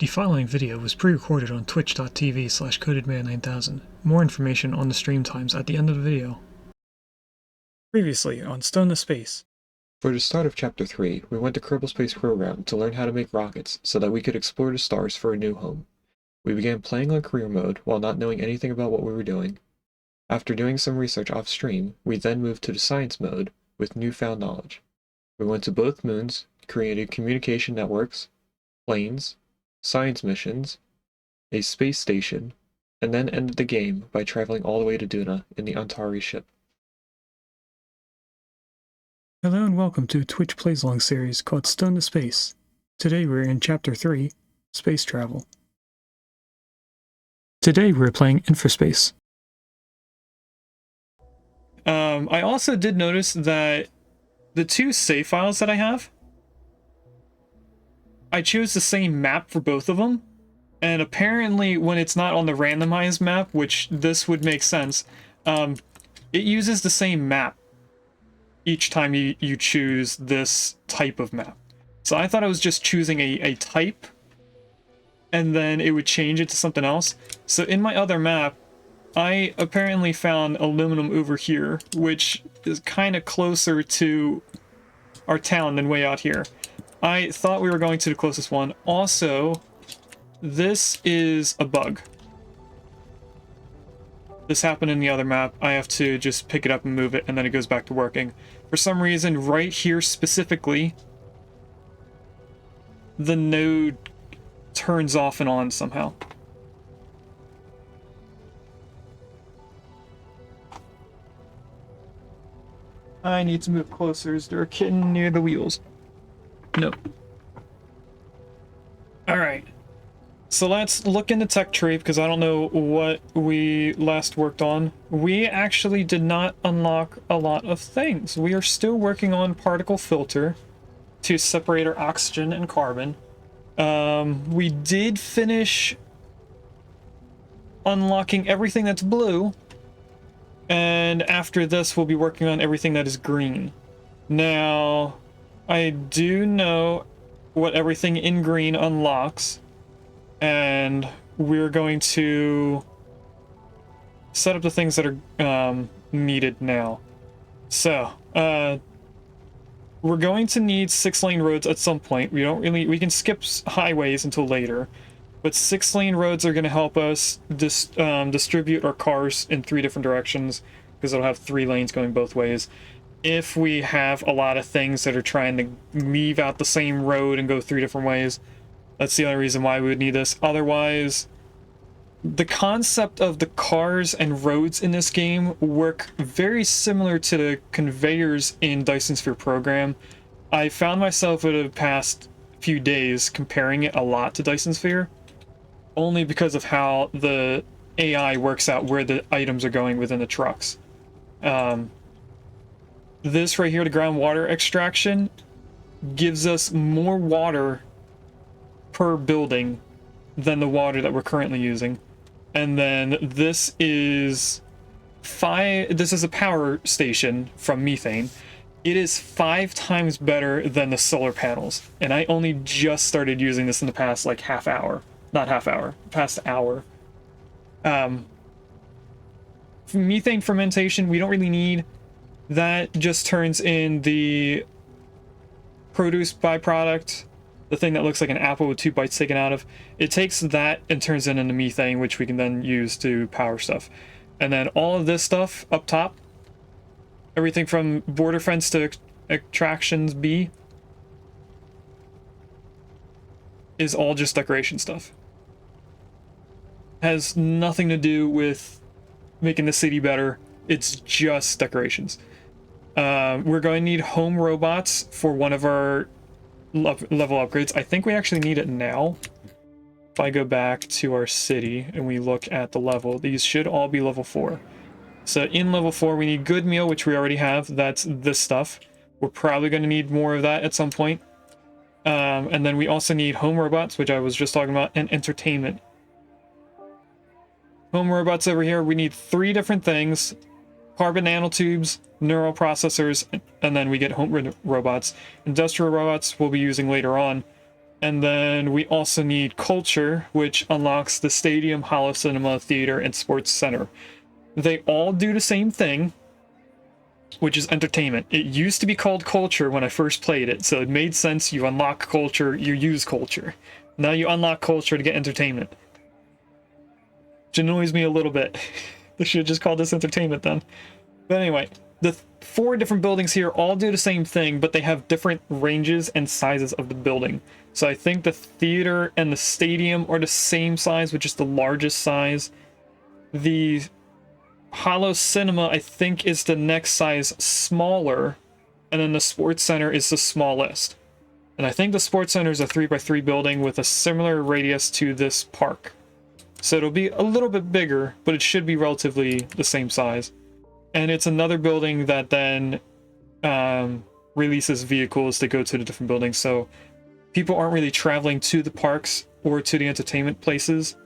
The following video was pre-recorded on twitch.tv/codedman9000. More information on the stream times at the end of the video. Previously on Stone to Space. For the start of Chapter 3, we went to Kerbal Space Program to learn how to make rockets so that we could explore the stars for a new home. We began playing on career mode while not knowing anything about what we were doing. After doing some research off-stream, we then moved to the science mode with newfound knowledge. We went to both moons, created communication networks, planes, science missions, a space station, and then ended the game by traveling all the way to Duna in the Antares ship. Hello and welcome to a Twitch Plays Long series called Stone to Space. Today we're in Chapter 3, Space Travel. Today we're playing Infraspace. I also did notice that the two save files that I have, I choose the same map for both of them, and apparently when it's not on the randomized map, which this would make sense, it uses the same map each time you choose this type of map. So I thought I was just choosing a type, and then it would change it to something else. So in my other map, I apparently found aluminum over here, which is kind of closer to our town than way out here. I thought we were going to the closest one. Also, this is a bug. This happened in the other map. I have to just pick it up and move it, and then it goes back to working. For some reason, right here specifically, the node turns off and on somehow. I need to move closer. Is there a kitten near the wheels? No. Alright. So let's look in the tech tree, because I don't know what we last worked on. We actually did not unlock a lot of things. We are still working on particle filter to separate our oxygen and carbon. We did finish unlocking everything that's blue. And after this, we'll be working on everything that is green. Now, I do know what everything in green unlocks, and we're going to set up the things that are needed now. So, we're going to need 6-lane roads at some point. We can skip highways until later, but 6-lane roads are going to help us distribute our cars in 3 different directions, because it'll have 3 lanes going both ways. If we have a lot of things that are trying to leave out the same road and go 3 different ways, that's the only reason why we would need this. Otherwise, the concept of the cars and roads in this game work very similar to the conveyors in Dyson Sphere Program. I found myself over the past few days comparing it a lot to Dyson Sphere, only because of how the AI works out where the items are going within the trucks. This right here, the groundwater extraction, gives us more water per building than the water that we're currently using. And then this is a power station from methane. It is 5 times better than the solar panels. And I only just started using this in the past like past hour. Methane fermentation, we don't really need. That just turns in the produce byproduct, the thing that looks like an apple with 2 bites taken out of. It takes that and turns it into methane, which we can then use to power stuff. And then all of this stuff up top, everything from border fence to attractions B, is all just decoration stuff. Has nothing to do with making the city better. It's just decorations. We're going to need home robots for one of our level upgrades. I think we actually need it now. If I go back to our city and we look at the level, these should all be level 4. So in level 4, we need good meal, which we already have. That's this stuff. We're probably going to need more of that at some point. And then we also need home robots, which I was just talking about, and entertainment. Home robots over here, we need 3 different things. Carbon nanotubes, neural processors, and then we get home robots. Industrial robots we'll be using later on. And then we also need culture, which unlocks the stadium, holo cinema, theater, and sports center. They all do the same thing, which is entertainment. It used to be called culture when I first played it, so it made sense. You unlock culture, you use culture. Now you unlock culture to get entertainment. Which annoys me a little bit. They should have just called this entertainment then. But anyway, the 4 different buildings here all do the same thing, but they have different ranges and sizes of the building. So I think the theater and the stadium are the same size, which is the largest size. The holo cinema, I think, is the next size smaller, and then the sports center is the smallest. And I think the sports center is a 3x3 building with a similar radius to this park. So it'll be a little bit bigger, but it should be relatively the same size. And it's another building that then releases vehicles that go to the different buildings. So people aren't really traveling to the parks or to the entertainment places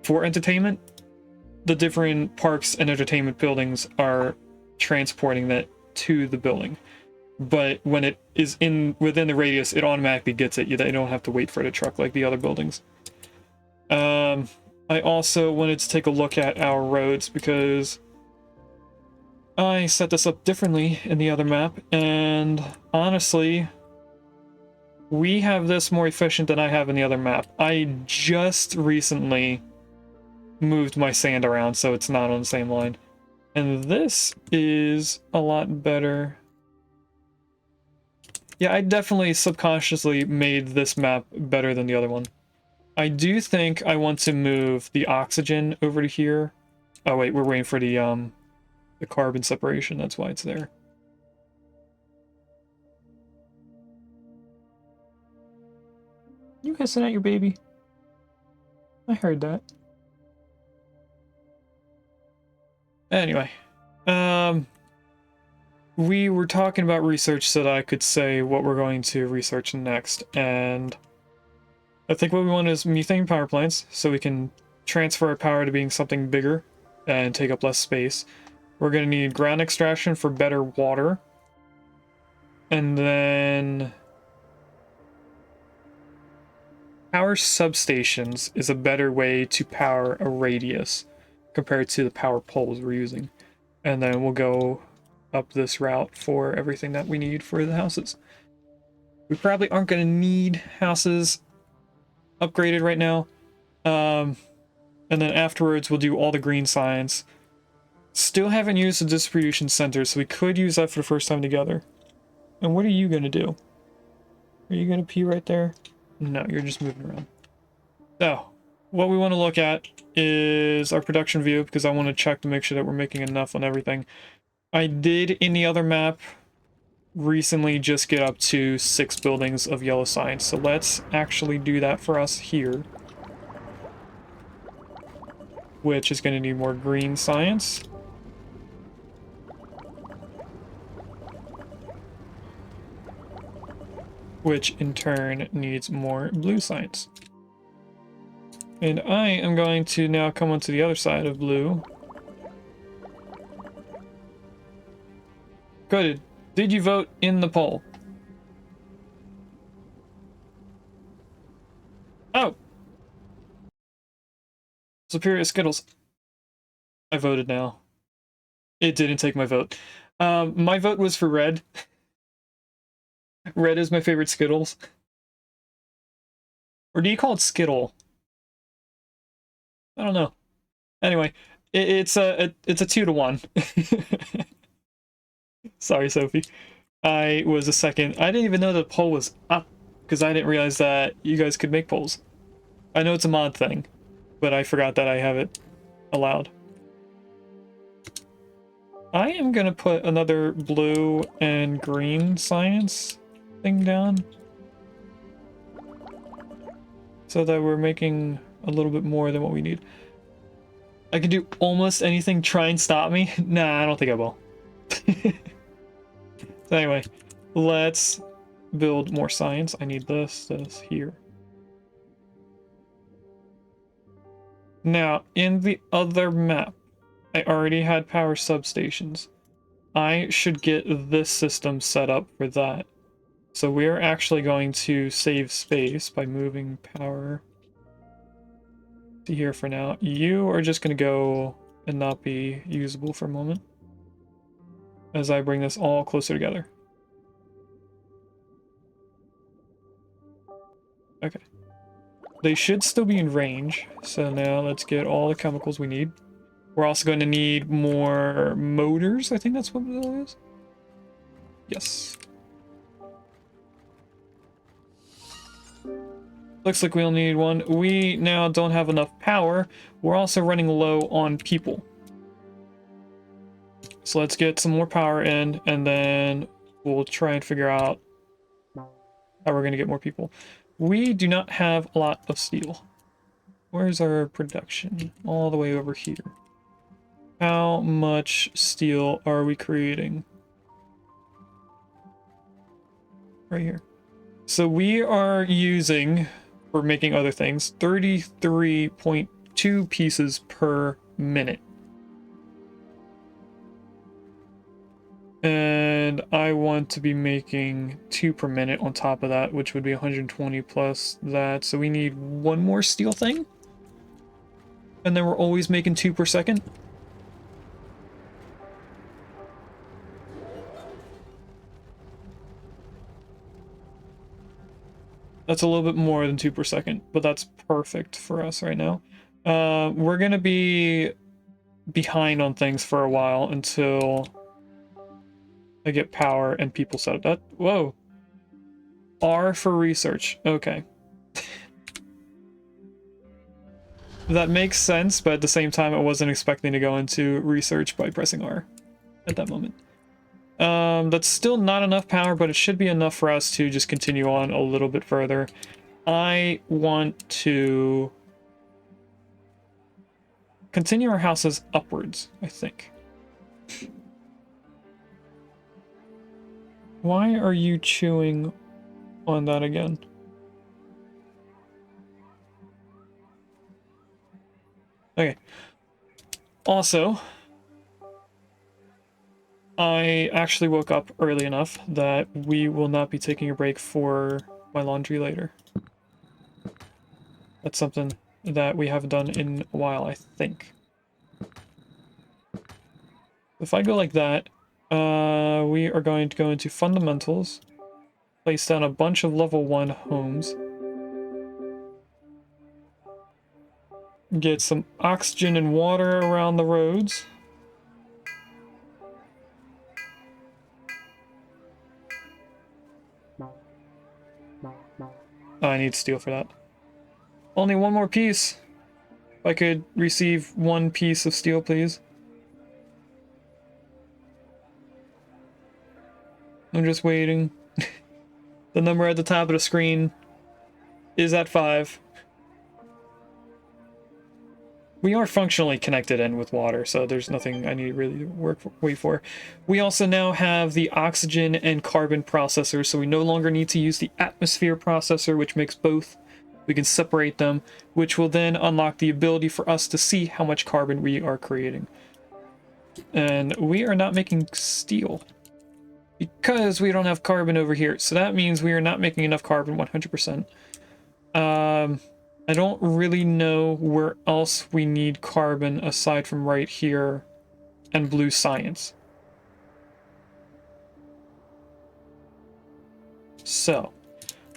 for entertainment. The different parks and entertainment buildings are transporting that to the building. But when it is within the radius, it automatically gets it. They don't have to wait for the truck like the other buildings. I also wanted to take a look at our roads because I set this up differently in the other map, and honestly, we have this more efficient than I have in the other map. I just recently moved my sand around so it's not on the same line. And this is a lot better. Yeah, I definitely subconsciously made this map better than the other one. I do think I want to move the oxygen over to here. Oh wait, we're waiting for the carbon separation, that's why it's there. You hissing at your baby? I heard that. Anyway, we were talking about research so that I could say what we're going to research next, and I think what we want is methane power plants, so we can transfer our power to being something bigger and take up less space. We're going to need ground extraction for better water. And then power substations is a better way to power a radius compared to the power poles we're using. And then we'll go up this route for everything that we need for the houses. We probably aren't going to need houses upgraded right now. And then afterwards we'll do all the green science. Still haven't used the distribution center, so we could use that for the first time together. And what are you gonna do? Are you gonna pee right there? No, you're just moving around. So, what we want to look at is our production view, because I want to check to make sure that we're making enough on everything. I did, in the other map, recently just get up to 6 buildings of yellow science, so let's actually do that for us here. Which is going to need more green science. Which in turn needs more blue science. And I am going to now come onto the other side of blue. Good. Did you vote in the poll? Oh! Superior Skittles. I voted now. It didn't take my vote. My vote was for red. Red is my favorite Skittles. Or do you call it Skittle? I don't know. Anyway, it's a 2-to-1. Sorry, Sophie. I was a second. I didn't even know the poll was up because I didn't realize that you guys could make polls. I know it's a mod thing, but I forgot that I have it allowed. I am gonna put another blue and green science thing down so that we're making a little bit more than what we need. I can do almost anything. Try and stop me. Nah, I don't think I will. So anyway, let's build more science. I need this here. Now, in the other map, I already had power substations. I should get this system set up for that. So we're actually going to save space by moving power to here for now. You are just going to go and not be usable for a moment as I bring this all closer together. Okay. They should still be in range. So now let's get all the chemicals we need. We're also going to need more motors. I think that's what it is. Yes. Looks like we'll need one. We now don't have enough power. We're also running low on people. So let's get some more power in, and then we'll try and figure out how we're going to get more people. We do not have a lot of steel. Where's our production? All the way over here. How much steel are we creating? Right here. So we are using, for making other things, 33.2 pieces per minute. And I want to be making 2 per minute on top of that, which would be 120 plus that. So we need one more steel thing. And then we're always making 2 per second. That's a little bit more than 2 per second, but that's perfect for us right now. We're going to be behind on things for a while until I get power and people set up. That, whoa. R for research. Okay. That makes sense, but at the same time, I wasn't expecting to go into research by pressing R at that moment. That's still not enough power, but it should be enough for us to just continue on a little bit further. I want to continue our houses upwards, I think. Why are you chewing on that again? Okay. Also, I actually woke up early enough that we will not be taking a break for my laundry later. That's something that we haven't done in a while, I think. If I go like that, we are going to go into fundamentals, place down a bunch of level 1 homes, get some oxygen and water around the roads. Oh, I need steel for that. Only one more piece. If I could receive 1 piece of steel, please. I'm just waiting. The number at the top of the screen is at 5. We are functionally connected in with water, so there's nothing I need to really wait for. We also now have the oxygen and carbon processor, so we no longer need to use the atmosphere processor, which makes both. We can separate them, which will then unlock the ability for us to see how much carbon we are creating. And we are not making steel because we don't have carbon over here. So that means we are not making enough carbon 100%. I don't really know where else we need carbon aside from right here and blue science. So,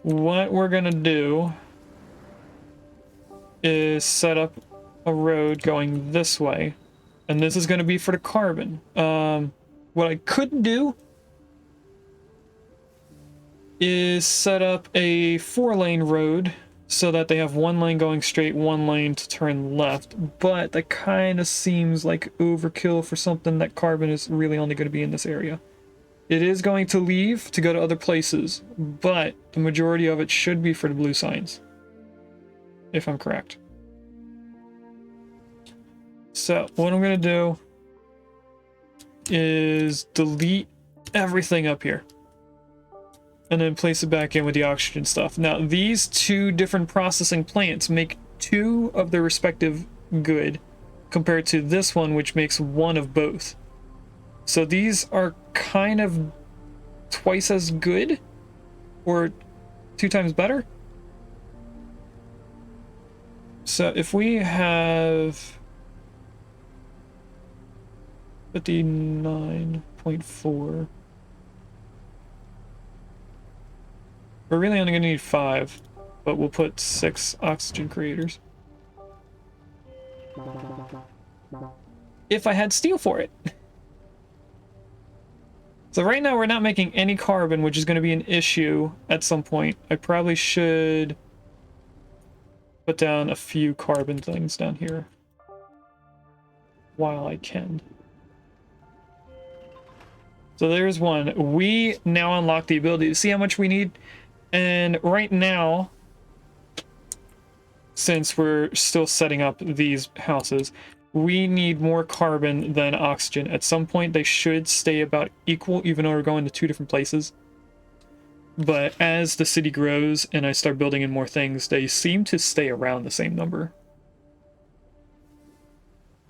what we're gonna do is set up a road going this way, and this is gonna be for the carbon. What I could do is set up a 4-lane road so that they have 1 lane going straight, 1 lane to turn left, but that kind of seems like overkill for something that carbon is really only going to be in this area. It is going to leave to go to other places, but the majority of it should be for the blue signs, if I'm correct. So what I'm going to do is delete everything up here and then place it back in with the oxygen stuff. Now, these 2 different processing plants make 2 of their respective good, compared to this one, which makes 1 of both. So these are kind of twice as good, or 2 times better. So if we have 59.4, we're really only gonna need 5, but we'll put 6 oxygen creators. If I had steel for it. So right now we're not making any carbon, which is going to be an issue at some point. I probably should put down a few carbon things down here while I can. So there's one. We now unlock the ability to see how much we need. And right now, since we're still setting up these houses, we need more carbon than oxygen. At some point, they should stay about equal, even though we're going to 2 different places. But as the city grows and I start building in more things, they seem to stay around the same number.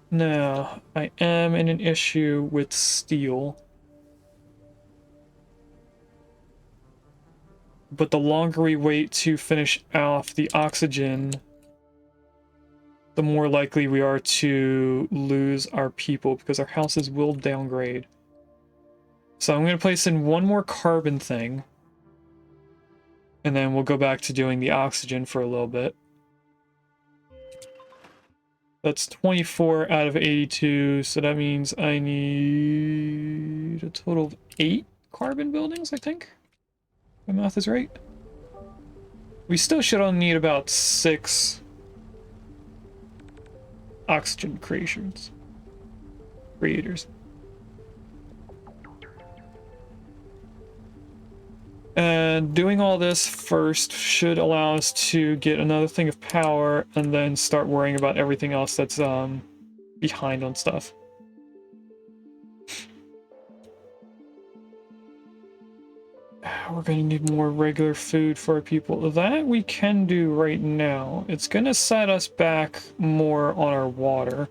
Now, I am in an issue with steel. But the longer we wait to finish off the oxygen, the more likely we are to lose our people, because our houses will downgrade. So I'm going to place in one more carbon thing, and then we'll go back to doing the oxygen for a little bit. That's 24 out of 82, so that means I need a total of 8 carbon buildings, I think. My math is right. We still should only need about 6 oxygen creators. And doing all this first should allow us to get another thing of power and then start worrying about everything else that's behind on stuff. We're going to need more regular food for our people. That we can do right now. It's going to set us back more on our water.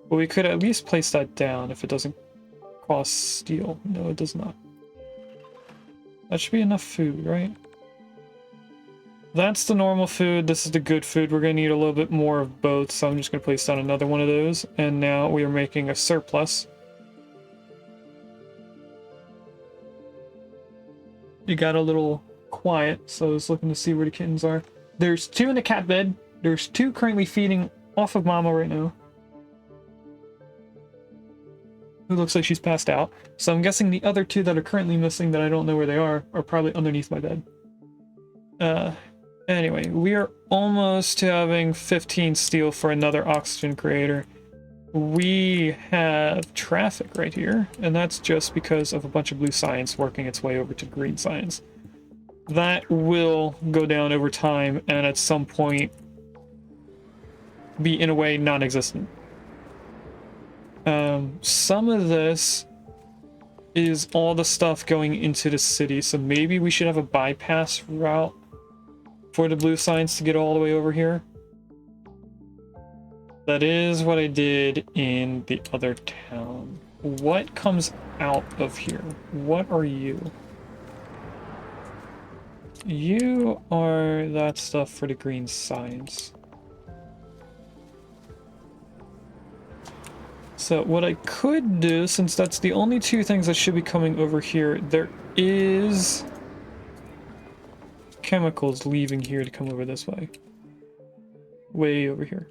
But we could at least place that down if it doesn't cost steel. No, it does not. That should be enough food, right? That's the normal food. This is the good food. We're going to need a little bit more of both, so I'm just going to place down another one of those. And now we are making a surplus. You got a little quiet, so I was looking to see where the kittens are. There's 2 in the cat bed. There's 2 currently feeding off of Mama right now, who looks like she's passed out. So I'm guessing the other 2 that are currently missing that I don't know where they are probably underneath my bed. Anyway, we are almost to having 15 steel for another oxygen creator. We have traffic right here, and that's just because of a bunch of blue science working its way over to green science. That will go down over time, and at some point be, in a way, non-existent. Some of this is all the stuff going into the city, so maybe we should have a bypass route for the blue science to get all the way over here. That is what I did in the other town. What comes out of here? What are you? You are that stuff for the green science. So what I could do, since that's the only 2 things that should be coming over here, there is chemicals leaving here to come over this way. Way over here.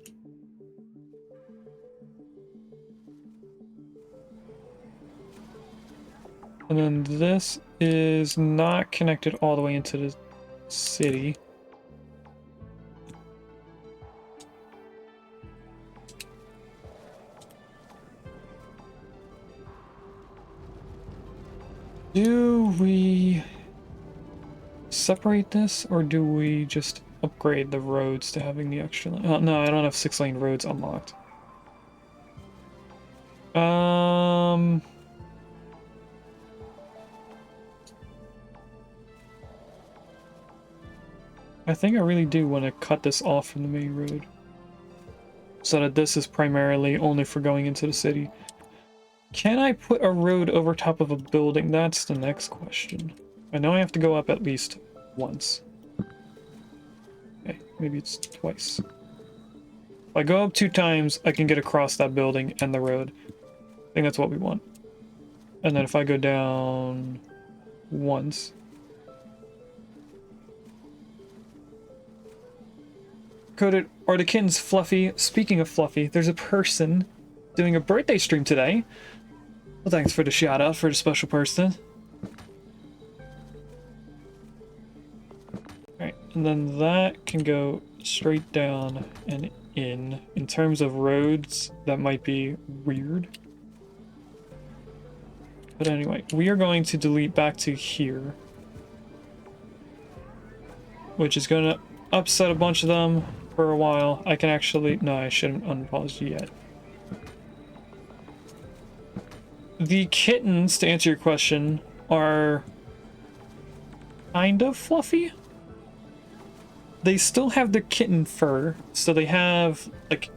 And then this is not connected all the way into the city. Do we separate this, or do we just upgrade the roads to having the extra lane? Oh, no, I don't have 6-lane roads unlocked. I think I really do want to cut this off from the main road, so that this is primarily only for going into the city. Can I put a road over top of a building? That's the next question. I know I have to go up at least once. Okay, maybe it's twice. If I go up 2 times, I can get across that building and the road. I think that's what we want. And then if I go down once... Coded, are the kittens fluffy? Speaking of fluffy, there's a person doing a birthday stream today. Well, thanks for the shout out for the special person. Alright, and then that can go straight down and in. In terms of roads, that might be weird. But anyway, we are going to delete back to here. Which is going to upset a bunch of them for a while. I can actually... No, I shouldn't unpause you yet. The kittens, to answer your question, are kind of fluffy. They still have the kitten fur, so they have, like,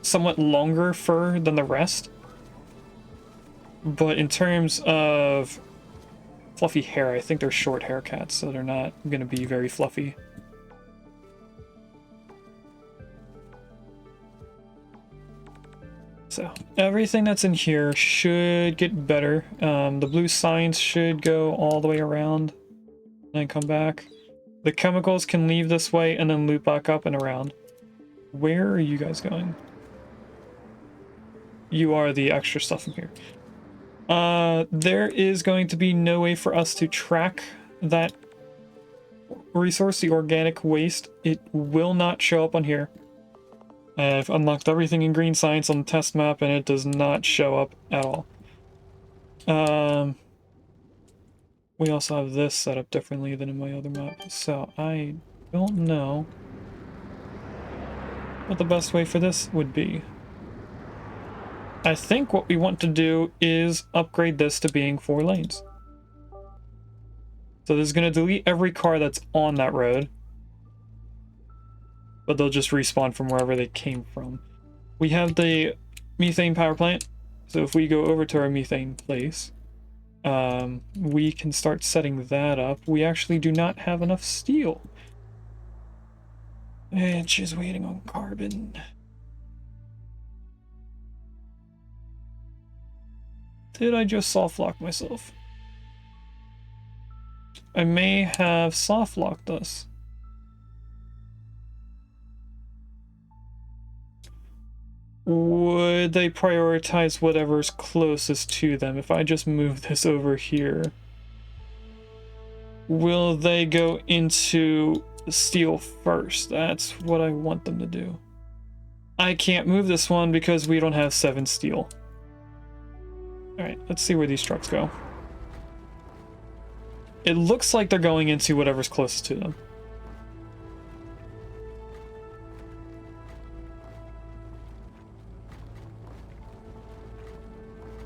somewhat longer fur than the rest. But in terms of fluffy hair, I think they're short hair cats, so they're not going to be very fluffy. So, everything that's in here should get better. The blue signs should go all the way around and then come back. The chemicals can leave this way and then loop back up and around. Where are you guys going? You are the extra stuff in here. There is going to be no way for us to track that resource, the organic waste. It will not show up on here. I've unlocked everything in green science on the test map and it does not show up at all. We also have this set up differently than in my other map, so I don't know what the best way for this would be. I think what we want to do is upgrade this to being 4 lanes. So this is going to delete every car that's on that road, but they'll just respawn from wherever they came from. We have the methane power plant, so if we go over to our methane place, we can start setting that up. We actually do not have enough steel. And she's waiting on carbon. Did I just soft lock myself? I may have soft locked us. Would they prioritize whatever's closest to them? If I just move this over here, will they go into steel first? That's what I want them to do. I can't move this one because we don't have 7 steel. Alright, let's see where these trucks go. It looks like they're going into whatever's closest to them.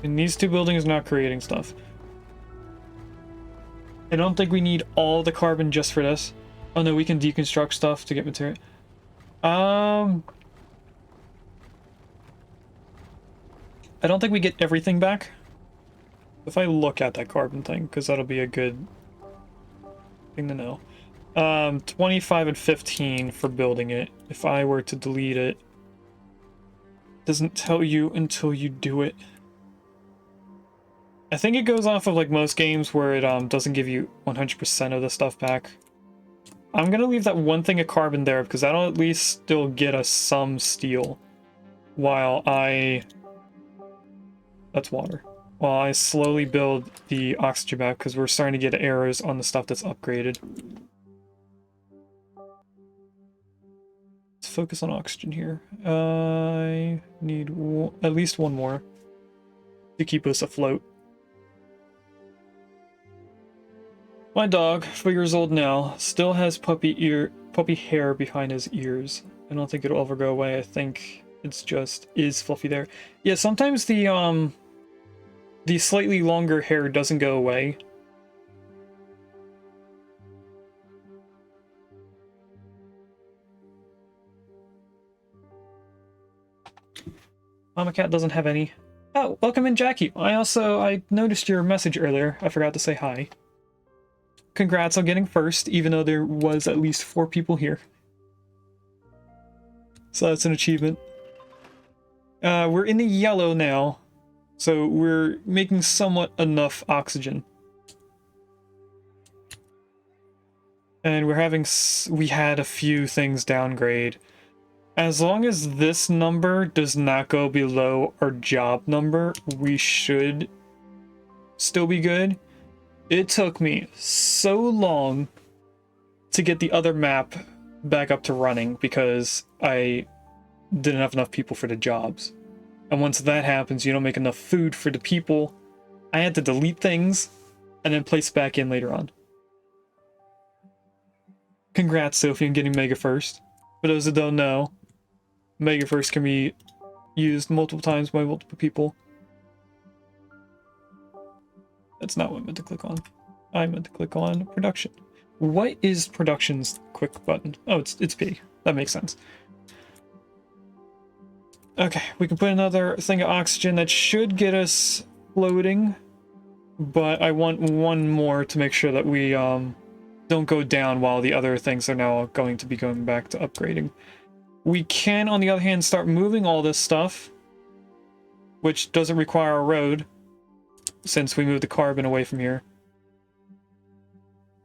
And these 2 buildings are not creating stuff. I don't think we need all the carbon just for this. Oh no, we can deconstruct stuff to get material. I don't think we get everything back. If I look at that carbon thing, because that'll be a good thing to know. 25 and 15 for building it. If I were to delete it, it doesn't tell you until you do it. I think it goes off of like most games where it doesn't give you 100% of the stuff back. I'm gonna leave that one thing of carbon there because that'll at least still get us some steel while that's water. While I slowly build the oxygen back because we're starting to get errors on the stuff that's upgraded. Let's focus on oxygen here. I need at least 1 more to keep us afloat. My dog, 4 years old now, still has puppy hair behind his ears. I don't think it'll ever go away. I think it's just is fluffy there. Yeah, sometimes the slightly longer hair doesn't go away. Mama Cat doesn't have any. Oh, welcome in, Jackie. I noticed your message earlier. I forgot to say hi. congrats on getting first, even though there was at least 4 people here. So that's an achievement. We're in the yellow now, so we're making somewhat enough oxygen. And we had a few things downgrade. As long as this number does not go below our job number, we should still be good. It took me so long to get the other map back up to running because I didn't have enough people for the jobs. And once that happens, you don't make enough food for the people. I had to delete things and then place back in later on. Congrats, Sophie, on getting Mega First. For those that don't know, Mega First can be used multiple times by multiple people. That's not what I meant to click on. I meant to click on production. What is production's quick button? Oh, it's P. That makes sense. Okay, we can put another thing of oxygen that should get us floating, but I want one more to make sure that we don't go down while the other things are now going to be going back to upgrading. We can, on the other hand, start moving all this stuff, which doesn't require a road, since we moved the carbon away from here.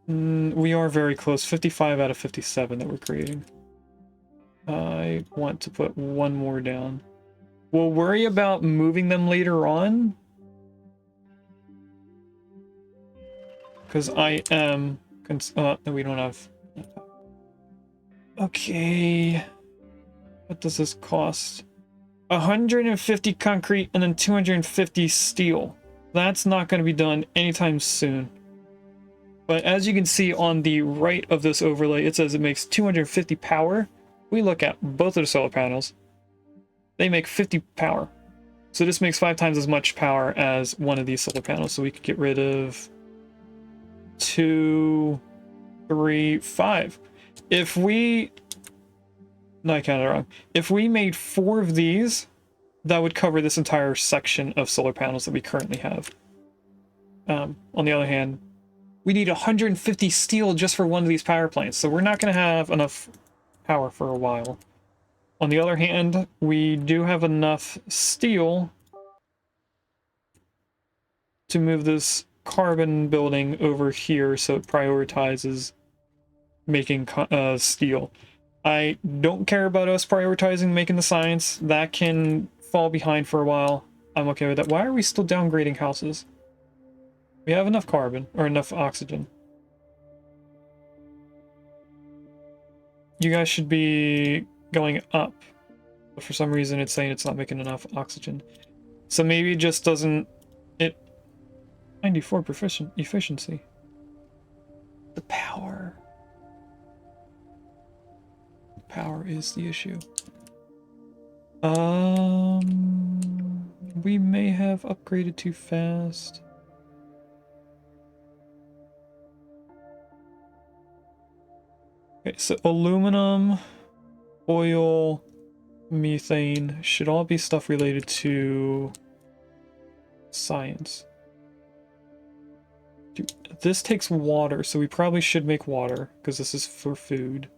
We are very close, 55 out of 57 that we're creating. I want to put one more down. We'll worry about moving them later on, because I am... no, we don't have... Okay... What does this cost? 150 concrete and then 250 steel. That's not going to be done anytime soon. But as you can see on the right of this overlay, it says it makes 250 power. We look at both of the solar panels. They make 50 power. So this makes 5 times as much power as one of these solar panels. So we could get rid of 2, 3, 5. If we... No, I counted it wrong. If we made 4 of these, that would cover this entire section of solar panels that we currently have. On the other hand, we need 150 steel just for one of these power plants, so we're not going to have enough power for a while. On the other hand, we do have enough steel to move this carbon building over here, so it prioritizes making steel. I don't care about us prioritizing making the science. That can fall behind for a while. I'm okay with that. Why are we still downgrading houses? We have enough carbon, or enough oxygen. You guys should be going up. But for some reason it's saying it's not making enough oxygen. So maybe it just doesn't... 94 efficiency. The power... Power is the issue. We may have upgraded too fast. Okay, so aluminum, oil, methane should all be stuff related to science. Dude, this takes water, so we probably should make water because this is for food.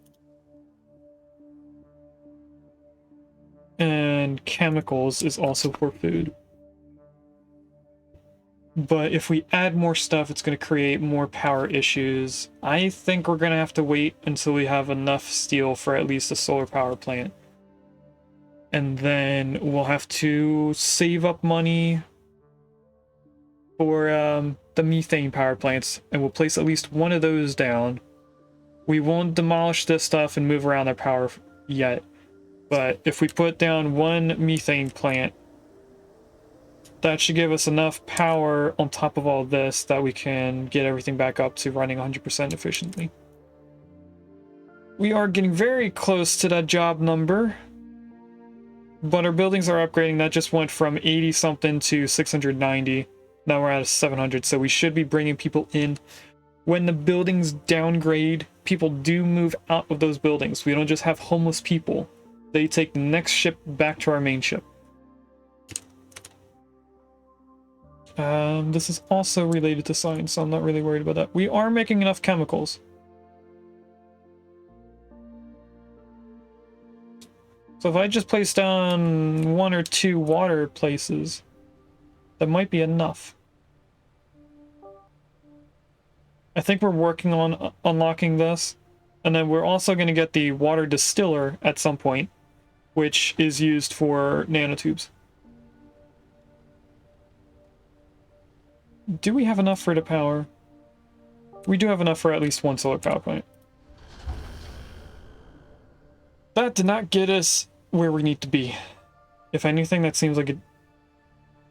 And chemicals is also for food. But if we add more stuff, it's going to create more power issues. I think we're going to have to wait until we have enough steel for at least a solar power plant. And then we'll have to save up money for the methane power plants. And we'll place at least one of those down. We won't demolish this stuff and move around their power yet. But if we put down one methane plant, that should give us enough power on top of all this that we can get everything back up to running 100% efficiently. We are getting very close to that job number, but our buildings are upgrading. That just went from 80 something to 690. Now we're at 700, so we should be bringing people in. When the buildings downgrade, people do move out of those buildings. We don't just have homeless people. They take the next ship back to our main ship. This is also related to science, so I'm not really worried about that. We are making enough chemicals. So if I just place down 1 or 2 water places, that might be enough. I think we're working on unlocking this, and then we're also going to get the water distiller at some point, which is used for nanotubes. Do we have enough for the power? We do have enough for at least 1 solar power plant. That did not get us where we need to be. If anything, that seems like it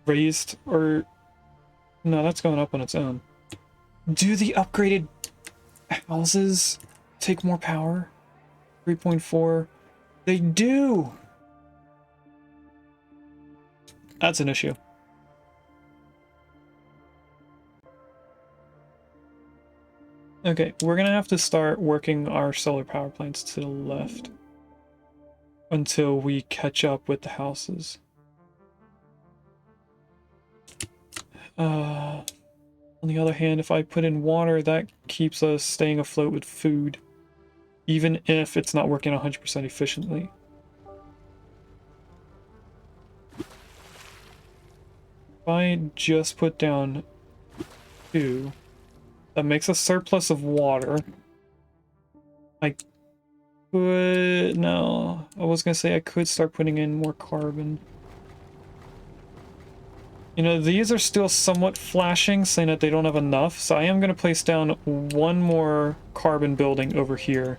raised, or... No, that's going up on its own. Do the upgraded houses take more power? 3.4. They do! That's an issue. Okay, we're gonna have to start working our solar power plants to the left until we catch up with the houses. On the other hand, if I put in water, that keeps us staying afloat with food, even if it's not working 100% efficiently. If I just put down 2, that makes a surplus of water. I could... No, I was gonna say I could start putting in more carbon. You know, these are still somewhat flashing, saying that they don't have enough, so I am going to place down 1 more carbon building over here.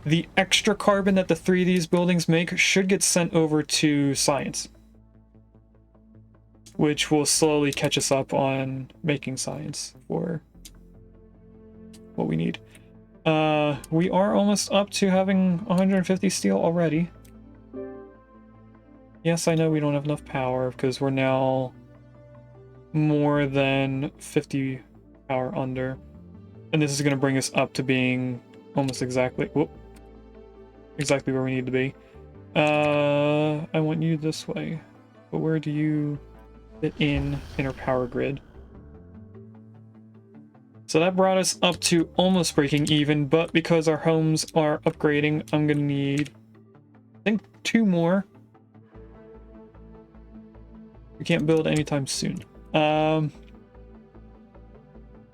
The extra carbon that the 3 of these buildings make should get sent over to science, which will slowly catch us up on making science for what we need. We are almost up to having 150 steel already. Yes, I know we don't have enough power because we're now more than 50 power under, and this is going to bring us up to being almost exactly exactly where we need to be. I want you this way, but where do you fit in our power grid? So that brought us up to almost breaking even, but because our homes are upgrading, I'm going to need, I think, 2 more. We can't build anytime soon. In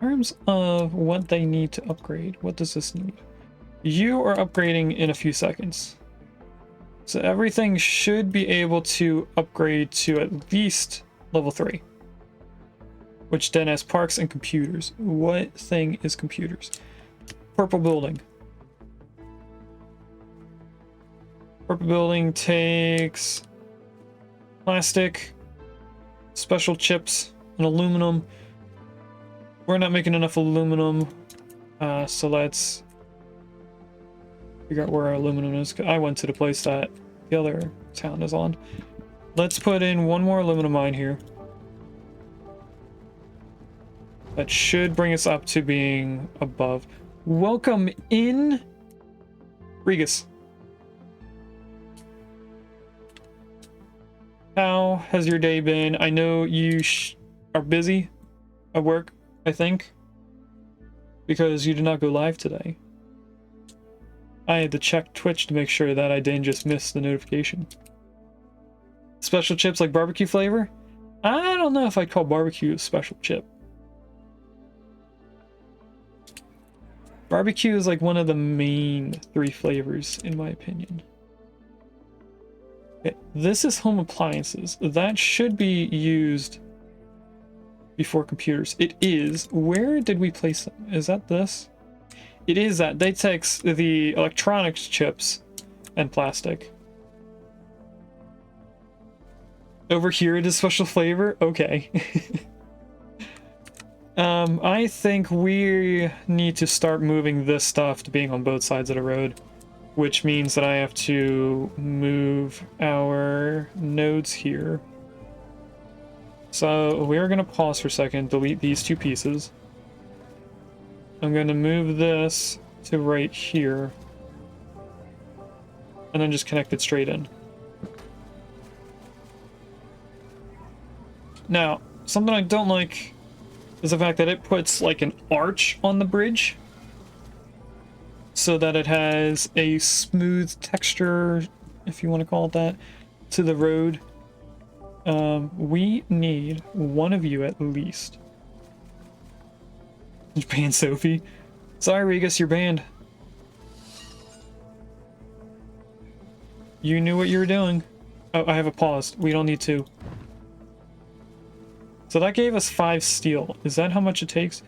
terms of what they need to upgrade, what does this need? You are upgrading in a few seconds. So everything should be able to upgrade to at least level 3. Which then has parks and computers. What thing is computers? Purple building. Purple building takes plastic, special chips, and aluminum. We're not making enough aluminum, so let's figure out where our aluminum is. I went to the place that the other town is on. Let's put in 1 more aluminum mine here. That should bring us up to being above. Welcome in, Regus. How has your day been? I know you are busy at work, I think, because you did not go live today. I had to check Twitch to make sure that I didn't just miss the notification. Special chips like barbecue flavor? I don't know if I'd call barbecue a special chip. Barbecue is like one of the main 3 flavors, in my opinion. Okay, this is home appliances. That should be used before computers. It is. Where did we place them? Is that this? It is that. They take the electronics chips and plastic. Over here it is special flavor? Okay. I think we need to start moving this stuff to being on both sides of the road, which means that I have to move our nodes here. So we're going to pause for a second, delete these 2 pieces. I'm going to move this to right here, and then just connect it straight in. Now, something I don't like is the fact that it puts like an arch on the bridge so that it has a smooth texture, if you want to call it that, to the road. We need one of you at least. Ban Sophie. Sorry, Regis, you're banned. You knew what you were doing. Oh, I have a pause. We don't need to. So that gave us 5 steel. Is that how much it takes?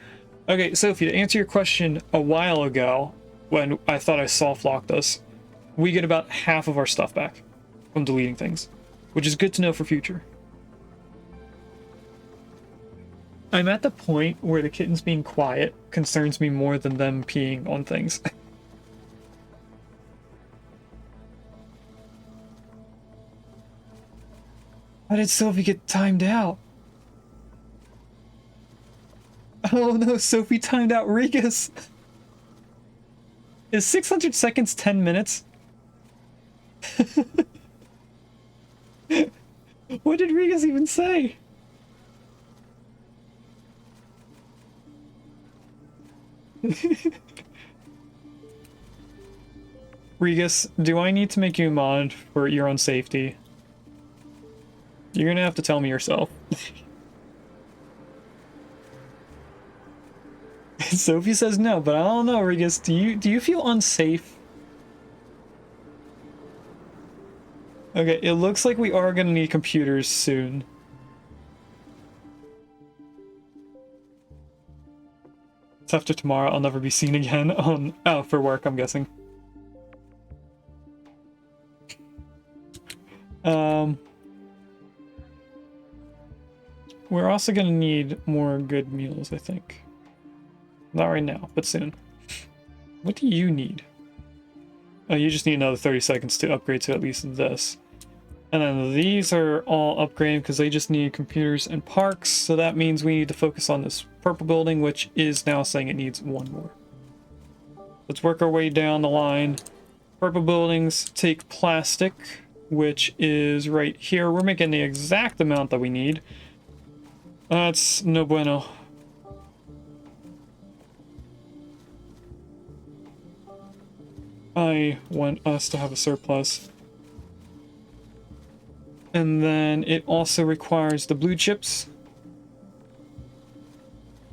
Okay, Sophie, to answer your question a while ago, when I thought I soft locked us, we get about half of our stuff back from deleting things, which is good to know for future. I'm at the point where the kittens being quiet concerns me more than them peeing on things. How did Sophie get timed out? Oh no, Sophie timed out Regis. Is 600 seconds 10 minutes? What did Regis even say? Regis, do I need to make you a mod for your own safety? You're gonna have to tell me yourself. Sophie says no, but I don't know, Regis. Do you feel unsafe? Okay, it looks like we are gonna need computers soon. It's after tomorrow. I'll never be seen again. Oh, for work, I'm guessing. We're also gonna need more good meals, I think. Not right now, but soon. What do you need? Oh, you just need another 30 seconds to upgrade to at least this. And then these are all upgraded because they just need computers and parks, so that means we need to focus on this purple building, which is now saying it needs 1 more. Let's work our way down the line. Purple buildings take plastic, which is right here. We're making the exact amount that we need. That's no bueno. I want us to have a surplus. And then it also requires the blue chips,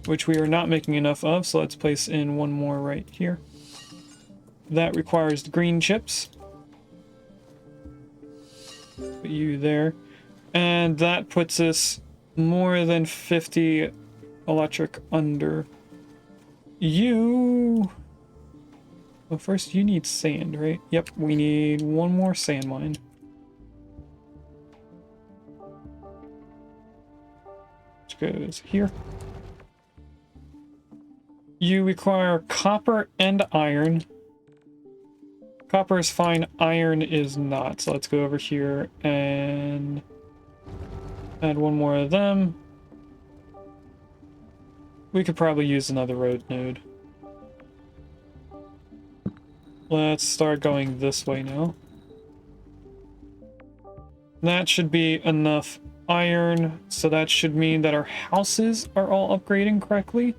which we are not making enough of, so let's place in 1 more right here. That requires the green chips. Put you there. And that puts us more than 50 electric under. You... Well, first you need sand, right? Yep, we need 1 more sand mine. Which goes here. You require copper and iron. Copper is fine, iron is not. So let's go over here and add 1 more of them. We could probably use another road node. Let's start going this way now. That should be enough iron, so that should mean that our houses are all upgrading correctly.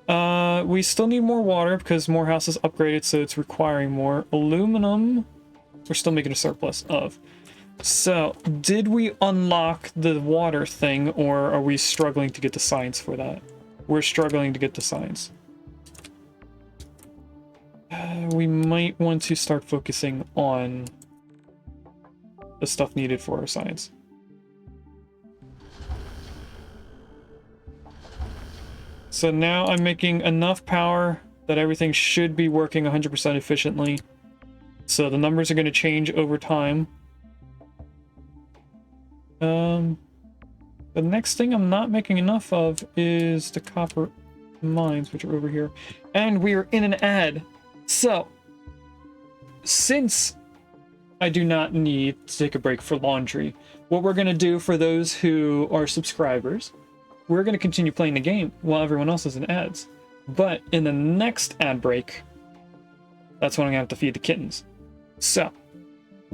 We still need more water because more houses upgraded, so it's requiring more. Aluminum, we're still making a surplus of. So, did we unlock the water thing, or are we struggling to get the science for that? We're struggling to get the science. We might want to start focusing on the stuff needed for our science. So now I'm making enough power that everything should be working 100% efficiently. So the numbers are going to change over time. The next thing I'm not making enough of is the copper mines, which are over here. And we are in an ad. So, since I do not need to take a break for laundry, what we're going to do for those who are subscribers, we're going to continue playing the game while everyone else is in ads. But in the next ad break, that's when I'm going to have to feed the kittens. So,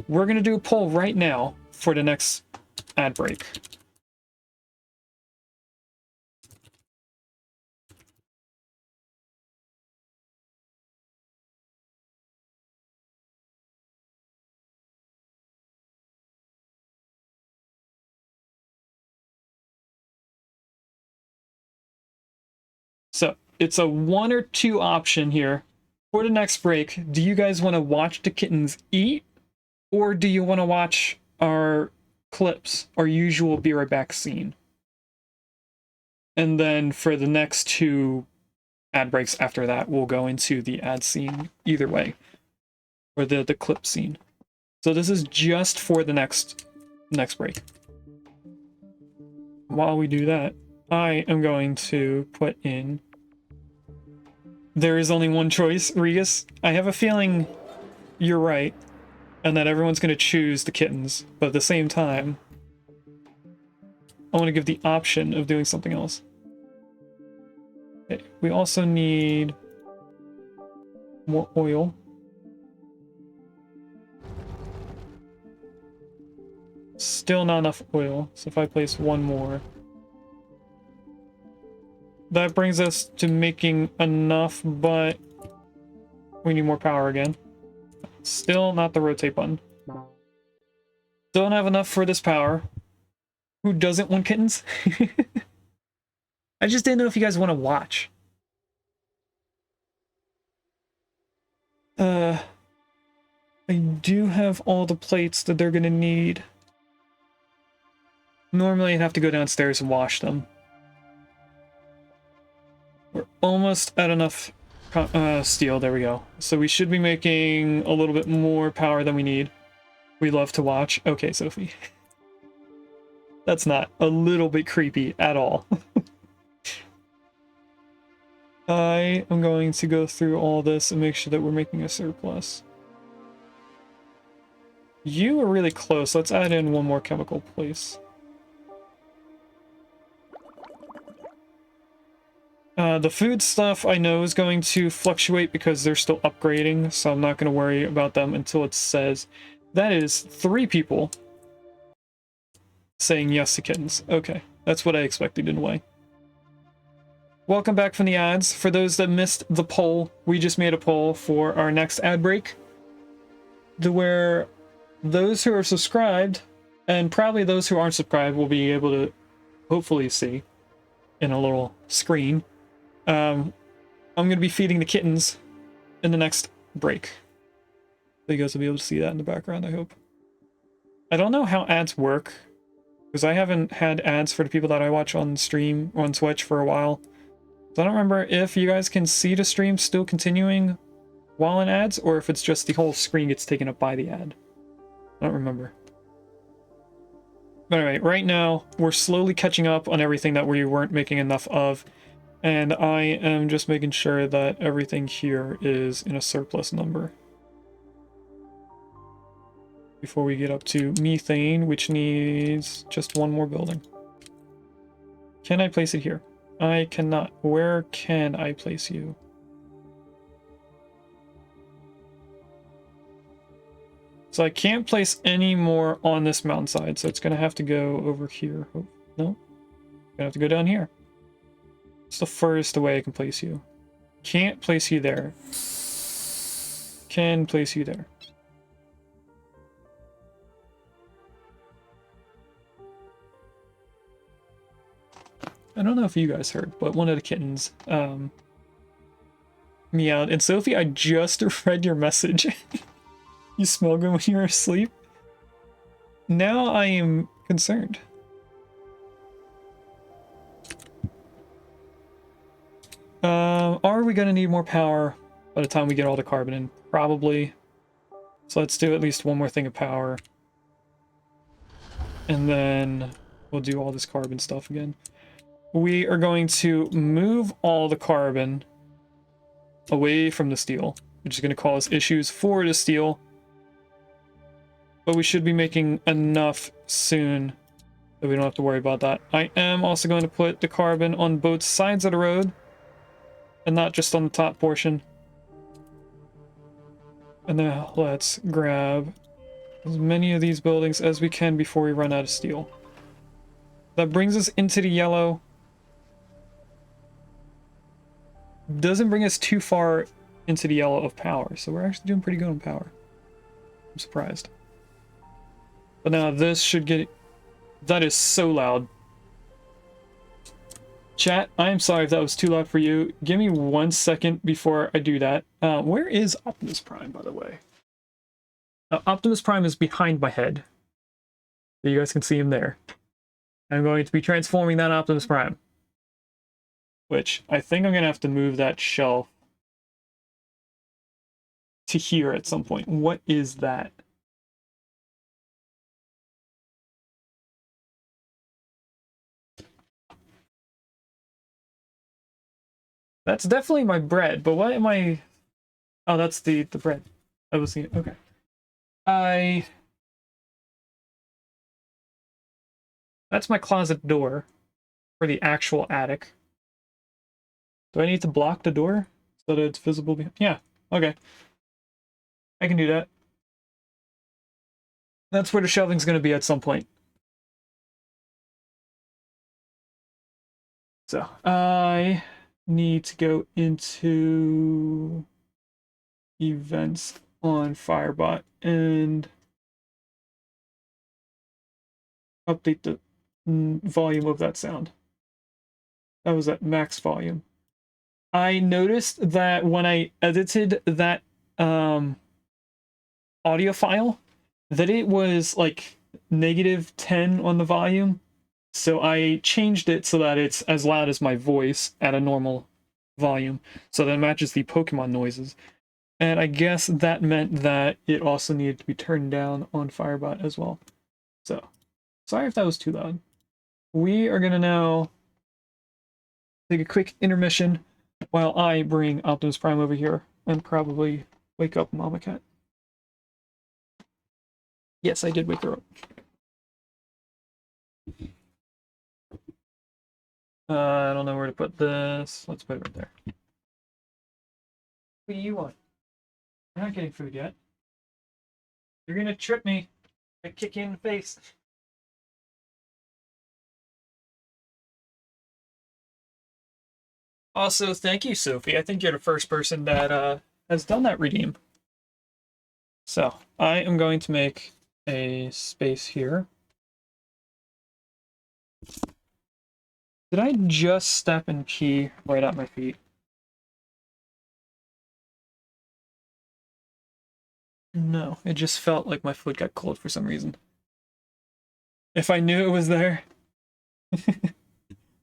we're going to do a poll right now for the next ad break. it's a 1 or 2 option here. For the next break, do you guys want to watch the kittens eat? Or do you want to watch our clips, our usual be right back scene? And then for the next 2 ad breaks after that, we'll go into the ad scene either way. Or the clip scene. So this is just for the next break. While we do that, I am going to put in... There is only one choice, Regis. I have a feeling you're right, and that everyone's going to choose the kittens, but at the same time, I want to give the option of doing something else. Okay, we also need more oil. Still not enough oil, so if I place 1 more... That brings us to making enough, but we need more power again. Still not the rotate button. Don't have enough for this power. Who doesn't want kittens? I just didn't know if you guys want to watch. I do have all the plates that they're gonna need. Normally I'd have to go downstairs and wash them. We're almost at enough steel. There we go. So we should be making a little bit more power than we need. We love to watch. Okay, Sophie. That's not a little bit creepy at all. I am going to go through all this and make sure that we're making a surplus. You are really close. Let's add in 1 more chemical place. The food stuff I know is going to fluctuate because they're still upgrading, so I'm not going to worry about them until it says. That is 3 people saying yes to kittens. Okay, that's what I expected in a way. Welcome back from the ads. For those that missed the poll, we just made a poll for our next ad break, where those who are subscribed, and probably those who aren't subscribed, will be able to hopefully see in a little screen. I'm going to be feeding the kittens in the next break. So you guys will be able to see that in the background, I hope. I don't know how ads work, because I haven't had ads for the people that I watch on stream or on Twitch for a while. So I don't remember if you guys can see the stream still continuing while in ads, or if it's just the whole screen gets taken up by the ad. I don't remember. But anyway, right now, we're slowly catching up on everything that we weren't making enough of. And I am just making sure that everything here is in a surplus number. Before we get up to methane, which needs just 1 more building. Can I place it here? I cannot. Where can I place you? So I can't place any more on this mountainside, so it's going to have to go over here. Oh, no. Going to have to go down here. It's the furthest away I can place you. Can't place you there. Can place you there. I don't know if you guys heard, but one of the kittens meowed. And Sophie, I just read your message. You smelled good when you were asleep. Now I am concerned. Are we going to need more power by the time we get all the carbon in? Probably. So let's do at least 1 more thing of power. And then we'll do all this carbon stuff again. We are going to move all the carbon away from the steel, which is going to cause issues for the steel. But we should be making enough soon that we don't have to worry about that. I am also going to put the carbon on both sides of the road and not just on the top portion. And now let's grab as many of these buildings as we can before we run out of steel. That brings us into the yellow. Doesn't bring us too far into the yellow of power, so we're actually doing pretty good on power. I'm surprised. But now this should get... That is so loud. Chat, I am sorry if that was too loud for you. Give me 1 second before I do that. Where is Optimus Prime, by the way? Optimus Prime is behind my head. So you guys can see him there. I'm going to be transforming that Optimus Prime. Which, I think I'm going to have to move that shelf to here at some point. What is that? That's definitely my bread, but what am I... Oh, that's the bread. I was seeing... Okay. That's my closet door for the actual attic. Do I need to block the door so that it's visible behind? Yeah, okay. I can do that. That's where the shelving's going to be at some point. So, I need to go into events on Firebot and update the volume of that sound. That was at max volume. I noticed that when I edited that audio file, that it was like -10 on the volume. So I changed it so that it's as loud as my voice at a normal volume, so that it matches the Pokemon noises. And I guess that meant that it also needed to be turned down on Firebot as well. So, sorry if that was too loud. We are gonna now take a quick intermission while I bring Optimus Prime over here and probably wake up Mama Cat. Yes, I did wake her up. I don't know where to put this. Let's put it right there. What do you want? We're not getting food yet. You're gonna trip me. I kick you in the face. Also, thank you, Sophie. I think you're the first person that has done that redeem. So, I am going to make a space here. Did I just step and pee right at my feet? No, it just felt like my foot got cold for some reason. If I knew it was there.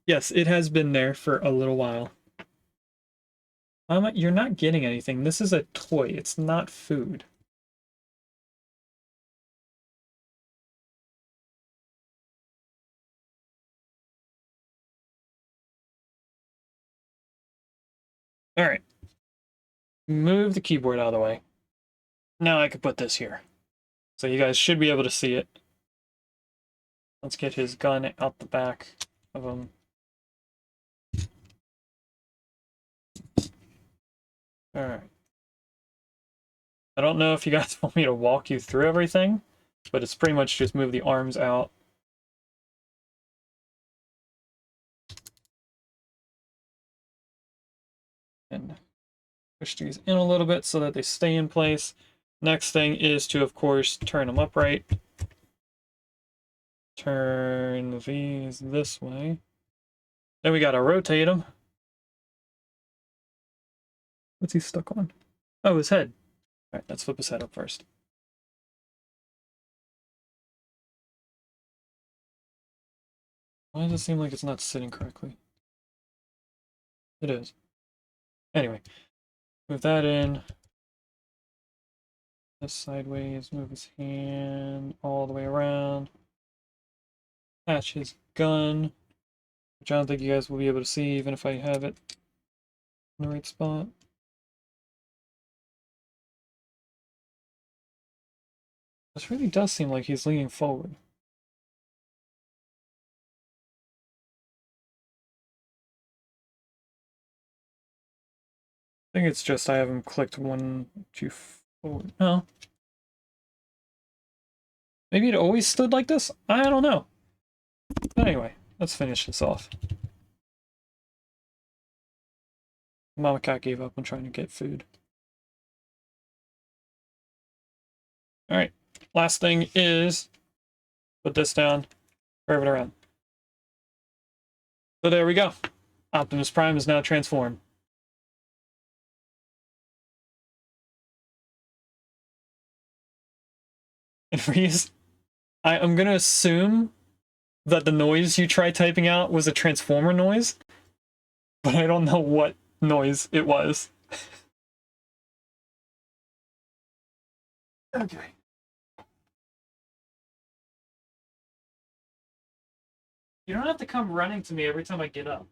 Yes, it has been there for a little while. You're not getting anything. This is a toy. It's not food. All right. Move the keyboard out of the way. Now I can put this here. So you guys should be able to see it. Let's get his gun out the back of him. All right. I don't know if you guys want me to walk you through everything, but it's pretty much just move the arms out. And push these in a little bit so that they stay in place. Next thing is to, of course, turn them upright. Turn these this way. Then we gotta rotate them. What's he stuck on? Oh, his head. All right, let's flip his head up first. Why does it seem like it's not sitting correctly? It is. Anyway, move that in. This sideways, move his hand all the way around. Attach his gun, which I don't think you guys will be able to see even if I have it in the right spot. This really does seem like he's leaning forward. I think it's just I have him clicked 1, 2 forward. No. Maybe it always stood like this? I don't know. But anyway, let's finish this off. Mama Cat gave up on trying to get food. Alright, last thing is put this down, curve it around. So there we go. Optimus Prime is now transformed. And Reese, I'm gonna assume that the noise you tried typing out was a transformer noise, but I don't know what noise it was. Okay. You don't have to come running to me every time I get up.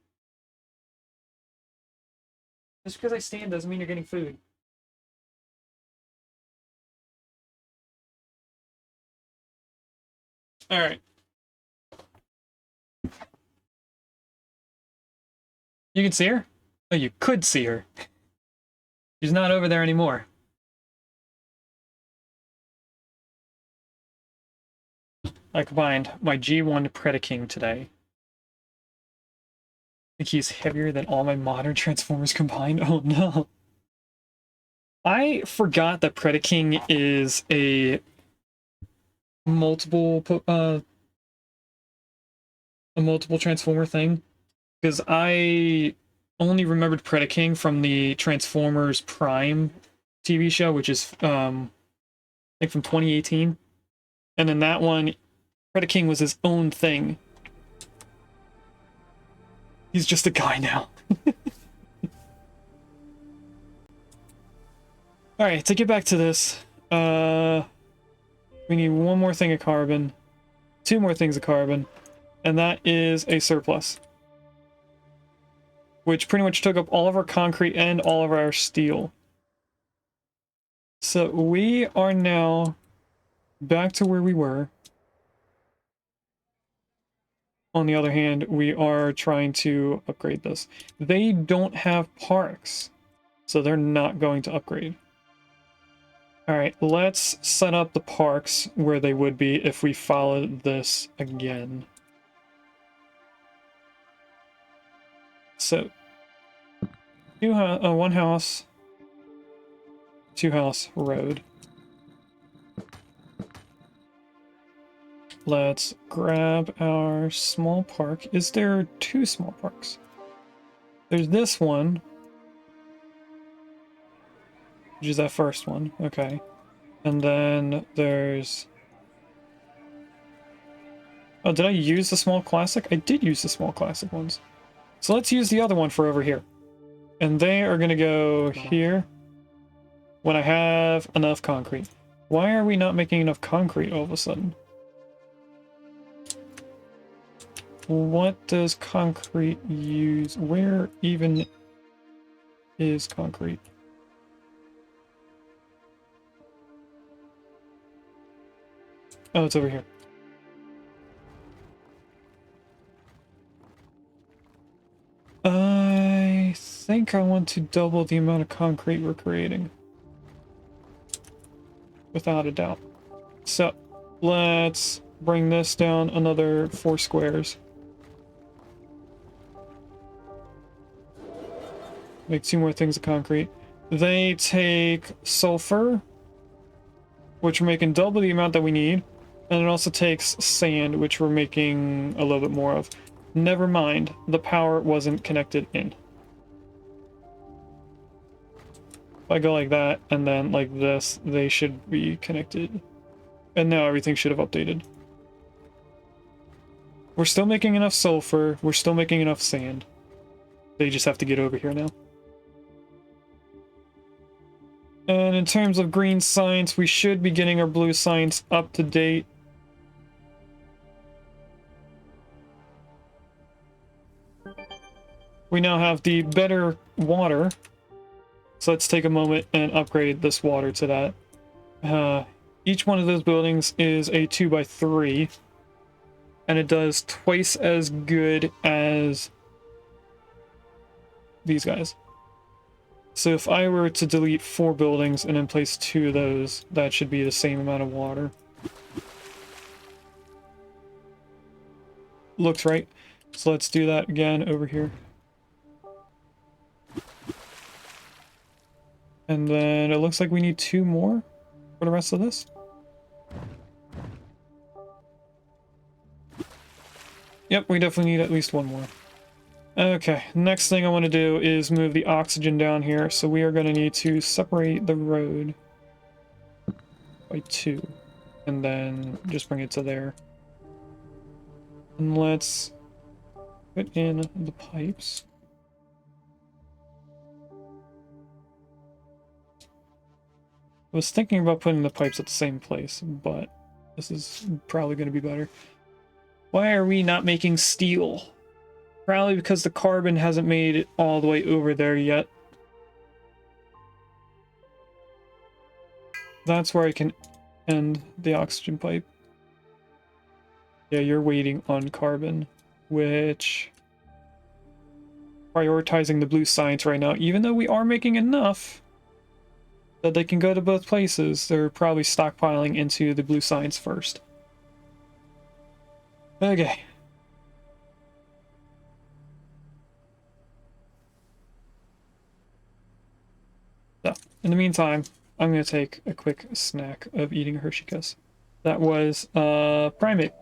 Just because I stand doesn't mean you're getting food. Alright. You can see her? Oh, you could see her. She's not over there anymore. I combined my G1 Predaking today. I think he's heavier than all my modern Transformers combined. Oh no. I forgot that Predaking is a multiple Transformer thing. Because I only remembered Predaking from the Transformers Prime TV show, which is I think from 2018. And in that one, Predaking was his own thing. He's just a guy now. Alright, to get back to this, we need one more thing of carbon, two more things of carbon, and that is a surplus. Which pretty much took up all of our concrete and all of our steel. So we are now back to where we were. On the other hand, we are trying to upgrade this. They don't have parks, so they're not going to upgrade. Alright, let's set up the parks where they would be if we followed this again. So, one house, two house road. Let's grab our small park. Is there two small parks? There's this one, which is that first one. Okay. And then there's... Oh, did I use the small classic? I did use the small classic ones. So let's use the other one for over here. And they are going to go here when I have enough concrete. Why are we not making enough concrete all of a sudden? What does concrete use? Where even is concrete? Oh, it's over here. I think I want to double the amount of concrete we're creating. Without a doubt. So, let's bring this down another 4 squares. Make 2 more things of concrete. They take sulfur, which we're making double the amount that we need. And it also takes sand, which we're making a little bit more of. Never mind, the power wasn't connected in. If I go like that, and then like this, they should be connected. And now everything should have updated. We're still making enough sulfur, we're still making enough sand. They just have to get over here now. And in terms of green science, we should be getting our blue science up to date. We now have the better water. So let's take a moment and upgrade this water to that. Each one of those buildings is a 2x3. And it does twice as good as these guys. So if I were to delete 4 buildings and then place 2 of those, that should be the same amount of water. Looks right. So let's do that again over here. And then it looks like we need 2 more for the rest of this. Yep, we definitely need at least 1 more. Okay, next thing I want to do is move the oxygen down here, so we are going to need to separate the road by 2, and then just bring it to there. And let's put in the pipes. I was thinking about putting the pipes at the same place, but this is probably going to be better. Why are we not making steel? Probably because the carbon hasn't made it all the way over there yet. That's where I can end the oxygen pipe. Yeah, you're waiting on carbon, which... prioritizing the blue science right now. Even though we are making enough that they can go to both places, they're probably stockpiling into the blue science first. Okay. So, in the meantime, I'm going to take a quick snack of eating a Hershey Kiss. That was primate.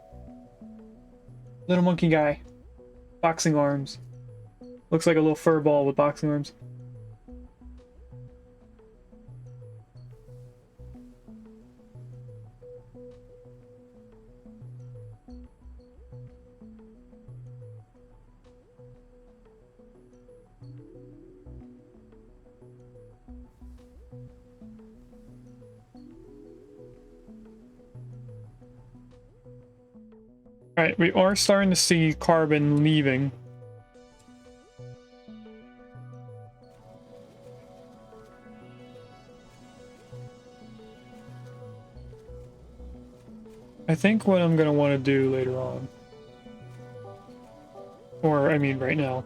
Little monkey guy. Boxing arms. Looks like a little fur ball with boxing arms. Alright, we are starting to see carbon leaving. I think what I'm going to want to do later on, or I mean right now,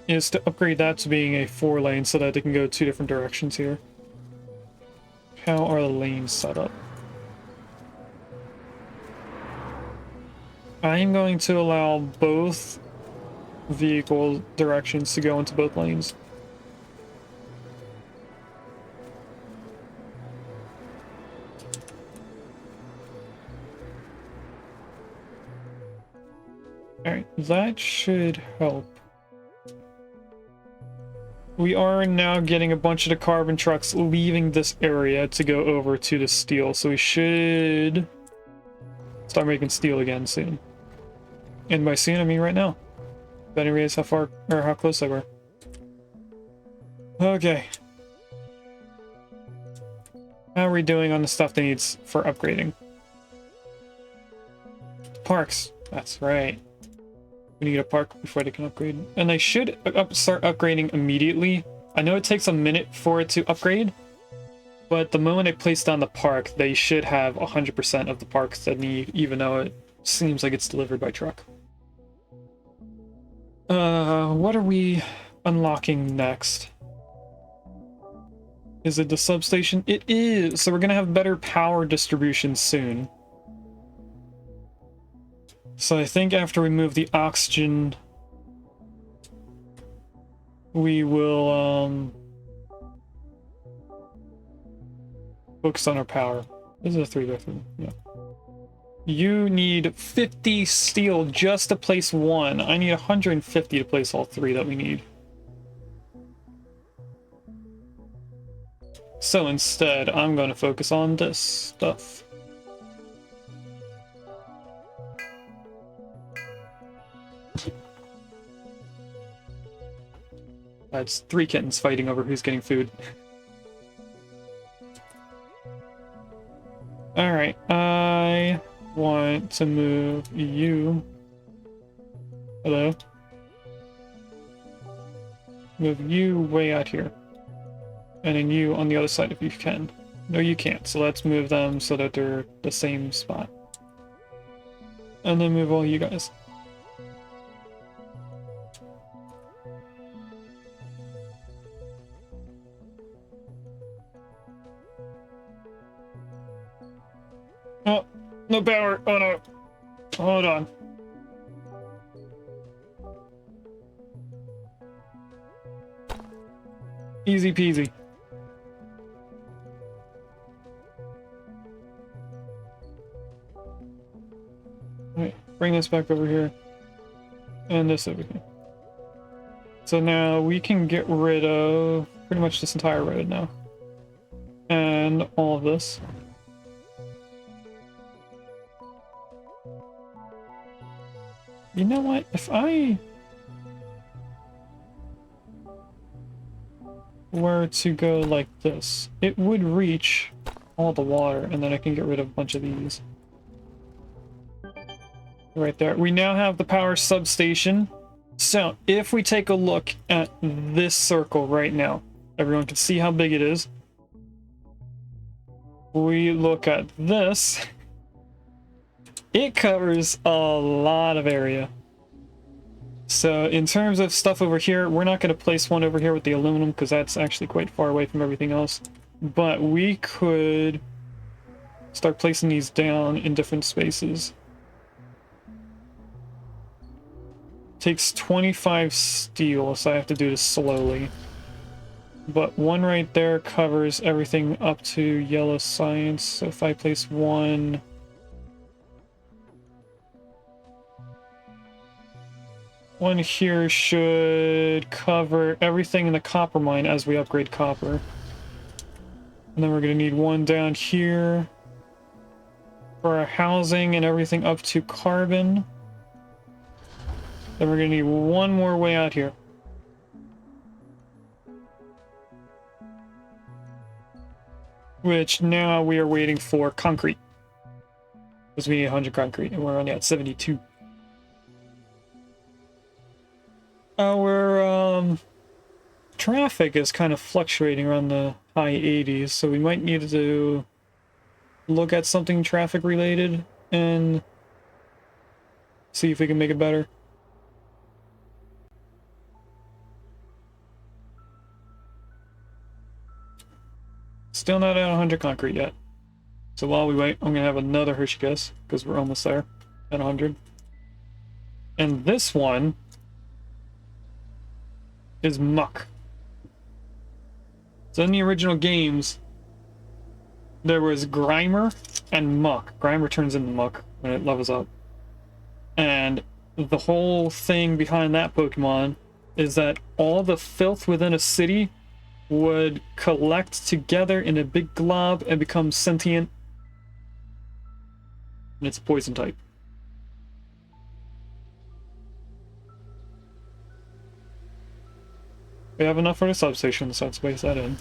is to upgrade that to being a 4-lane so that they can go 2 different directions here. How are the lanes set up? I'm going to allow both vehicle directions to go into both lanes. Alright, that should help. We are now getting a bunch of the carbon trucks leaving this area to go over to the steel, so we should start making steel again soon. And by soon, I mean right now. But anyways, how far, or how close they were. Okay. How are we doing on the stuff that needs for upgrading? Parks. That's right. We need a park before they can upgrade. And they should start upgrading immediately. I know it takes a minute for it to upgrade, but the moment they place down the park, they should have 100% of the parks that need, even though it seems like it's delivered by truck. What are we unlocking next? Is it the substation? It is! So we're gonna have better power distribution soon. So I think after we move the oxygen, we will, focus on our power. This is a 3x3, yeah. You need 50 steel just to place 1. I need 150 to place all 3 that we need. So instead, I'm going to focus on this stuff. That's 3 kittens fighting over who's getting food. Alright, I want to move you. Hello? Move you way out here. And then you on the other side if you can. No, you can't, so let's move them so that they're the same spot. And then move all you guys. Oh, no power. Oh no. Hold on. Easy peasy. Alright, bring this back over here. And this over here. So now we can get rid of pretty much this entire road now. And all of this. You know what? If I were to go like this, it would reach all the water, and then I can get rid of a bunch of these. Right there. We now have the power substation. So, if we take a look at this circle right now, everyone can see how big it is. We look at this. It covers a lot of area. So, in terms of stuff over here, we're not going to place one over here with the aluminum because that's actually quite far away from everything else. But we could start placing these down in different spaces. Takes 25 steel, so I have to do this slowly. But one right there covers everything up to yellow science. So if I place one... One here should cover everything in the copper mine as we upgrade copper. And then we're going to need one down here for our housing and everything up to carbon. Then we're going to need one more way out here. Which now we are waiting for concrete. Because we need 100 concrete and we're only at 72. Our traffic is kind of fluctuating around the high 80s, so we might need to look at something traffic related and see if we can make it better. Still not at 100 concrete yet. So while we wait, I'm going to have another Hershey Kiss, because we're almost there at 100. And this one is muck. So in the original games, there was Grimer and Muck. Grimer turns into Muck when it levels up. And the whole thing behind that Pokemon is that all the filth within a city would collect together in a big glob and become sentient. And it's a poison type. We have enough for the substation, so let's place that in.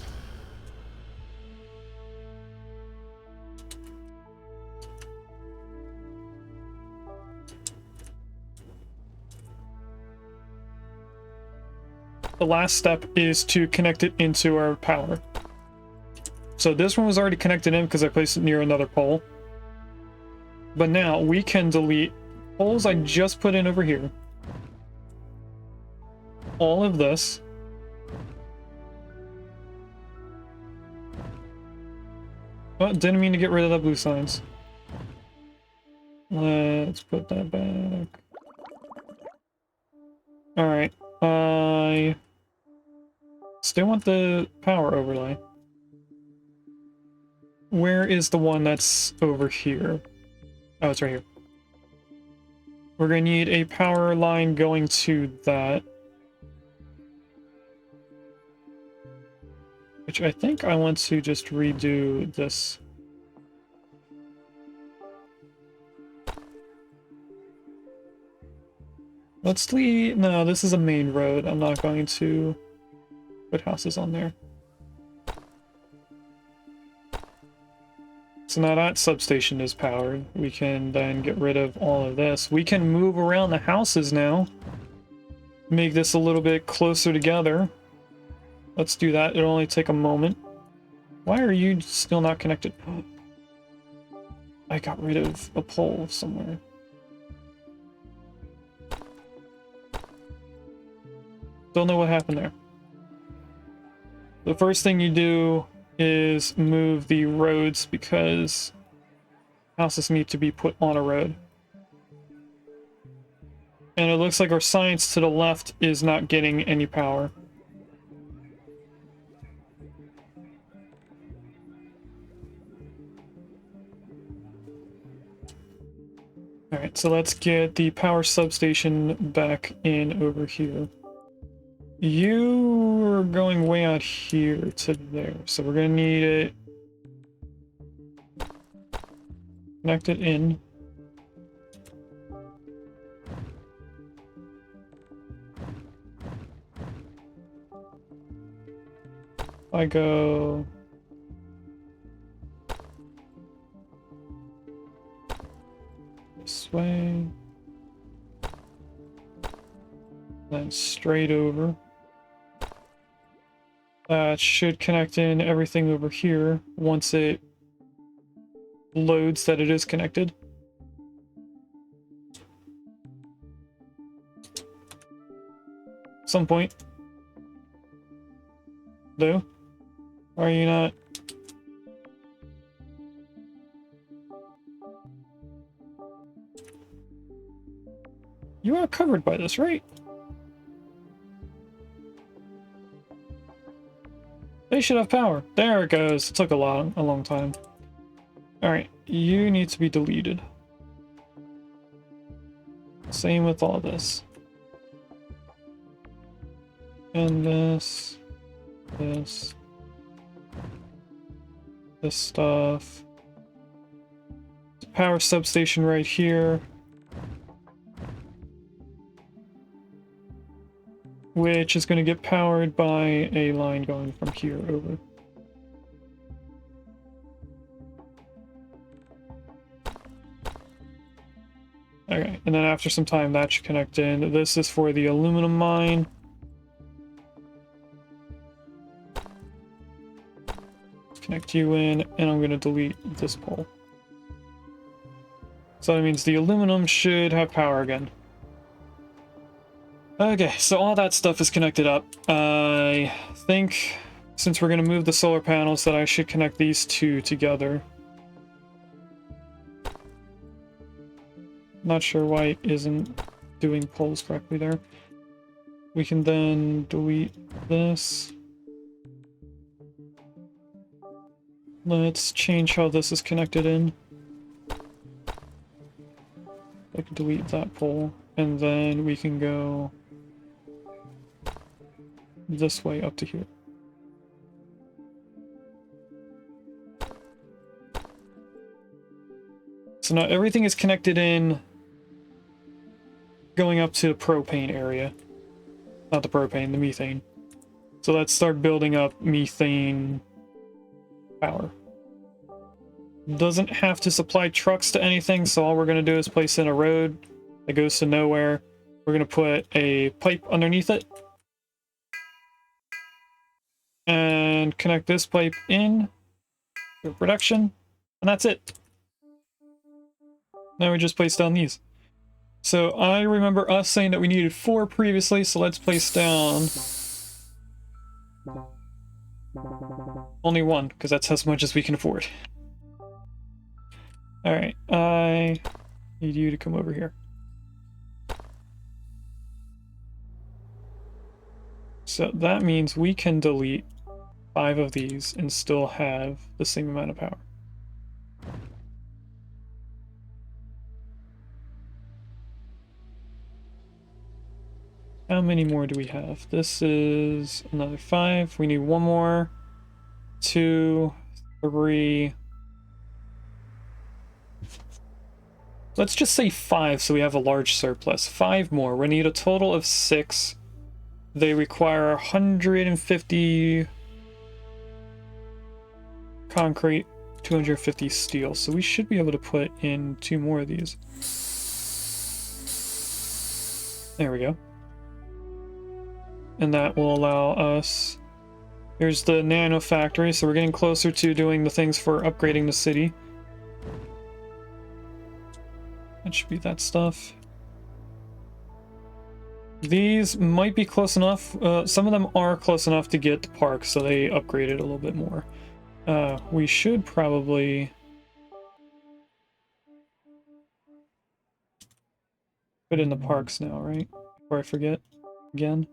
The last step is to connect it into our power. So this one was already connected in because I placed it near another pole. But now we can delete poles I just put in over here. All of this. Oh, didn't mean to get rid of the blue signs. Let's put that back. Alright, I still want the power overlay. Where is the one that's over here? Oh, it's right here. We're going to need a power line going to that. Which I think I want to just redo this. Let's leave... No, this is a main road. I'm not going to put houses on there. So now that substation is powered. We can then get rid of all of this. We can move around the houses now. Make this a little bit closer together. Let's do that. It'll only take a moment. Why are you still not connected? I got rid of a pole somewhere. Don't know what happened there. The first thing you do is move the roads because houses need to be put on a road. And it looks like our science to the left is not getting any power. Alright, so let's get the power substation back in over here. You are going way out here to there, so we're gonna need it connected in. I go this way, then straight over. That should connect in everything over here once it loads that it is connected. Some point. Though, are you not? You are covered by this, right? They should have power. There it goes. It took a long time. Alright, you need to be deleted. Same with all this. And this stuff. Power substation right here. Which is going to get powered by a line going from here over. Okay, and then after some time that should connect in. This is for the aluminum mine. Connect you in, and I'm going to delete this pole. So that means the aluminum should have power again. Okay, so all that stuff is connected up. I think since we're going to move the solar panels that I should connect these two together. Not sure why it isn't doing poles correctly there. We can then delete this. Let's change how this is connected in. I can delete that pole, and then we can go this way up to here. So now everything is connected in going up to the propane area. Not the propane, the methane. So let's start building up methane power. Doesn't have to supply trucks to anything, so all we're going to do is place in a road that goes to nowhere. We're going to put a pipe underneath it. And connect this pipe in for production. And that's it. Now we just place down these. So I remember us saying that we needed 4 previously, so let's place down only 1, because that's as much as we can afford. Alright, I need you to come over here. So that means we can delete 5 of these and still have the same amount of power. How many more do we have? This is another 5. We need 1 more. 2, 3. Let's just say 5 so we have a large surplus. 5 more. We need a total of 6. They require 150 concrete, 250 steel. So we should be able to put in 2 more of these. There we go. And that will allow us... Here's the nano factory, so we're getting closer to doing the things for upgrading the city. That should be that stuff. These might be close enough. Some of them are close enough to get the park, so they upgraded a little bit more. We should probably put in the parks now, right? Before I forget again.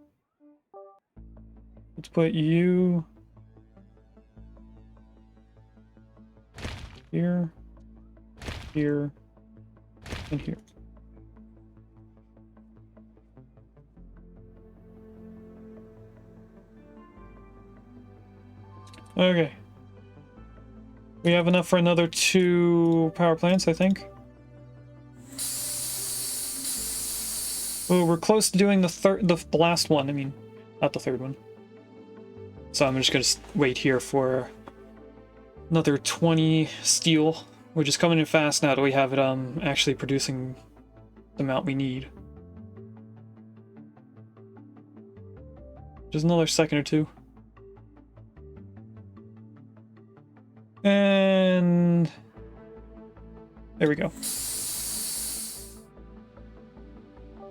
Let's put you here, here, and here. Okay. We have enough for another 2 power plants, I think. Oh, we're close to doing the last one. I mean, not the third one. So I'm just gonna wait here for another 20 steel, which is coming in fast now that we have it actually producing the amount we need. Just another second or two. And there we go.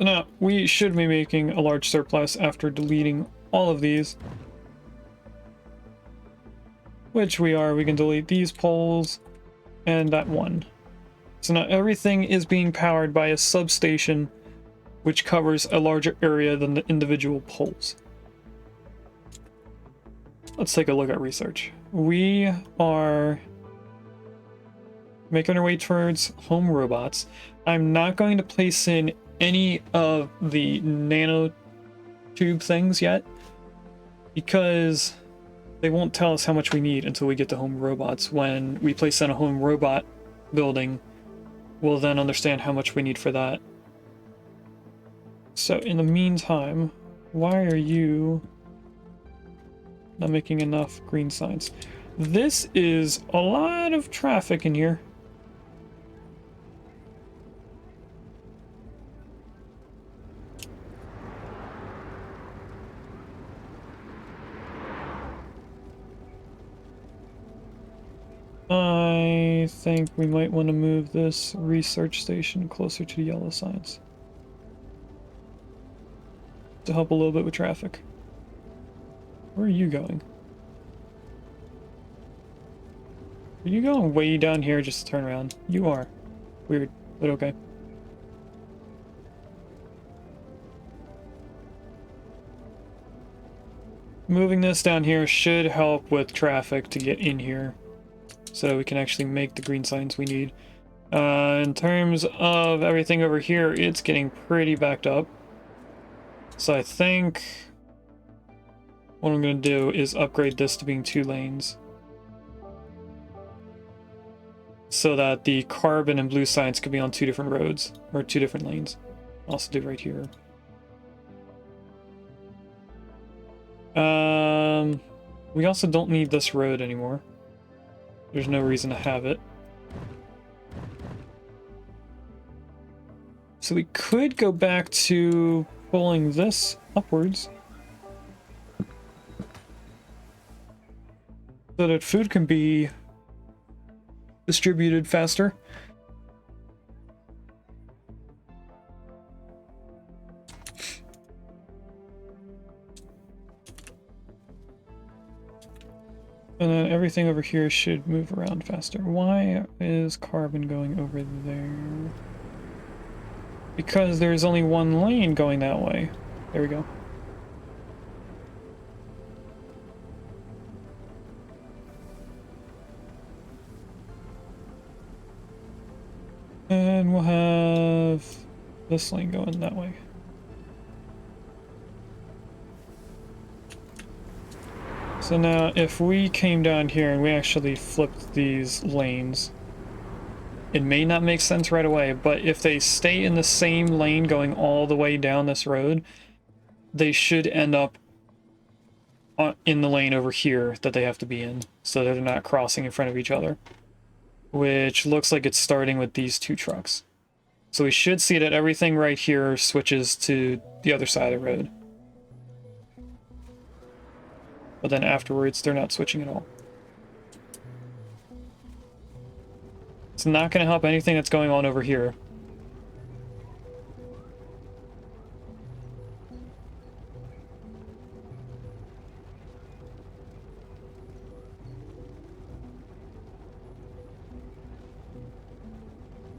Now, we should be making a large surplus after deleting all of these. Which we are. We can delete these poles and that one. So now everything is being powered by a substation which covers a larger area than the individual poles. Let's take a look at research. We are making our way towards home robots. I'm not going to place in any of the nanotube things yet because they won't tell us how much we need until we get to home robots. When we place in a home robot building, we'll then understand how much we need for that. So in the meantime, why are you not making enough green signs? This is a lot of traffic in here. I think we might want to move this research station closer to the yellow signs to help a little bit with traffic. Where are you going? Are you going way down here just to turn around? You are. Weird, but okay. Moving this down here should help with traffic to get in here, so we can actually make the green signs we need. In terms of everything over here, it's getting pretty backed up. So I think what I'm going to do is upgrade this to being 2 lanes, so that the carbon and blue signs could be on 2 different roads, or 2 different lanes. I'll also do right here. We also don't need this road anymore. There's no reason to have it. So we could go back to pulling this upwards so that food can be distributed faster. And then everything over here should move around faster. Why is carbon going over there? Because there's only 1 lane going that way. There we go. And we'll have this lane going that way. So now if we came down here and we actually flipped these lanes, it may not make sense right away, but if they stay in the same lane going all the way down this road, they should end up in the lane over here that they have to be in, so that they're not crossing in front of each other. Which looks like it's starting with these 2 trucks. So we should see that everything right here switches to the other side of the road. But then afterwards, they're not switching at all. It's not going to help anything that's going on over here.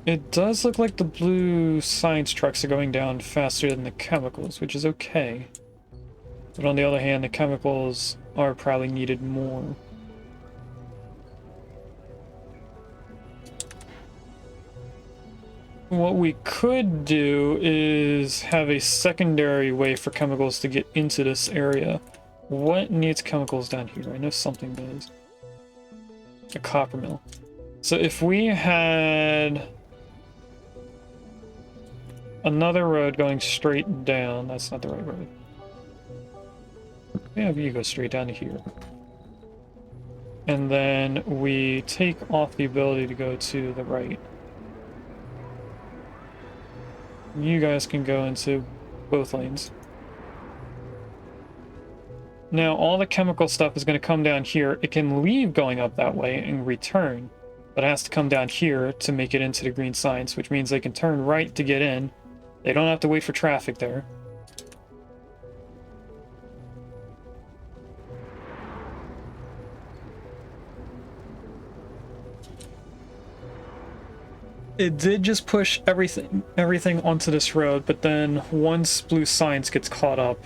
It does look like the blue science trucks are going down faster than the chemicals, which is okay. But on the other hand, the chemicals are probably needed more. What we could do is have a secondary way for chemicals to get into this area. What needs chemicals down here? I know something does. a copper mill. So if we had another road going straight down, that's not the right road. Yeah, you go straight down to here. And then we take off the ability to go to the right. You guys can go into both lanes. Now all the chemical stuff is going to come down here. It can leave going up that way and return, but it has to come down here to make it into the green science, which means they can turn right to get in. They don't have to wait for traffic there. It did just push everything onto this road, but then once blue science gets caught up,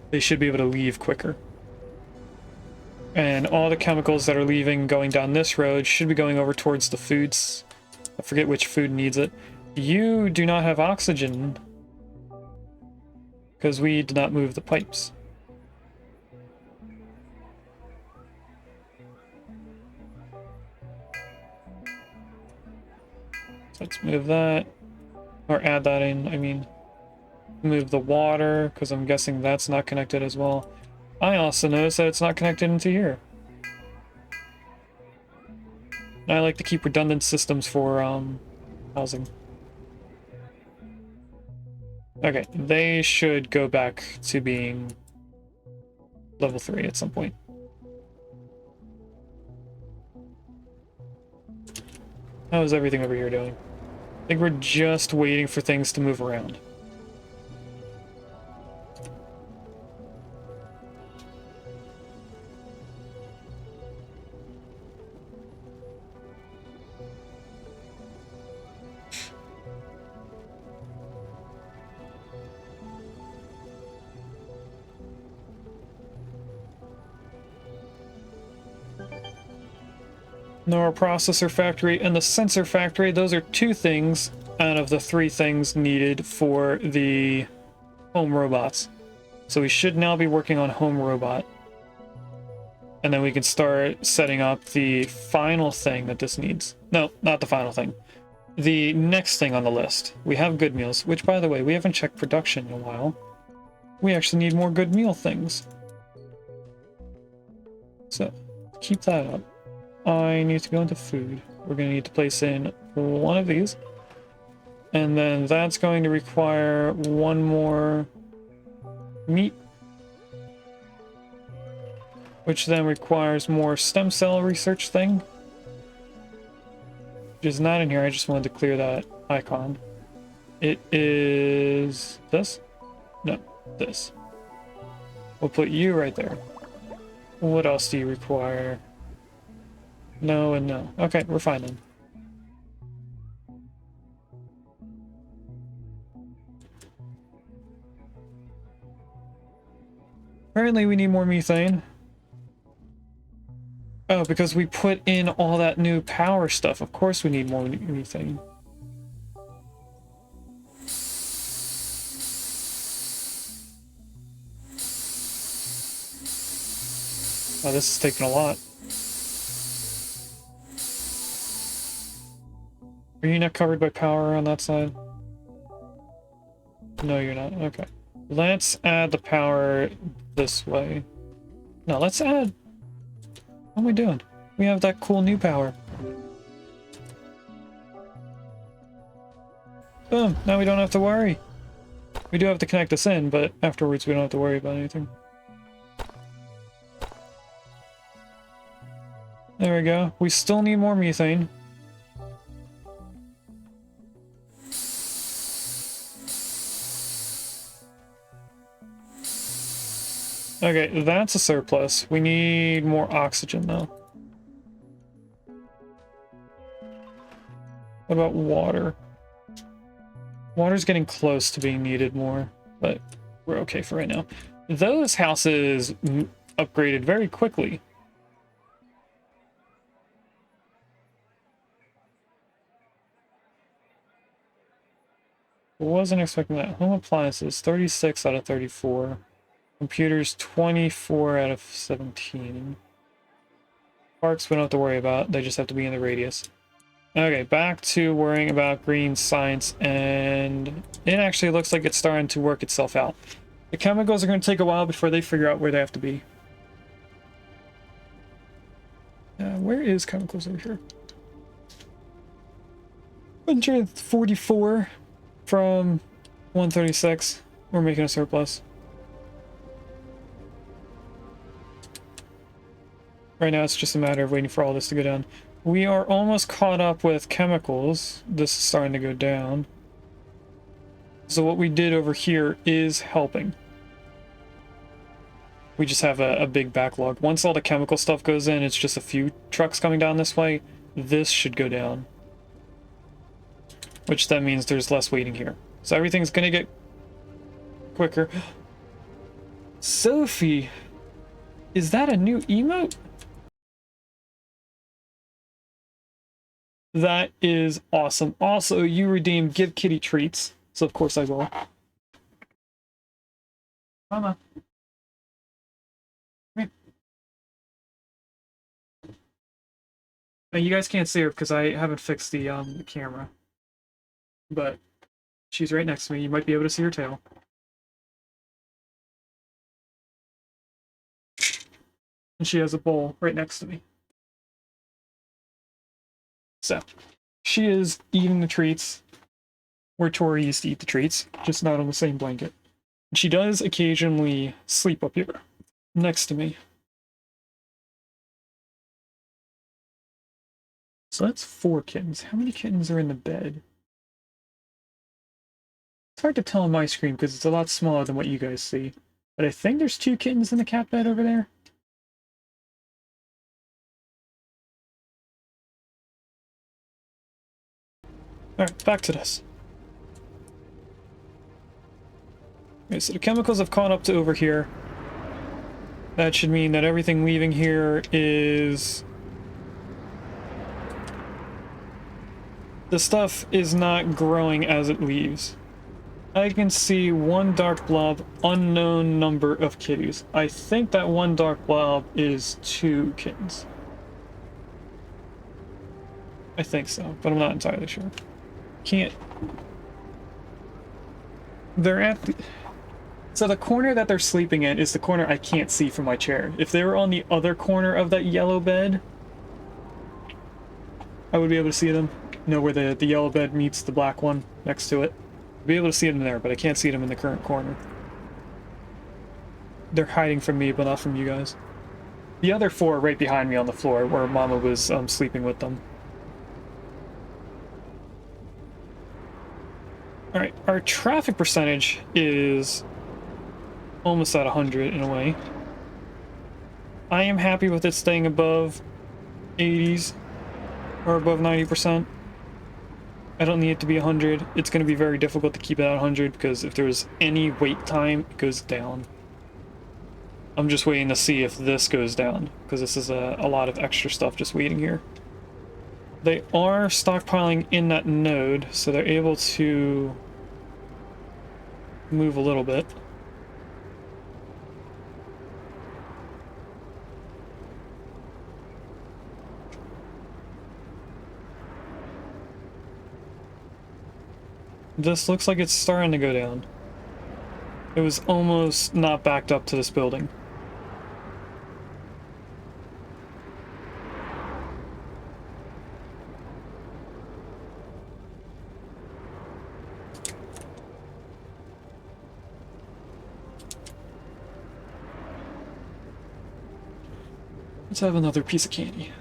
they should be able to leave quicker. And all the chemicals that are leaving going down this road should be going over towards the foods. I forget which food needs it. You do not have oxygen because we did not move the pipes. So let's move that, or add that in, I mean. Move the water, because I'm guessing that's not connected as well. I also noticed that it's not connected into here. I like to keep redundant systems for housing. Okay, they should go back to being level 3 at some point. How is everything over here doing? I think we're just waiting for things to move around. Neural processor factory and the sensor factory, those are 2 things out of the 3 things needed for the home robots. So we should now be working on home robot. And then we can start setting up the final thing that this needs. No, not the final thing. The next thing on the list. We have good meals, which by the way, we haven't checked production in a while. We actually need more good meal things. So keep that up. I need to go into food. We're going to need to place in one of these. And then that's going to require one more meat. Which then requires more stem cell research thing. Which is not in here, I just wanted to clear that icon. It is this? No, this. We'll put you right there. What else do you require? No and no. Okay, we're fine then. Apparently we need more methane. Oh, because we put in all that new power stuff. Of course we need more methane. Oh, this is taking a lot. Are you not covered by power on that side? No, you're not. Okay. Let's add the power this way. No, let's add... What are we doing? We have that cool new power. Boom! Now we don't have to worry. We do have to connect this in, but afterwards we don't have to worry about anything. There we go. We still need more methane. Okay, that's a surplus. We need more oxygen, though. What about water? Water's getting close to being needed more, but we're okay for right now. Those houses upgraded very quickly. Wasn't expecting that. Home appliances, 36 out of 34. Computers, 24 out of 17. Parks we don't have to worry about. They just have to be in the radius. Okay, back to worrying about green science, and it actually looks like it's starting to work itself out. The chemicals are going to take a while before they figure out where they have to be. Where is chemicals over here? 144 from 136. We're making a surplus. Right now it's just a matter of waiting for all this to go down. We are almost caught up with chemicals. This is starting to go down. So what we did over here is helping. We just have a big backlog. Once all the chemical stuff goes in, it's just a few trucks coming down this way. This should go down. Which then means there's less waiting here. So everything's gonna get quicker. Sophie! Is that a new emote? That is awesome. Also, you redeemed Give Kitty Treats. So of course I will. Mama. Now, you guys can't see her because I haven't fixed the camera. But she's right next to me. You might be able to see her tail. And she has a bowl right next to me. So, she is eating the treats where Tori used to eat the treats, just not on the same blanket. She does occasionally sleep up here, next to me. So that's 4 kittens. How many kittens are in the bed? It's hard to tell on my screen because it's a lot smaller than what you guys see. But I think there's 2 kittens in the cat bed over there. Alright, back to this. Okay, so the chemicals have caught up to over here. That should mean that everything leaving here is... The stuff is not growing as it leaves. I can see 1 dark blob, unknown number of kitties. I think that 1 dark blob is 2 kittens. I think so, but I'm not entirely sure. Can't... They're at the... So the corner that they're sleeping in is the corner I can't see from my chair. If they were on the other corner of that yellow bed, I would be able to see them. You know, where the yellow bed meets the black one next to it. I'd be able to see them there, but I can't see them in the current corner. They're hiding from me, but not from you guys. The other 4 are right behind me on the floor, where Mama was sleeping with them. Alright, our traffic percentage is almost at 100 in a way. I am happy with it staying above 80s or above 90%. I don't need it to be 100. It's going to be very difficult to keep it at 100 because if there's any wait time, it goes down. I'm just waiting to see if this goes down because this is a lot of extra stuff just waiting here. They are stockpiling in that node, so they're able to move a little bit. This looks like it's starting to go down. It was almost not backed up to this building. Let's have another piece of candy.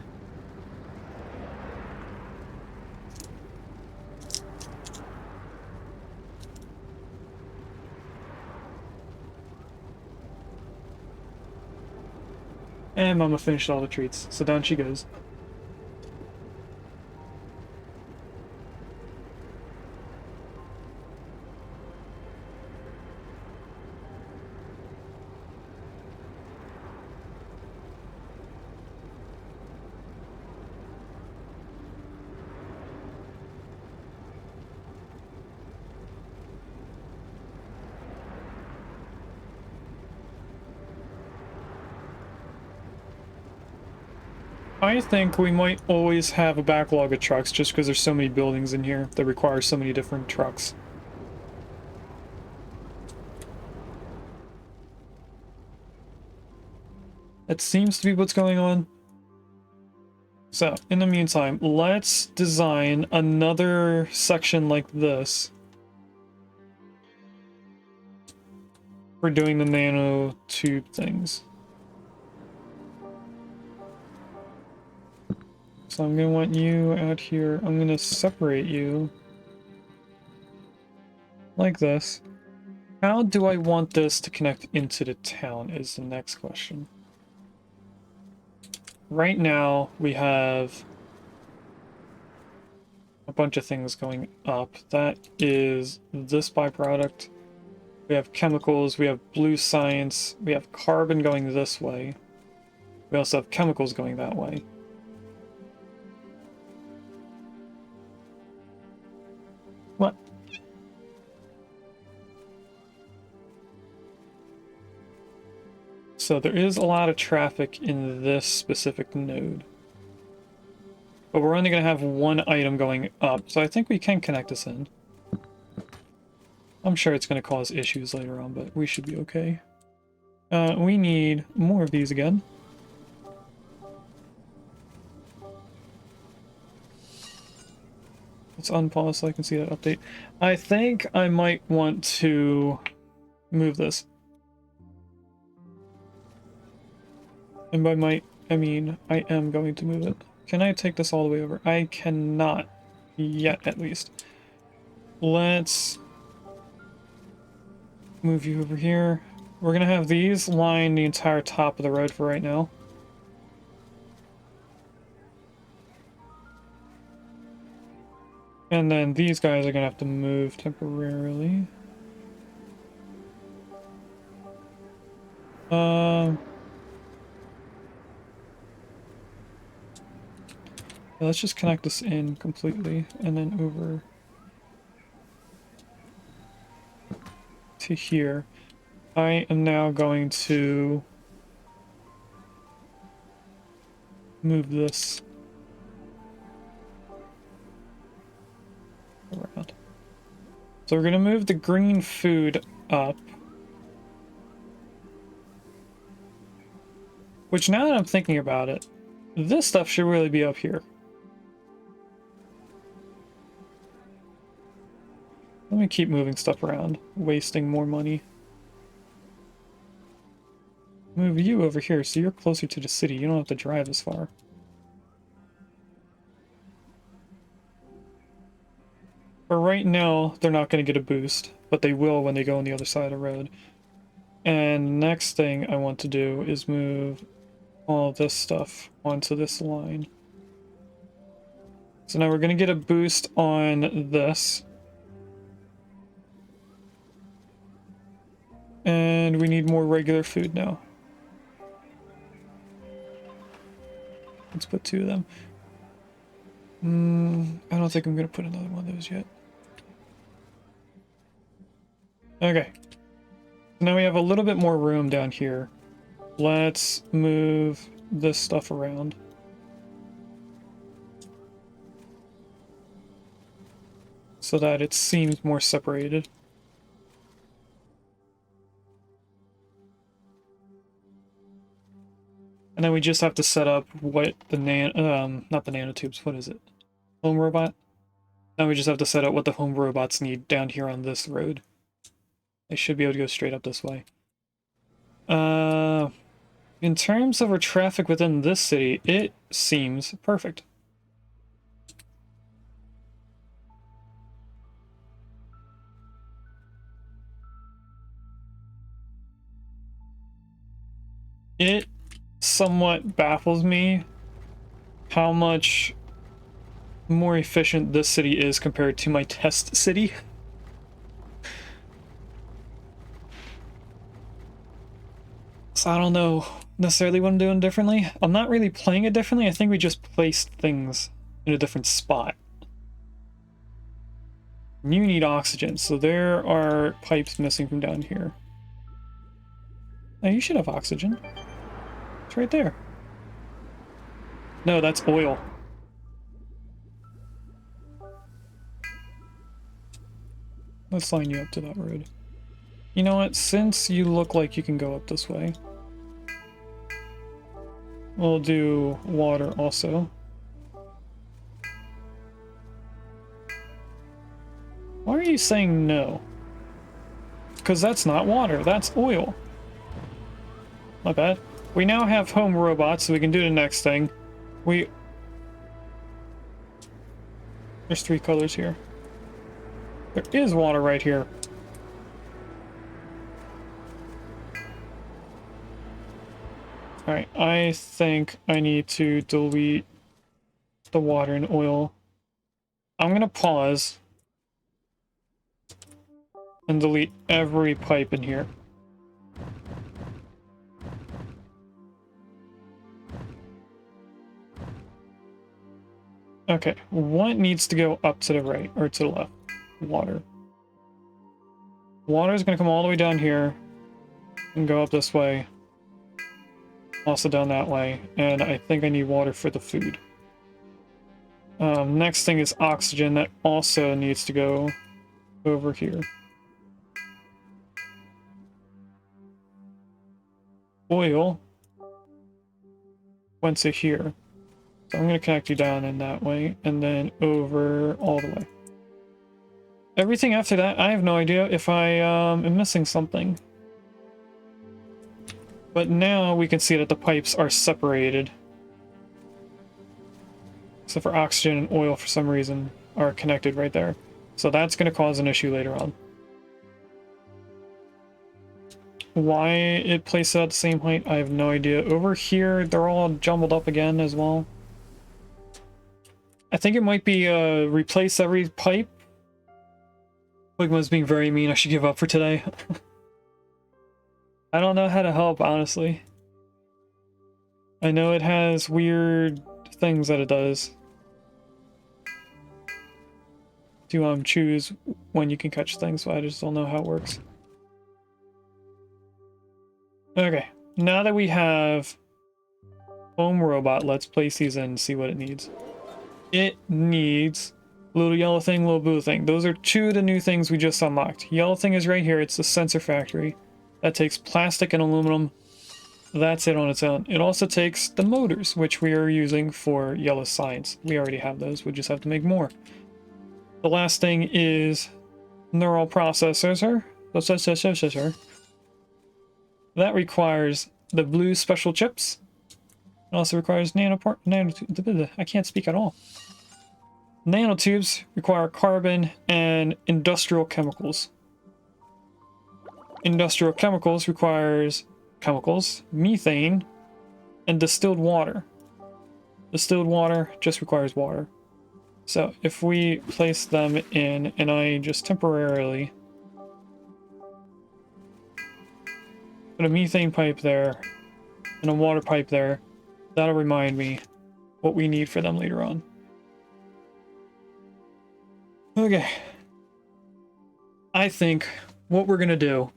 And Mama finished all the treats, so down she goes. I think we might always have a backlog of trucks just because there's so many buildings in here that require so many different trucks. That seems to be what's going on. So, in the meantime, let's design another section like this for doing the nanotube things. So I'm going to want you out here. I'm going to separate you like this. How do I want this to connect into the town is the next question. Right now, we have a bunch of things going up. That is this byproduct. We have chemicals, we have blue science, we have carbon going this way. We also have chemicals going that way. What? So there is a lot of traffic in this specific node. But we're only going to have one item going up, so I think we can connect this in. I'm sure it's going to cause issues later on, but we should be okay. We need more of these again. Let's unpause so I can see that update. I think I might want to move this. And by might, I mean I am going to move it. Can I take this all the way over? I cannot. Yet, at least. Let's move you over here. We're going to have these line the entire top of the road for right now. And then these guys are going to have to move temporarily. Let's just connect this in completely and then over to here. I am now going to move this around. So we're going to move the green food up. Which, now that I'm thinking about it, this stuff should really be up here. Let me keep moving stuff around, wasting more money. Move you over here so you're closer to the city. You don't have to drive as far. But right now, they're not going to get a boost, but they will when they go on the other side of the road. And next thing I want to do is move all this stuff onto this line. So now we're going to get a boost on this. And we need more regular food now. Let's put 2 of them. I don't think I'm going to put another one of those yet. Okay. Now we have a little bit more room down here. Let's move this stuff around. So that it seems more separated. And then we just have to set up what the not the nanotubes, what is it? Home robot? Now we just have to set up what the home robots need down here on this road. They should be able to go straight up this way. In terms of our traffic within this city, it seems perfect. It somewhat baffles me how much more efficient this city is compared to my test city. So I don't know necessarily what I'm doing differently. I'm not really playing it differently. I think we just placed things in a different spot. You need oxygen, so there are pipes missing from down here. Now you should have oxygen. It's right there. No, that's oil. Let's line you up to that road. You know what? Since you look like you can go up this way, we'll do water also. Why are you saying no? Because that's not water, that's oil. My bad. We now have home robots, so we can do the next thing. There's 3 colors here. There is water right here. Alright, I think I need to delete the water and oil. I'm gonna pause and delete every pipe in here. Okay, what needs to go up to the right, or to the left? Water. Water is going to come all the way down here and go up this way. Also down that way, and I think I need water for the food. Next thing is oxygen, that also needs to go over here. Oil went to here. So I'm going to connect you down in that way, and then over all the way. Everything after that, I have no idea if I am missing something. But now we can see that the pipes are separated. Except for oxygen and oil, for some reason, are connected right there. So that's going to cause an issue later on. Why it placed it at the same height, I have no idea. Over here, they're all jumbled up again as well. I think it might be replace every pipe. Wigma's being very mean. I should give up for today. I don't know how to help, honestly. I know it has weird things that it does. To choose when you can catch things, so I just don't know how it works. Okay, now that we have home robot, let's place these in and see what it needs. It needs little yellow thing, little blue thing. Those are 2 of the new things we just unlocked. Yellow thing is right here. It's the sensor factory. That takes plastic and aluminum. That's it on its own. It also takes the motors, which we are using for yellow science. We already have those. We just have to make more. The last thing is neural processor. That requires the blue special chips. It also requires I can't speak at all. Nanotubes require carbon and industrial chemicals. Industrial chemicals requires chemicals, methane, and distilled water. Distilled water just requires water. So if we place them in, and I just temporarily put a methane pipe there and a water pipe there, that'll remind me what we need for them later on. Okay. I think what we're gonna do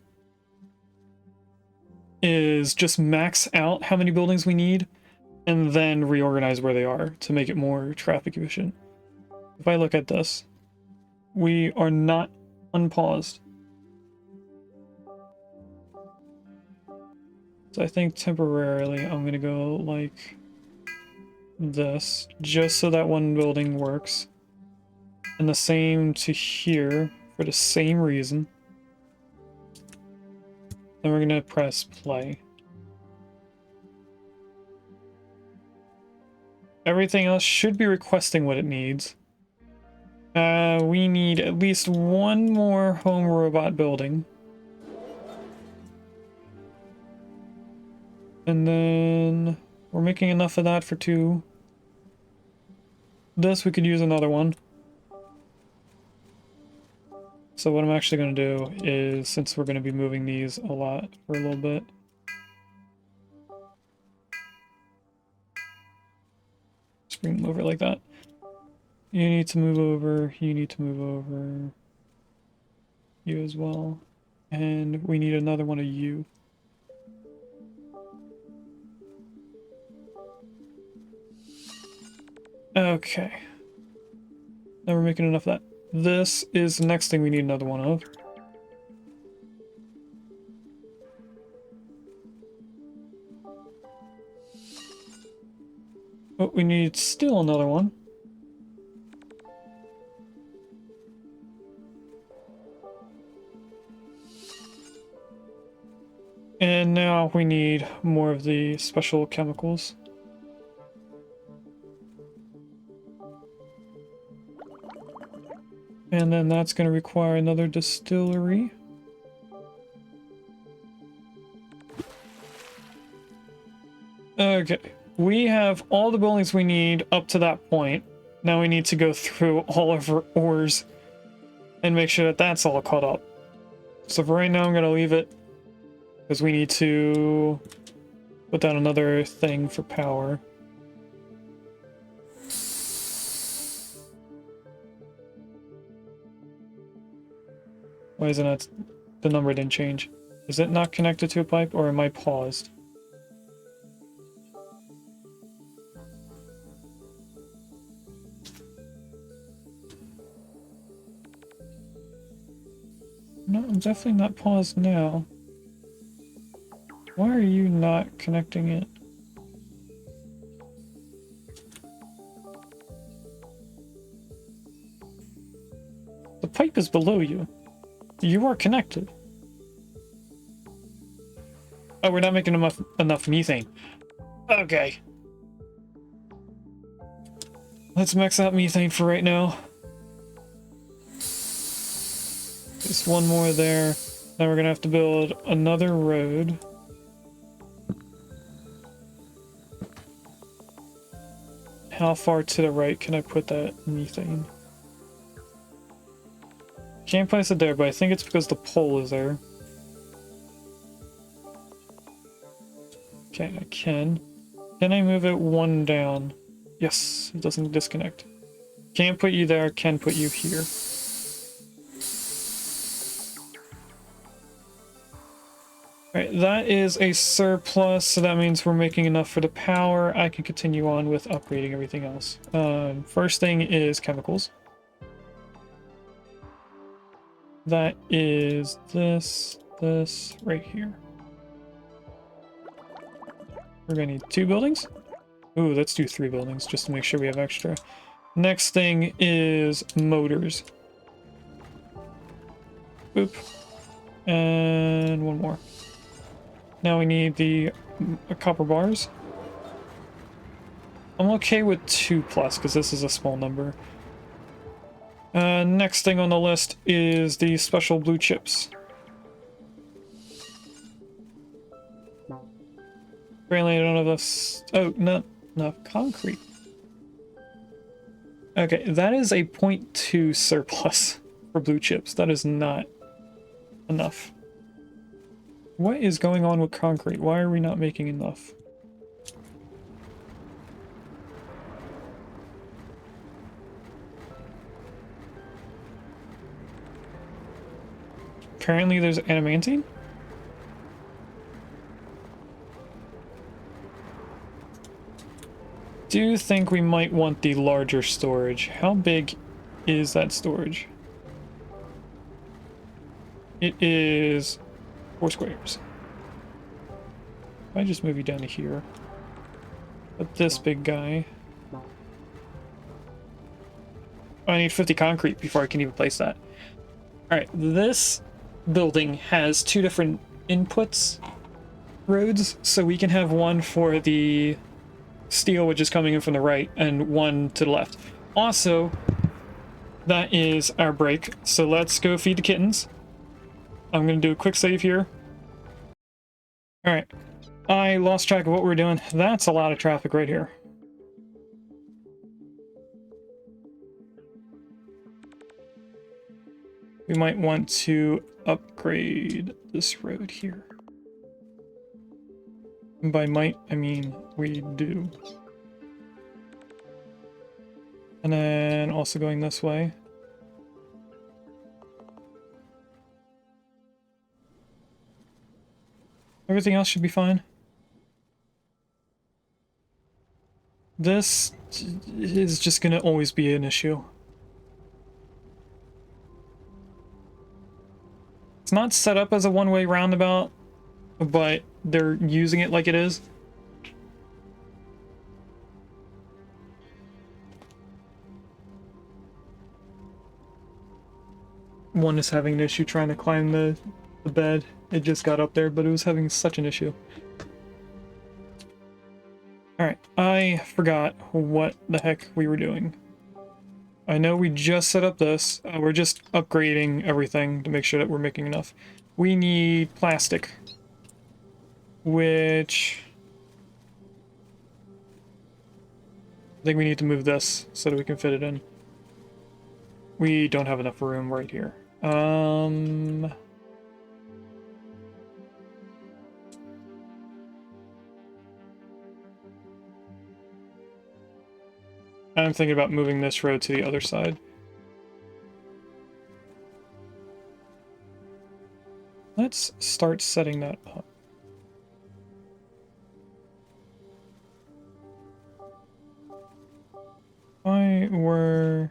is just max out how many buildings we need and then reorganize where they are to make it more traffic efficient. If I look at this, we are not unpaused. So I think temporarily I'm gonna go like this, just so that one building works. And the same to here for the same reason. Then we're gonna press play. Everything else should be requesting what it needs. We need at least 1 more home robot building. And then we're making enough of that for 2. This, we could use another one. So what I'm actually going to do is, since we're going to be moving these a lot for a little bit, just bring them over like that. You need to move over, you need to move over, you as well, and we need another one of you. Okay. Now we're making enough of that. This is the next thing we need another one of. But we need still another one. And now we need more of the special chemicals. And then that's going to require another distillery. Okay, we have all the buildings we need up to that point. Now we need to go through all of our ores and make sure that that's all caught up. So for right now, I'm going to leave it because we need to put down another thing for power. Why is it not? The number didn't change. Is it not connected to a pipe, or am I paused? No, I'm definitely not paused now. Why are you not connecting it? The pipe is below you. You are connected. Oh, we're not making enough methane. Okay. Let's max out methane for right now. Just one more there. Now we're gonna have to build another road. How far to the right can I put that methane? Can't place it there, but I think it's because the pole is there. Okay, I can. Can I move it one down? Yes, it doesn't disconnect. Can't put you there, can put you here. Alright, that is a surplus, so that means we're making enough for the power. I can continue on with upgrading everything else. First thing is chemicals. That is this right here. We're gonna need 2 buildings? Ooh, let's do 3 buildings just to make sure we have extra. Next thing is motors. Boop. And one more. Now we need the copper bars. I'm okay with 2 plus because this is a small number. Next thing on the list is the special blue chips. Apparently I don't have this. Oh, not enough concrete. Okay, that is a 0.2 surplus for blue chips. That is not enough. What is going on with concrete? Why are we not making enough? Apparently there's adamantine? Do think we might want the larger storage. How big is that storage? It is 4 squares. If I just move you down to here. But this big guy. I need 50 concrete before I can even place that. Alright, this building has 2 different inputs roads, so we can have one for the steel, which is coming in from the right, and one to the left. Also, that is our break, so let's go feed the kittens. I'm gonna do a quick save here. Alright, I lost track of what we're doing. That's a lot of traffic right here. We might want to upgrade this road here. And by might, I mean we do. And then also going this way. Everything else should be fine. This is just gonna always be an issue. It's not set up as a one-way roundabout, but they're using it like it is. One is having an issue trying to climb the bed. It just got up there, but it was having such an issue. Alright, I forgot what the heck we were doing. I know we just set up this. We're just upgrading everything to make sure that we're making enough. We need plastic, which I think we need to move this so that we can fit it in. We don't have enough room right here. I'm thinking about moving this road to the other side. Let's start setting that up. If I were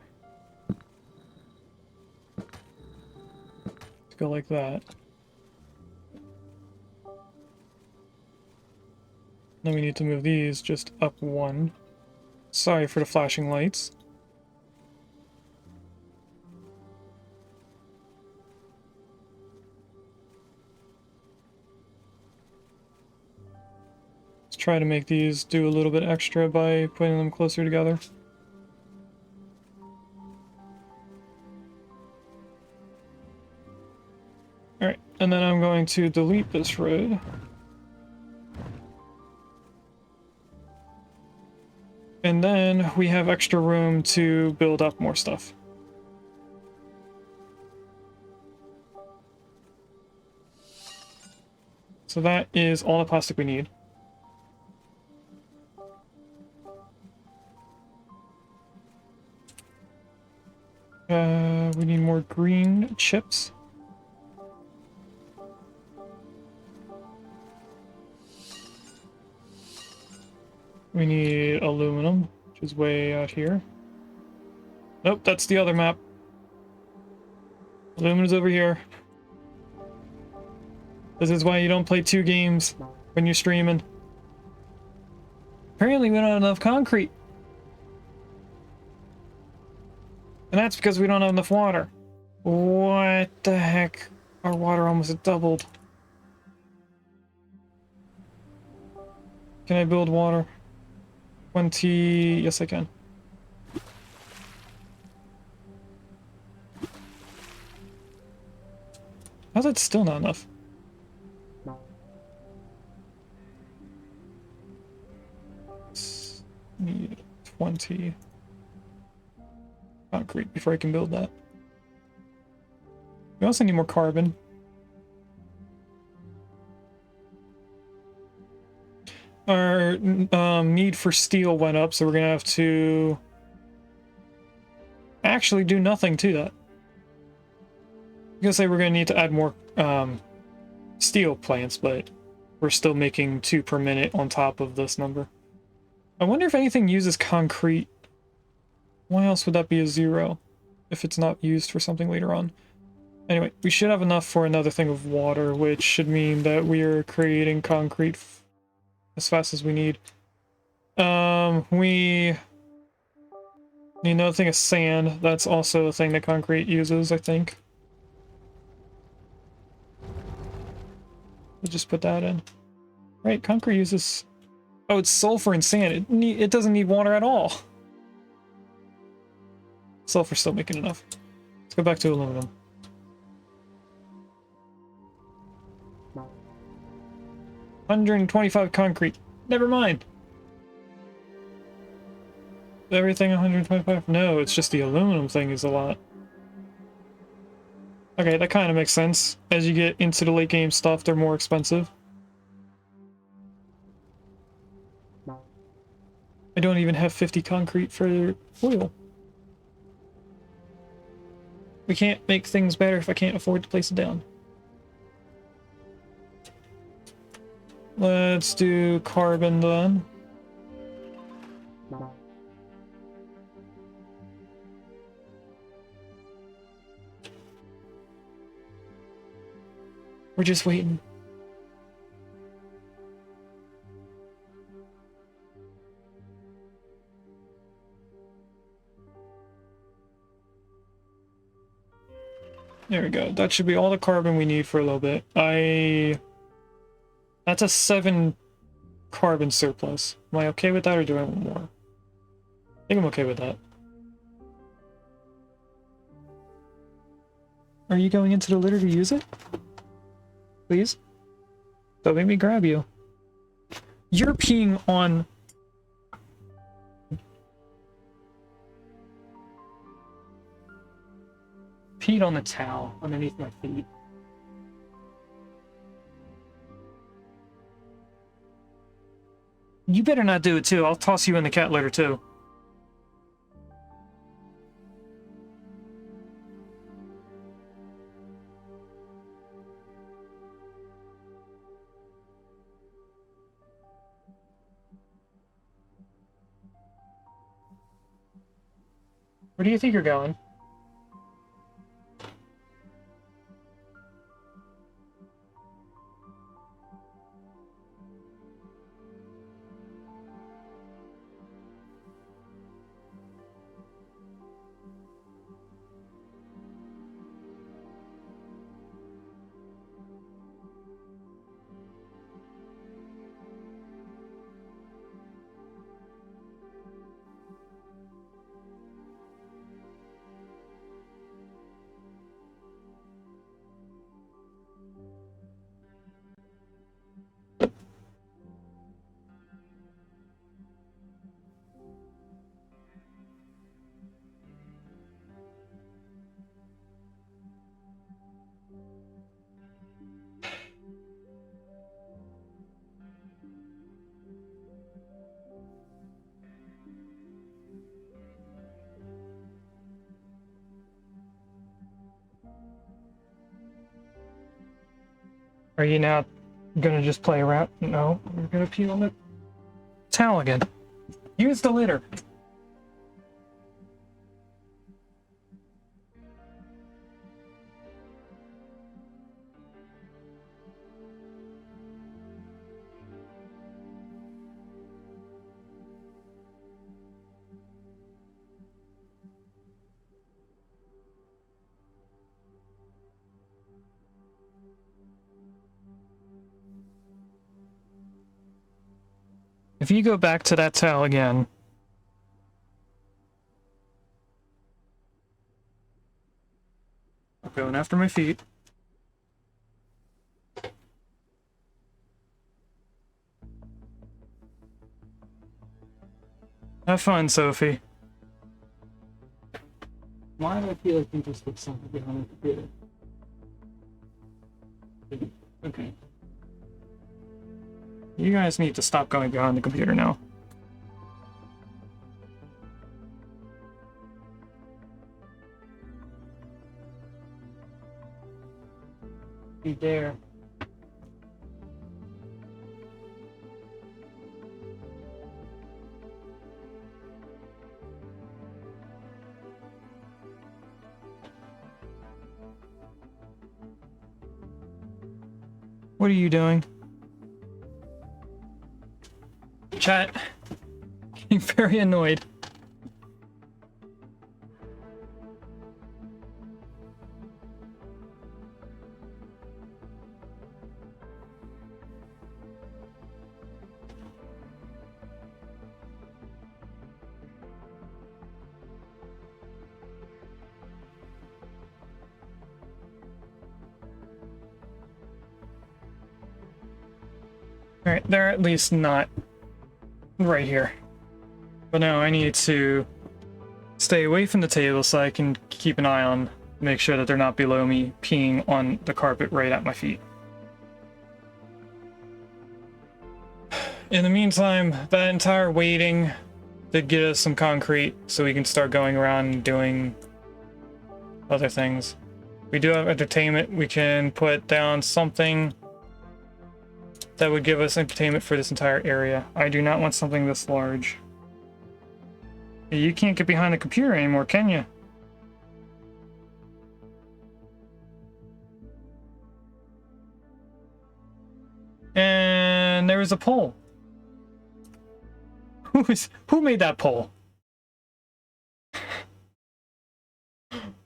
to go like that. Then we need to move these just up one. Sorry for the flashing lights. Let's try to make these do a little bit extra by putting them closer together. Alright, and then I'm going to delete this road. And then we have extra room to build up more stuff. So that is all the plastic we need. We need more green chips. We need aluminum, which is way out here. Nope, that's the other map. Aluminum's over here. This is why you don't play 2 games when you're streaming. Apparently we don't have enough concrete. And that's because we don't have enough water. What the heck? Our water almost doubled. Can I build water? 20... Yes, I can. How's that still not enough? Need 20 concrete before I can build that. We also need more carbon. Our need for steel went up, so we're gonna have to actually do nothing to that. I'm gonna say we're gonna need to add more steel plants, but we're still making 2 per minute on top of this number. I wonder if anything uses concrete. Why else would that be a 0 if it's not used for something later on? Anyway, we should have enough for another thing of water, which should mean that we are creating concrete as fast as we need. We need another thing of sand. That's also a thing that concrete uses, I think. We'll just put that in. Right, concrete uses... Oh, it's sulfur and sand. It doesn't need water at all. Sulfur's still making enough. Let's go back to aluminum. $125 concrete. Never mind. Everything 125? No, it's just the aluminum thing is a lot. Okay, that kind of makes sense. As you get into the late game stuff, they're more expensive. I don't even have 50 concrete for oil. We can't make things better if I can't afford to place it down. Let's do carbon then. We're just waiting. There we go. That should be all the carbon we need for a little bit. That's a 7 carbon surplus. Am I okay with that, or do I want more? I think I'm okay with that. Are you going into the litter to use it? Please? Don't make me grab you. You're peeing on... Peed on the towel underneath my feet. You better not do it too. I'll toss you in the cat litter too. Where do you think you're going? Are you now gonna just play around? No, you're gonna pee on the towel again. Use the litter. If you go back to that towel again, I'm going after my feet. Have fun, Sophie. Why do I feel like you just put something behind the computer? Okay. You guys need to stop going behind the computer now. You dare. What are you doing? Chat. Getting very annoyed. Alright, they're at least not right here. But now I need to stay away from the table so I can keep an eye on, make sure that they're not below me peeing on the carpet right at my feet. In the meantime, that entire waiting did get us some concrete so we can start going around and doing other things. We do have entertainment. We can put down something that would give us entertainment for this entire area. I do not want something this large. You can't get behind the computer anymore, can you? there is a poll. Who made that poll?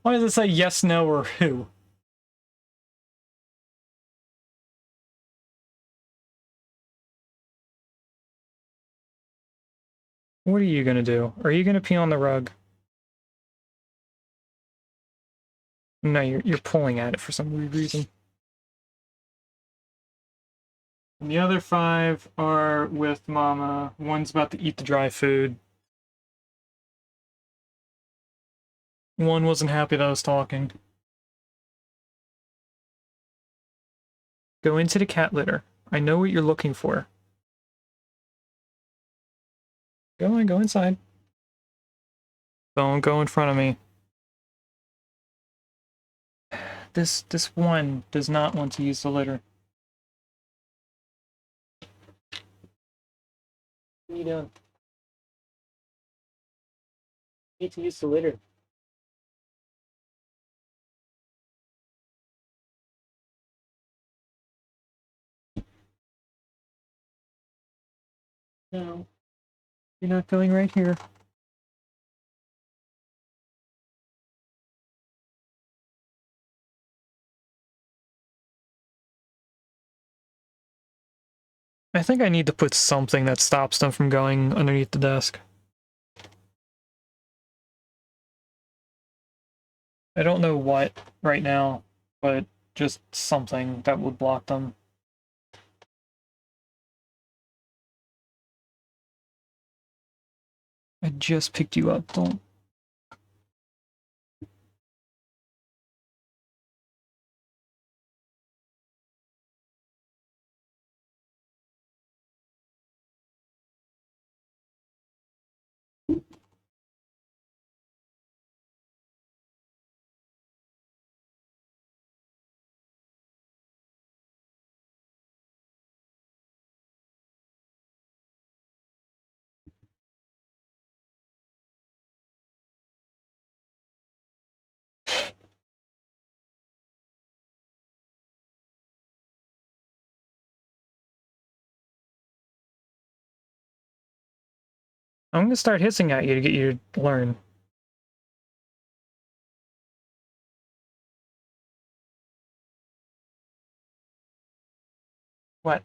Why does it say yes, no, or who? What are you gonna do? Are you gonna pee on the rug? No, you're pulling at it for some weird reason. And the other 5 are with Mama. One's about to eat the dry food. One wasn't happy that I was talking. Go into the cat litter. I know what you're looking for. Go on, go inside. Don't go in front of me. This one does not want to use the litter. What are you doing? You need to use the litter. No. You're not going right here. I think I need to put something that stops them from going underneath the desk. I don't know what right now, but just something that would block them. I just picked you up, don't. I'm gonna start hissing at you to get you to learn. What?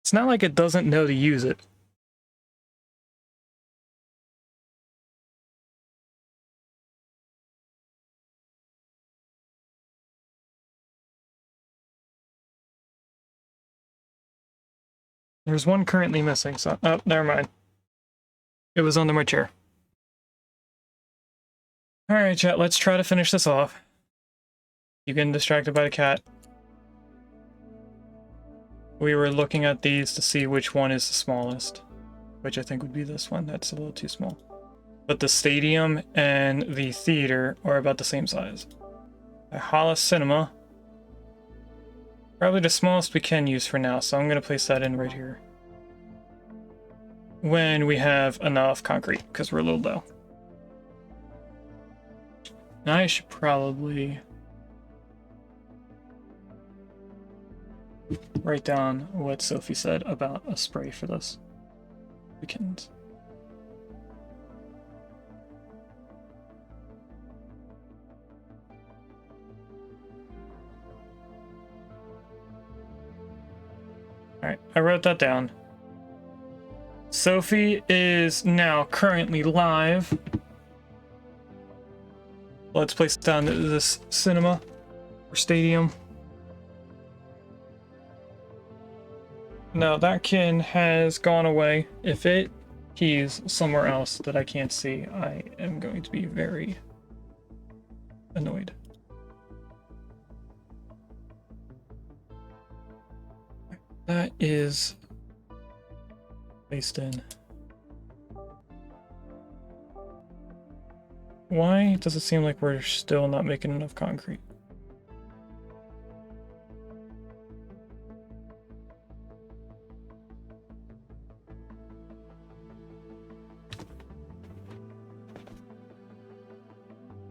It's not like it doesn't know to use it. There's one currently missing, so... Oh, never mind. It was under my chair. Alright, chat, let's try to finish this off. You getting distracted by the cat? We were looking at these to see which one is the smallest. Which I think would be this one. That's a little too small. But the stadium and the theater are about the same size. A Hala Cinema. Probably the smallest we can use for now, so I'm going to place that in right here. When we have enough concrete, because we're a little low. Now I should probably write down what Sophie said about a spray for this. Weekends. Alright, I wrote that down. Sophie is now currently live. Let's place down this cinema or stadium. Now that kin has gone away. If it keys somewhere else that I can't see, I am going to be very annoyed. That is placed in. Why does it seem like we're still not making enough concrete?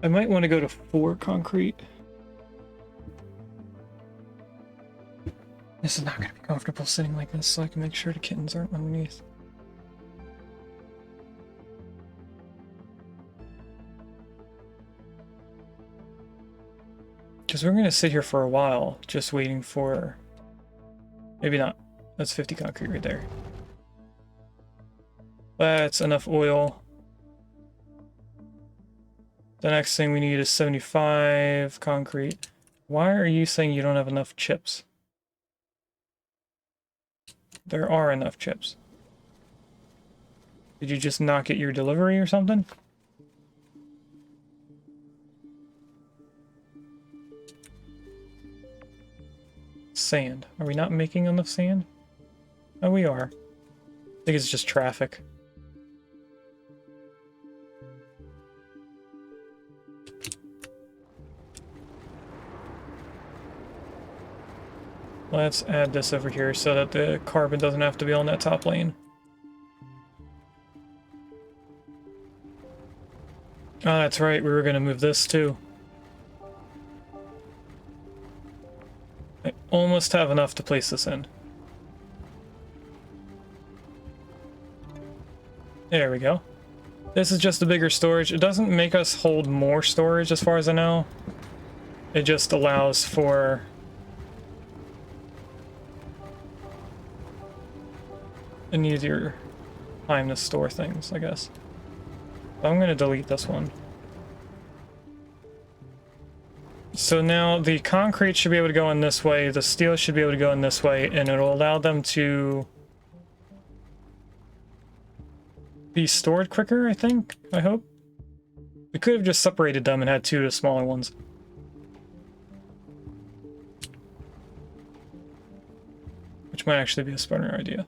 I might want to go to 4 concrete. This is not going to be comfortable sitting like this, so I can make sure the kittens aren't underneath. Because we're going to sit here for a while, just waiting for... Maybe not. That's 50 concrete right there. That's enough oil. The next thing we need is 75 concrete. Why are you saying you don't have enough chips? There are enough chips. Did you just not get your delivery or something? Sand. Are we not making enough sand? Oh, we are. I think it's just traffic. Let's add this over here so that the carbon doesn't have to be on that top lane. Oh, that's right, we were going to move this too. I almost have enough to place this in. There we go. This is just a bigger storage. It doesn't make us hold more storage as far as I know. It just allows for... an easier time to store things, I guess. So I'm going to delete this one. So now the concrete should be able to go in this way, the steel should be able to go in this way, and it'll allow them to be stored quicker, I think, I hope. We could have just separated them and had 2 of the smaller ones. Which might actually be a smarter idea.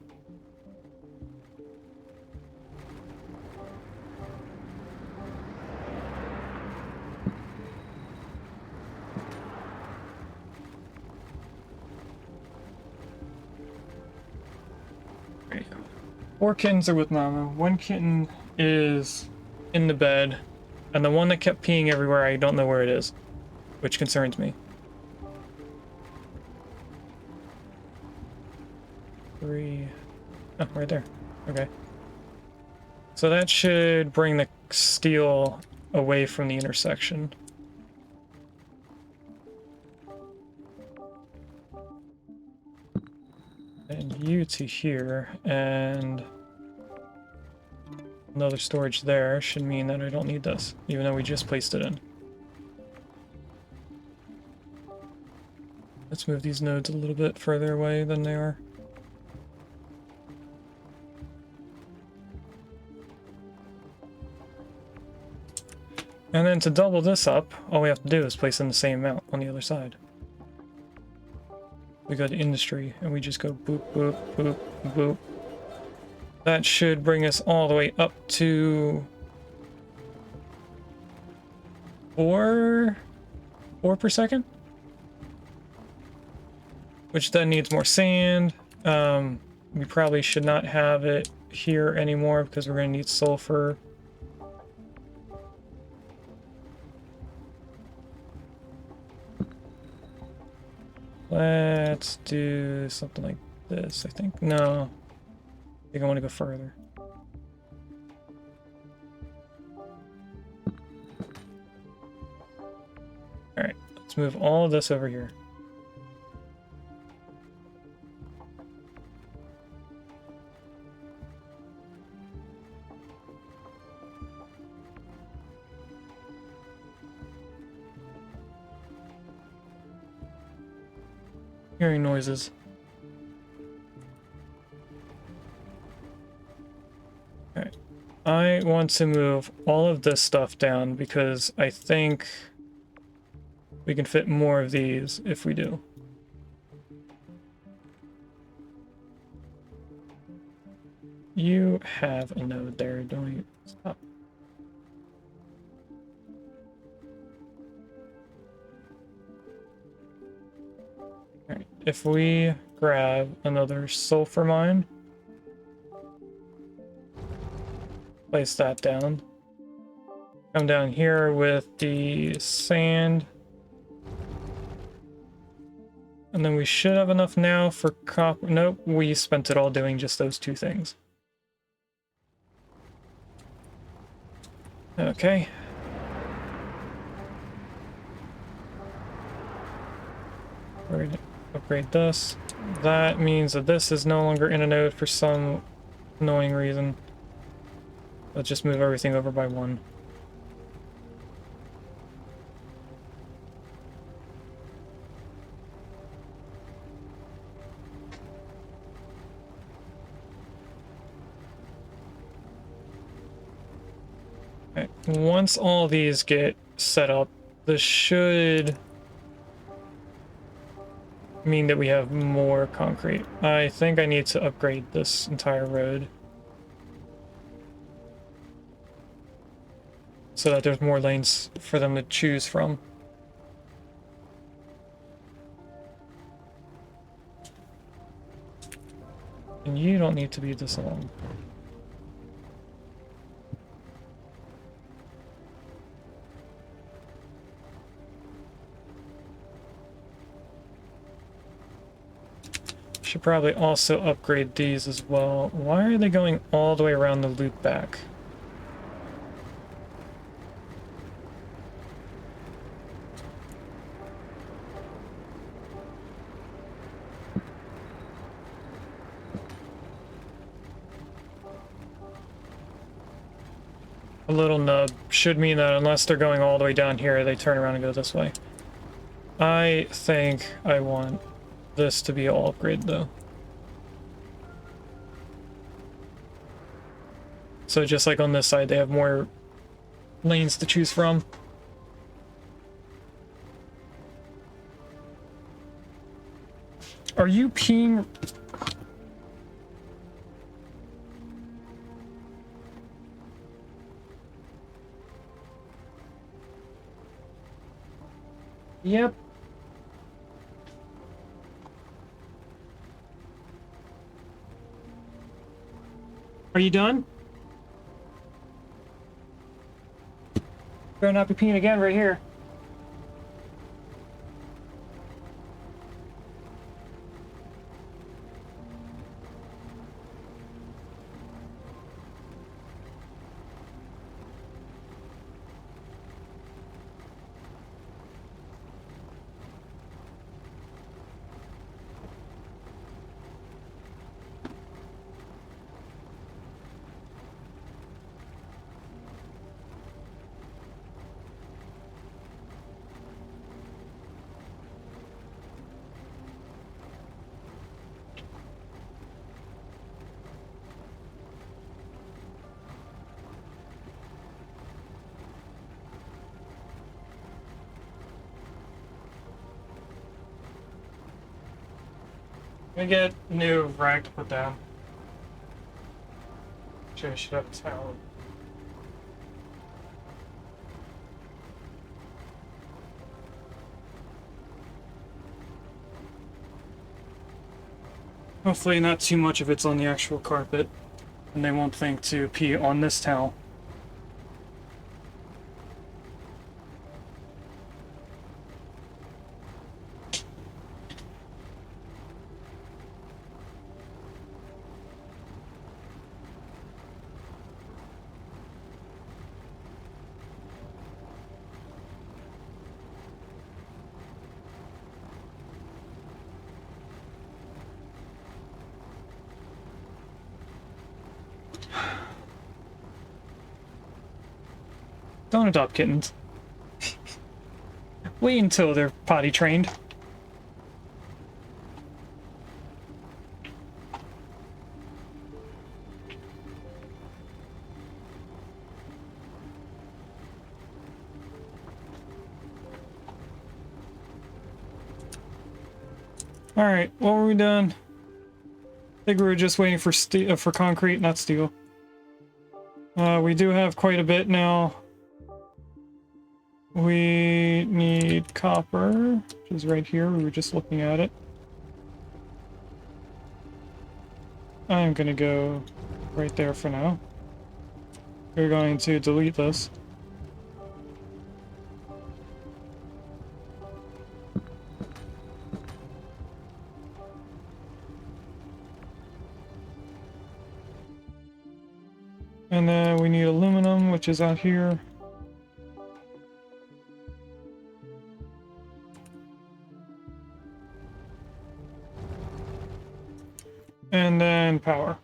There you go. 4 kittens are with Mama. 1 kitten is in the bed, and the one that kept peeing everywhere, I don't know where it is, which concerns me. 3. Oh, right there. Okay. So that should bring the steel away from the intersection. And you to here, and another storage there should mean that I don't need this, even though we just placed it in. Let's move these nodes a little bit further away than they are. And then to double this up, all we have to do is place in the same amount on the other side. We go to industry, and we just go boop, boop, boop, boop. That should bring us all the way up to 4 per second. Which then needs more sand. We probably should not have it here anymore because we're going to need sulfur. Let's do something like this, I think. No. I think I want to go further. Alright, let's move all of this over here. Hearing noises. Alright. I want to move all of this stuff down because I think we can fit more of these if we do. You have a node there, don't you? Stop. Alright, if we grab another sulfur mine, place that down. Come down here with the sand. And then we should have enough now for copper. Nope, we spent it all doing just those two things. Okay. Upgrade this. That means that this is no longer in a node for some annoying reason. Let's just move everything over by one. Okay. Once all these get set up, this should mean that we have more concrete. I think I need to upgrade this entire road so that there's more lanes for them to choose from. And you don't need to be this long. Should probably also upgrade these as well. Why are they going all the way around the loop back? A little nub should mean that unless they're going all the way down here, they turn around and go this way. I think I want this to be all upgrade though. So just like on this side, they have more lanes to choose from. Are you peeing? Yep. Are you done? Better not be peeing again right here. Let me get new rag to put down. Actually, I should have a towel. Hopefully not too much of it's on the actual carpet, and they won't think to pee on this towel. Don't adopt kittens. Wait until they're potty trained. Alright, what were we doing? I think we were just waiting for steel, for concrete, not steel. We do have quite a bit now. We need copper, which is right here. We were just looking at it. I'm gonna go right there for now. We're going to delete this. home, which is out here. And then power.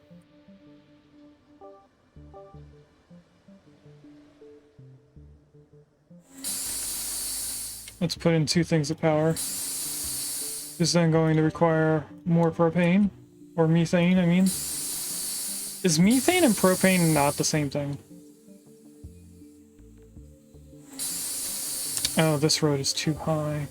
Let's put in 2 things of power. This is then going to require more propane. Or methane, I mean. Is methane and propane not the same thing? Oh, this road is too high.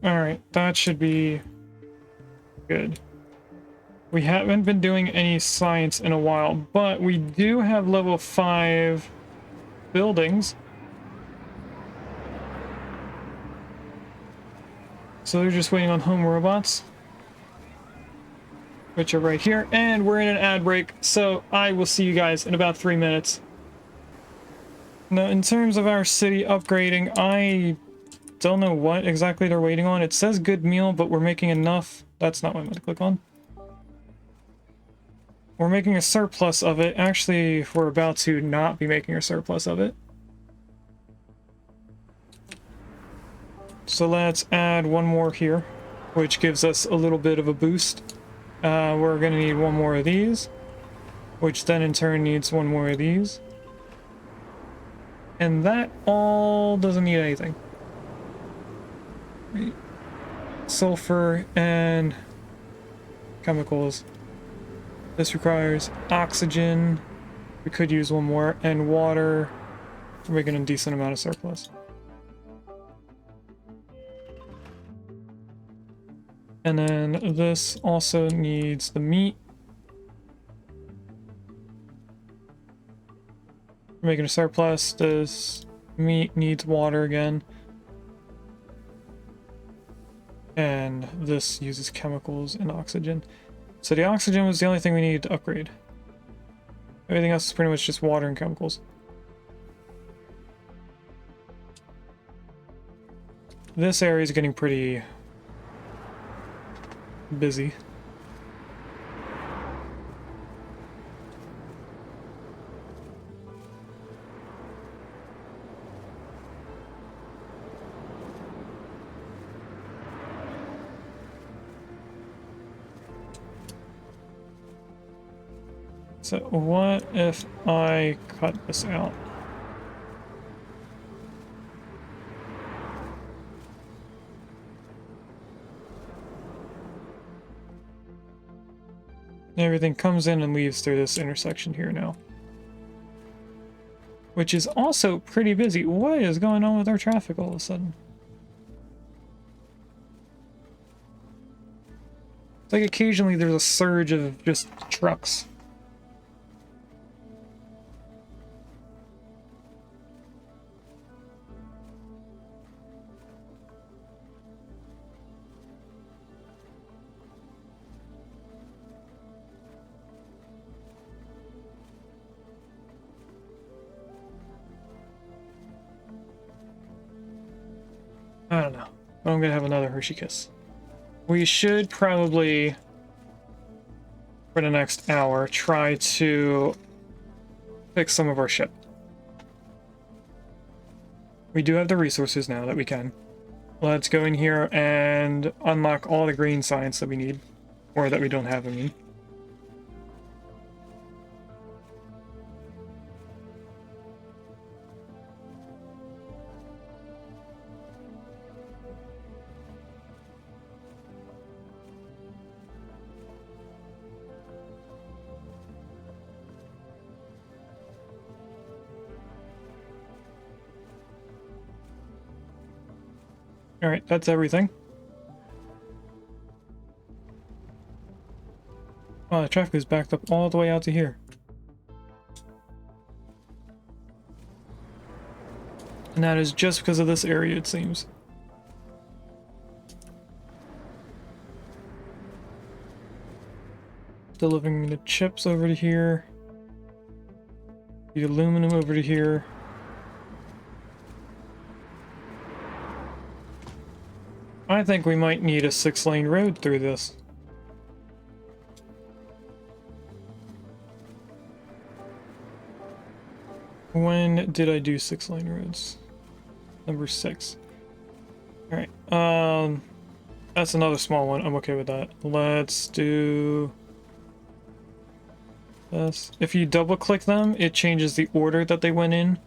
Alright, that should be good. We haven't been doing any science in a while, but we do have level 5 buildings. So they're just waiting on home robots, which are right here. And we're in an ad break, so I will see you guys in about 3 minutes. Now, in terms of our city upgrading, I don't know what exactly they're waiting on. It says good meal, but we're making enough. That's not what I'm going to click on. We're making a surplus of it. Actually, we're about to not be making a surplus of it. So let's add 1 more here, which gives us a little bit of a boost. We're going to need 1 more of these, which then in turn needs 1 more of these. And that all doesn't need anything. Sulfur and chemicals. This requires oxygen. We could use 1 more, and water. We're making a decent amount of surplus. And then this also needs the meat. We're making a surplus. This meat needs water again. And this uses chemicals and oxygen. So the oxygen was the only thing we needed to upgrade. Everything else is pretty much just water and chemicals. This area is getting pretty busy. So what if I cut this out? Everything comes in and leaves through this intersection here now. Which is also pretty busy. What is going on with our traffic all of a sudden? It's like occasionally there's a surge of just trucks. I don't know. I'm gonna have another Hershey Kiss. We should probably, for the next hour, try to fix some of our ship. We do have the resources now that we can. Let's go in here and unlock all the green science that we need. Or that we don't have, I mean. Alright, that's everything. Oh, the traffic is backed up all the way out to here. And that is just because of this area, it seems. Delivering the chips over to here. The aluminum over to here. I think we might need a 6-lane road through this. When did I do 6-lane roads? Number 6. Alright, that's another small one. I'm okay with that. Let's do this. If you double click them, it changes the order that they went in.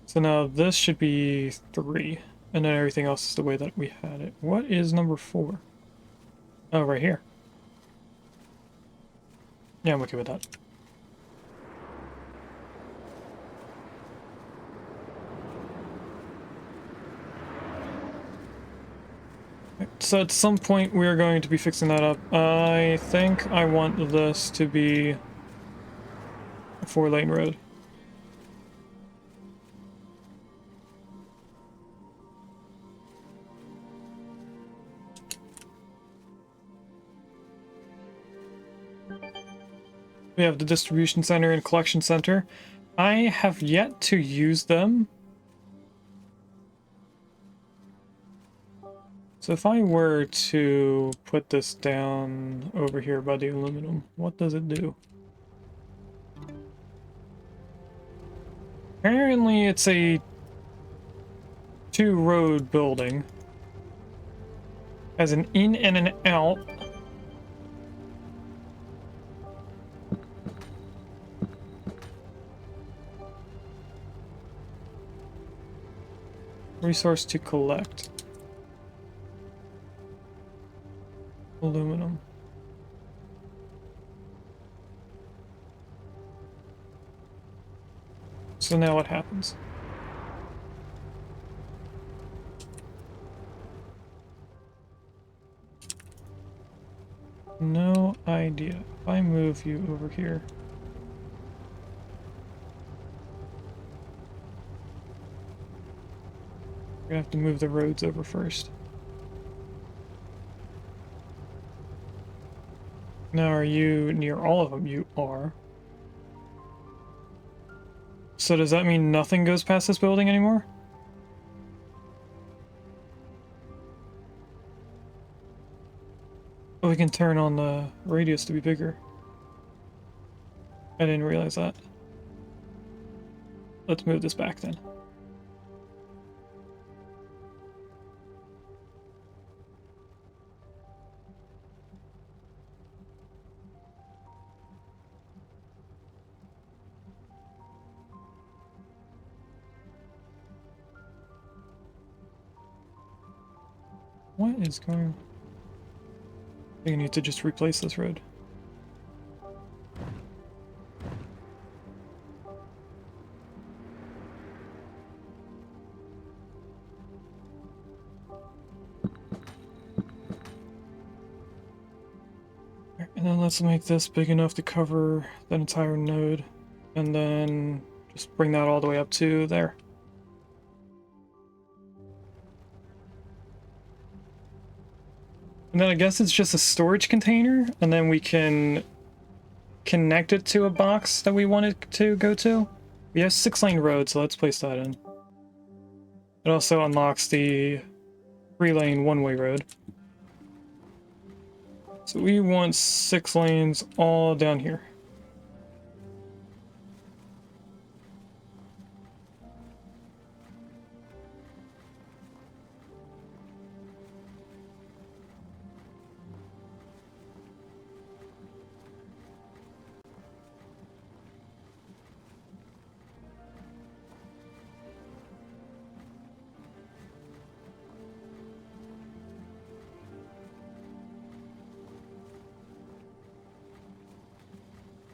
So now this should be 3, and then everything else is the way that we had it. What is number 4? Oh, right here. Yeah, I'm okay with that. So at some point we're going to be fixing that up. I think I want this to be a 4-lane road. We have the distribution center and collection center. I have yet to use them. So if I were to put this down over here by the aluminum, what does it do? Apparently it's a 2-road building. Has an in and an out. Resource to collect. Aluminum. So now what happens? No idea. If I move you over here. We're gonna have to move the roads over first. Now, are you near all of them? You are. So does that mean nothing goes past this building anymore? Oh, we can turn on the radius to be bigger. I didn't realize that. Let's move this back then. What is going... I think I need to just replace this road. And then let's make this big enough to cover that entire node. And then just bring that all the way up to there. And then I guess it's just a storage container, and then we can connect it to a box that we want it to go to. We have 6-lane road, so let's place that in. It also unlocks the 3-lane one-way road. So we want 6 lanes all down here.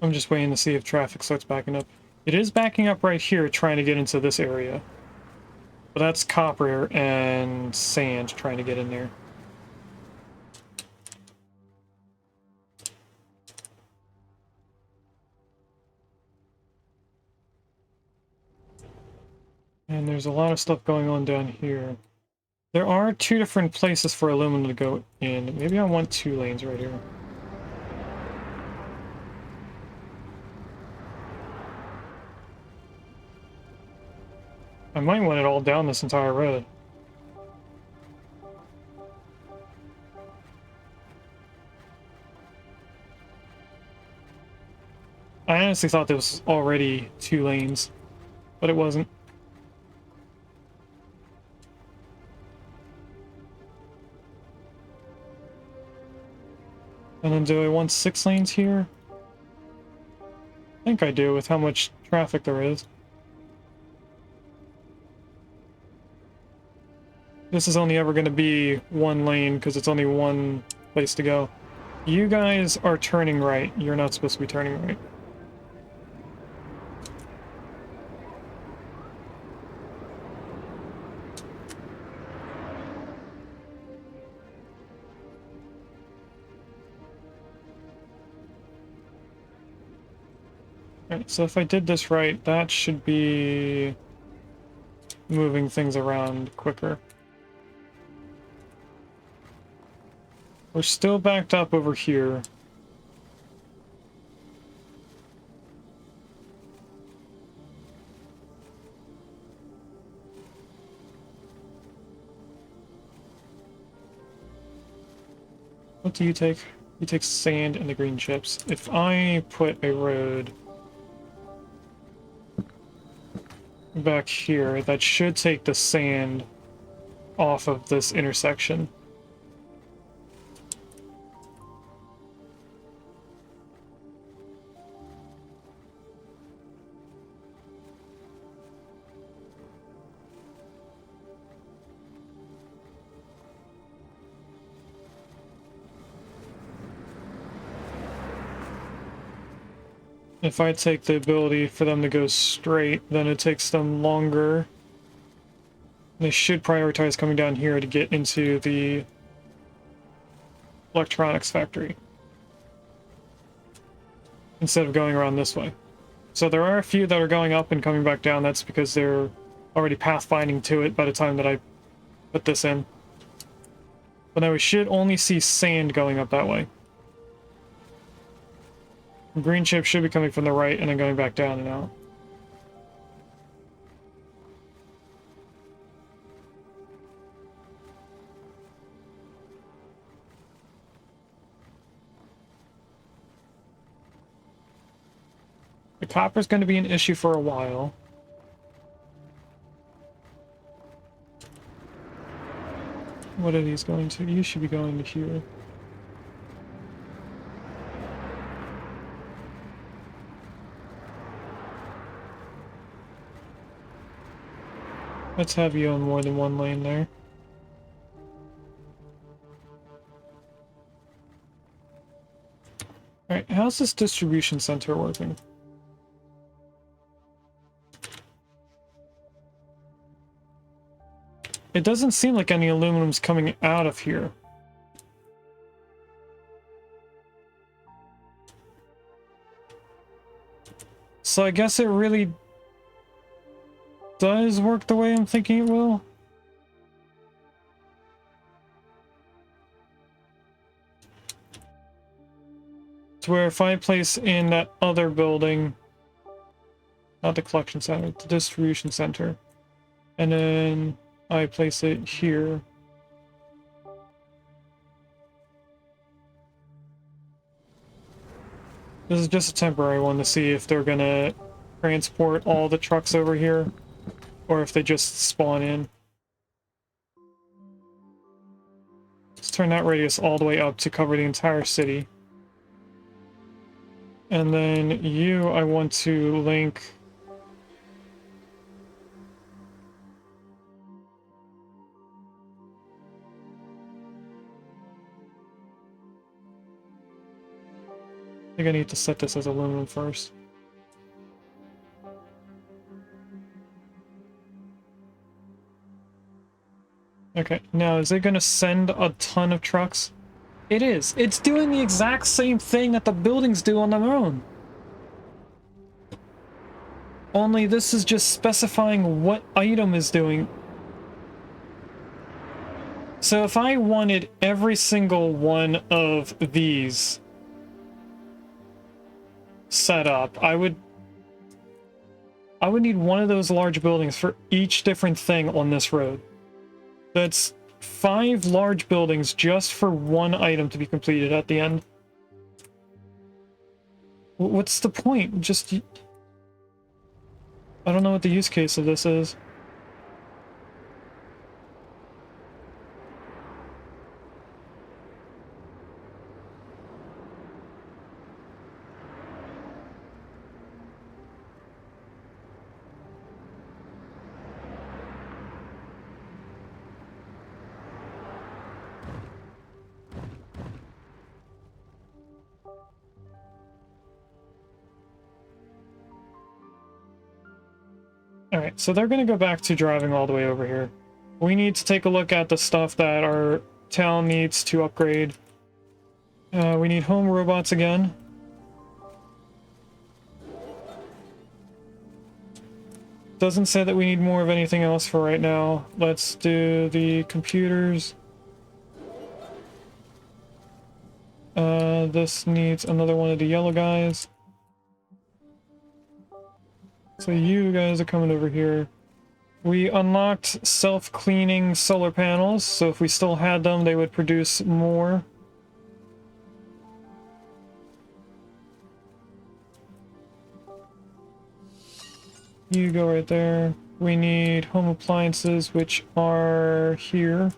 I'm just waiting to see if traffic starts backing up. It is backing up right here, trying to get into this area. But that's copper and sand trying to get in there. And there's a lot of stuff going on down here. There are 2 different places for aluminum to go in. Maybe I want 2 lanes right here. I might want it all down this entire road. I honestly thought there was already 2 lanes, but it wasn't. And then do I want 6 lanes here? I think I do with how much traffic there is. This is only ever going to be 1 lane because it's only 1 place to go. You guys are turning right. You're not supposed to be turning right. Alright, so if I did this right, that should be moving things around quicker. We're still backed up over here. What do you take? You take sand and the green chips. If I put a road back here, that should take the sand off of this intersection. If I take the ability for them to go straight, then it takes them longer. They should prioritize coming down here to get into the electronics factory instead of going around this way. So there are a few that are going up and coming back down. That's because they're already pathfinding to it by the time that I put this in. But now we should only see sand going up that way. Green chip should be coming from the right and then going back down and out. The copper's going to be an issue for a while. What are these going to? You should be going to here. Let's have you on more than 1 lane there. Alright, how's this distribution center working? It doesn't seem like any aluminum's coming out of here. So I guess it really does work the way I'm thinking it will. To where if I place in that other building, not the collection center, the distribution center, and then I place it here. This is just a temporary one to see if they're gonna transport all the trucks over here, or if they just spawn in. Let's turn that radius all the way up to cover the entire city. And then you, I want to link... I think I need to set this as aluminum first. Okay, now is it going to send a ton of trucks? It is. It's doing the exact same thing that the buildings do on their own. Only this is just specifying what item is doing. So if I wanted every single one of these set up, I would need one of those large buildings for each different thing on this road. That's 5 large buildings just for one item to be completed at the end. What's the point? Just... I don't know what the use case of this is. Alright, so they're gonna go back to driving all the way over here. We need to take a look at the stuff that our town needs to upgrade. We need home robots again. Doesn't say that we need more of anything else for right now. Let's do the computers. This needs another one of the yellow guys. So you guys are coming over here. We unlocked self-cleaning solar panels, so if we still had them, they would produce more. You go right there. We need home appliances, which are here.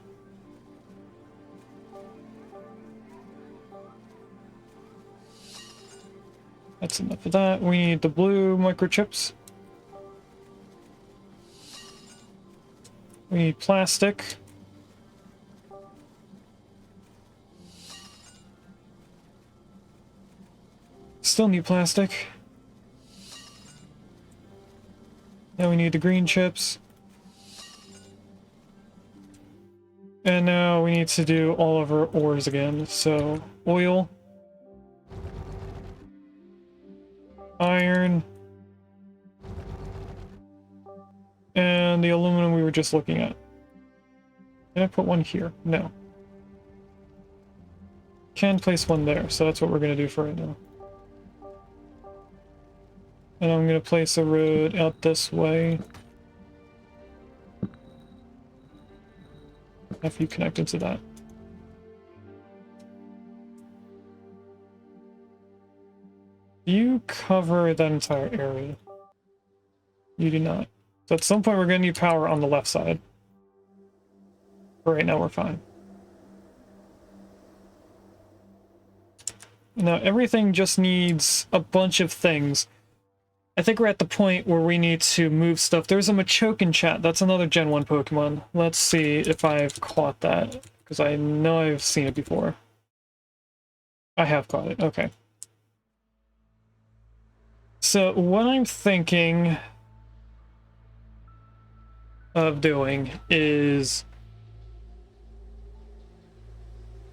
That's enough of that. We need the blue microchips. We need plastic. Still need plastic. Now we need the green chips. And now we need to do all of our ores again. So, oil. Iron. And the aluminum we were just looking at. Can I put one here? No. Can place one there, so that's what we're going to do for right now. And I'm going to place a road out this way. Have you connected to that? You cover that entire area. You do not. So at some point we're going to need power on the left side. But right now we're fine. Now everything just needs a bunch of things. I think we're at the point where we need to move stuff. There's a Machoke in chat. That's another Gen 1 Pokemon. Let's see if I've caught that, because I know I've seen it before. I have caught it. Okay. So what I'm thinking of doing is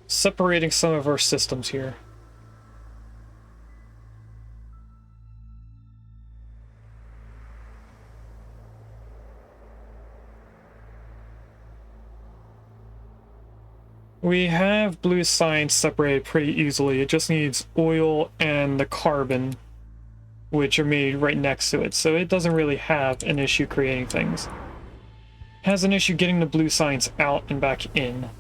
separating some of our systems here. We have blue science separated pretty easily. It just needs oil and the carbon, which are made right next to it. So it doesn't really have an issue creating things. It has an issue getting the blue science out and back in.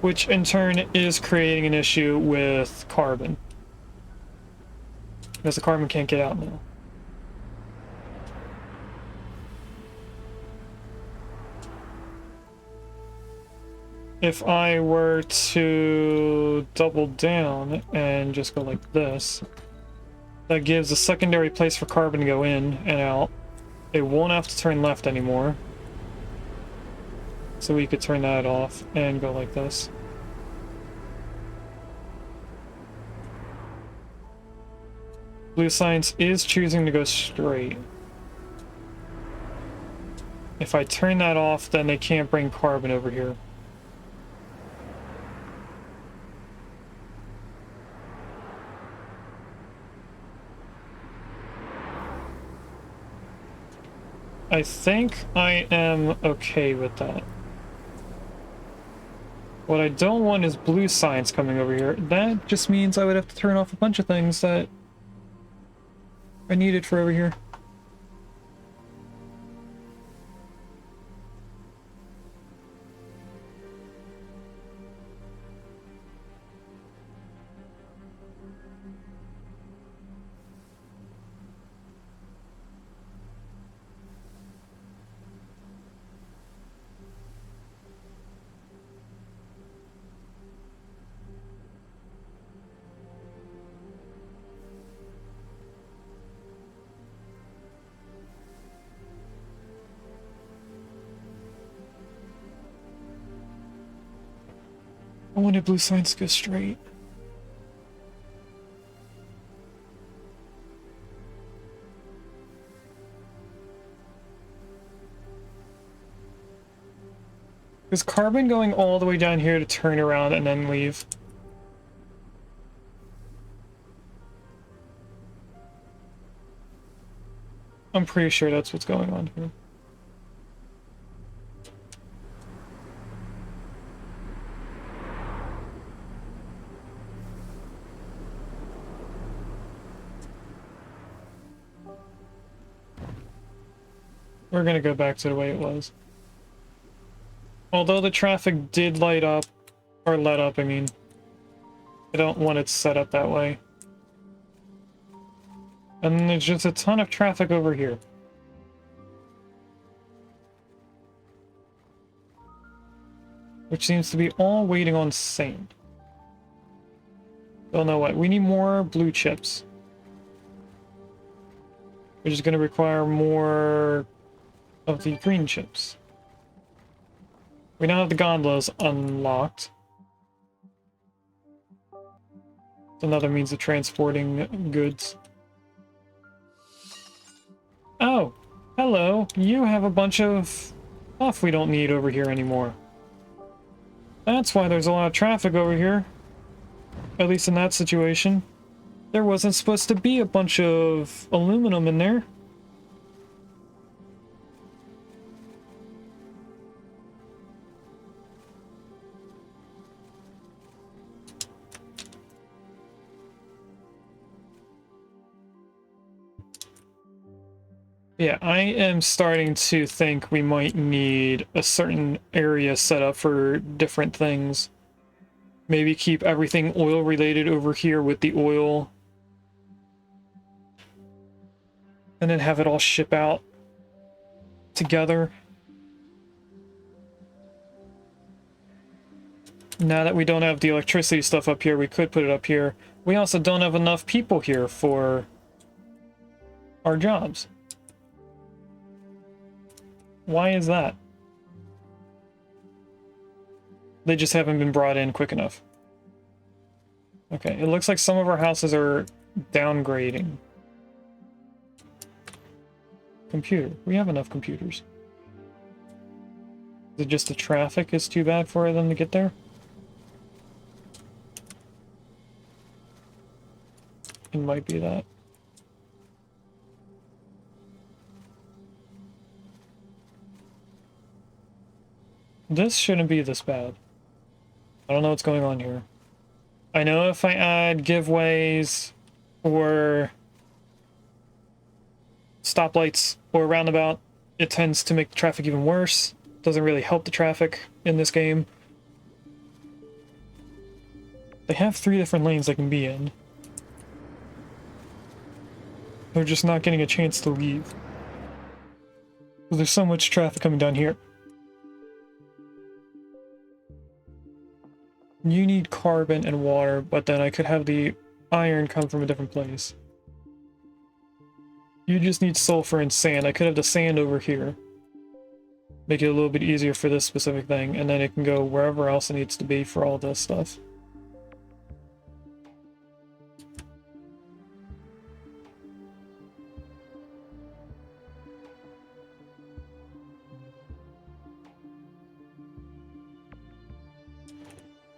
Which in turn is creating an issue with carbon. Because the carbon can't get out now. If I were to double down and just go like this, that gives a secondary place for carbon to go in and out. It won't have to turn left anymore. So we could turn that off and go like this. Blue science is choosing to go straight. If I turn that off, then they can't bring carbon over here. I think I am okay with that. What I don't want is blue science coming over here. That just means I would have to turn off a bunch of things that I needed for over here. I wanted blue signs to go straight. Is carbon going all the way down here to turn around and then leave? I'm pretty sure that's what's going on here. We're gonna go back to the way it was. Although the traffic did light up, or let up, I mean. I don't want it set up that way. And there's just a ton of traffic over here. Which seems to be all waiting on sand. Don't know what. We need more blue chips. Which is going to require more of the green chips. We now have the gondolas unlocked. It's another means of transporting goods. Oh, hello. You have a bunch of stuff we don't need over here anymore. That's why there's a lot of traffic over here. At least in that situation. There wasn't supposed to be a bunch of aluminum in there. Yeah, I am starting to think we might need a certain area set up for different things. Maybe keep everything oil related over here with the oil. And then have it all ship out together. Now that we don't have the electricity stuff up here, we could put it up here. We also don't have enough people here for our jobs. Why is that? They just haven't been brought in quick enough. Okay, it looks like some of our houses are downgrading. Computer. We have enough computers. Is it just the traffic is too bad for them to get there? It might be that. This shouldn't be this bad. I don't know what's going on here. I know if I add giveaways or stoplights or roundabout, it tends to make the traffic even worse. Doesn't really help the traffic in this game. They have 3 different lanes they can be in. They're just not getting a chance to leave. There's so much traffic coming down here. You need carbon and water, but then I could have the iron come from a different place. You just need sulfur and sand. I could have the sand over here. Make it a little bit easier for this specific thing, and then it can go wherever else it needs to be for all this stuff.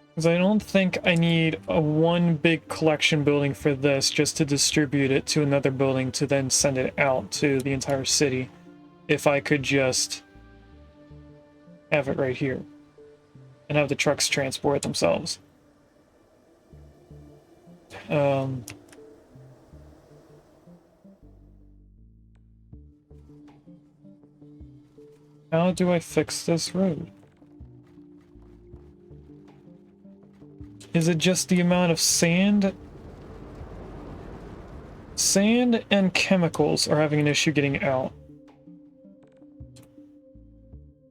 Because I don't think I need a one big collection building for this just to distribute it to another building to then send it out to the entire city. If I could just have it right here and have the trucks transport themselves. How do I fix this road? Is it just the amount of sand? Sand and chemicals are having an issue getting out.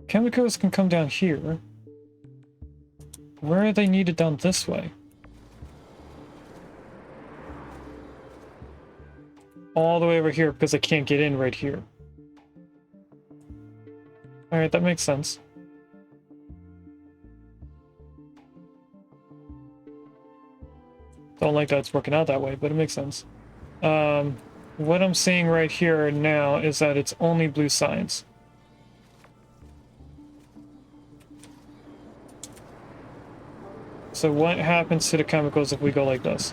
Chemicals can come down here. Where are they needed down this way? All the way over here because I can't get in right here. Alright, that makes sense. Don't like that it's working out that way, but it makes sense. What I'm seeing right here now is that it's only blue signs. So what happens to the chemicals if we go like this?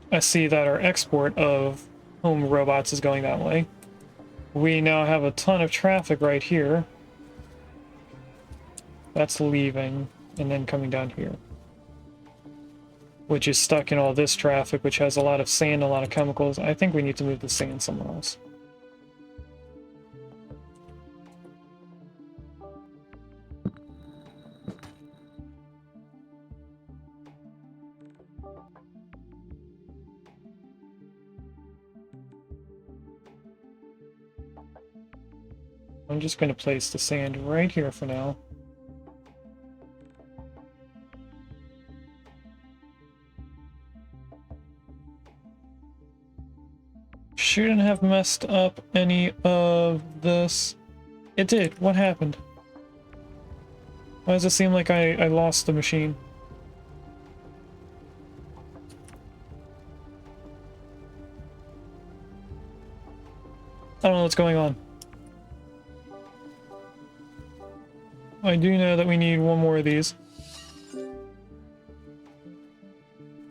I see that our export of home robots is going that way. We now have a ton of traffic right here. That's leaving and then coming down here, which is stuck in all this traffic, which has a lot of sand, a lot of chemicals. I think we need to move the sand somewhere else. I'm just going to place the sand right here for now. Shouldn't have messed up any of this. It did. What happened? Why does it seem like I lost the machine? I don't know what's going on. I do know that we need one more of these.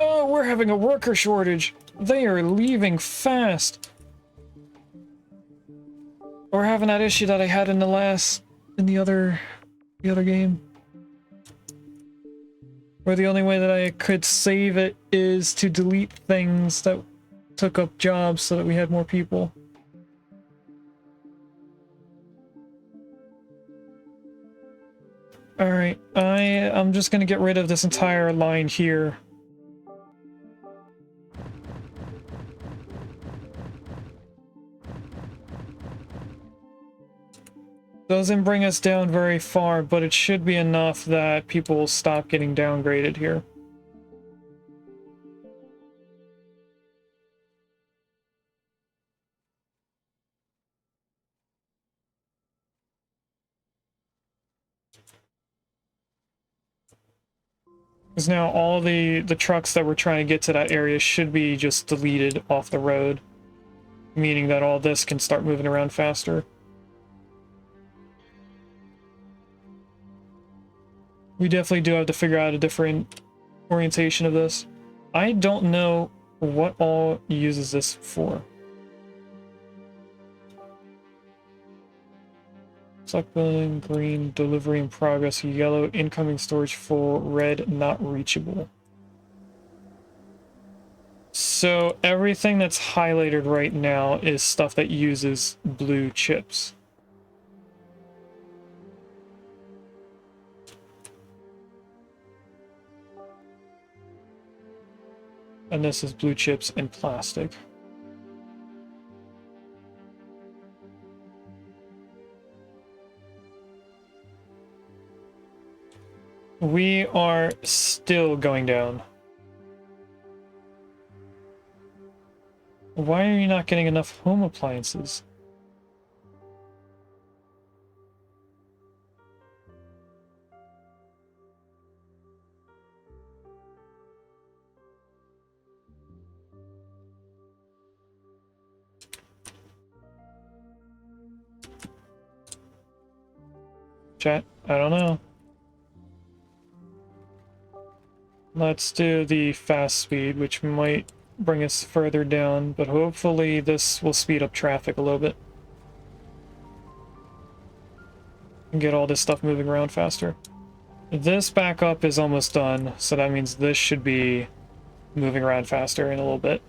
Oh, we're having a worker shortage. They are leaving fast. We're having that issue that I had in the other game. Where the only way that I could save it is to delete things that took up jobs so that we had more people. Alright, I'm just gonna get rid of this entire line here. Doesn't bring us down very far, but it should be enough that people will stop getting downgraded here. Because now all the trucks that we're trying to get to that area should be just deleted off the road. Meaning that all this can start moving around faster. We definitely do have to figure out a different orientation of this. I don't know what all uses this for. Select building, green, delivery in progress, yellow, incoming storage full, red, not reachable. So everything that's highlighted right now is stuff that uses blue chips. And this is blue chips and plastic. We are still going down. Why are you not getting enough home appliances? Chat, I don't know. Let's do the fast speed, which might bring us further down, but hopefully this will speed up traffic a little bit. And get all this stuff moving around faster. This backup is almost done, so that means this should be moving around faster in a little bit.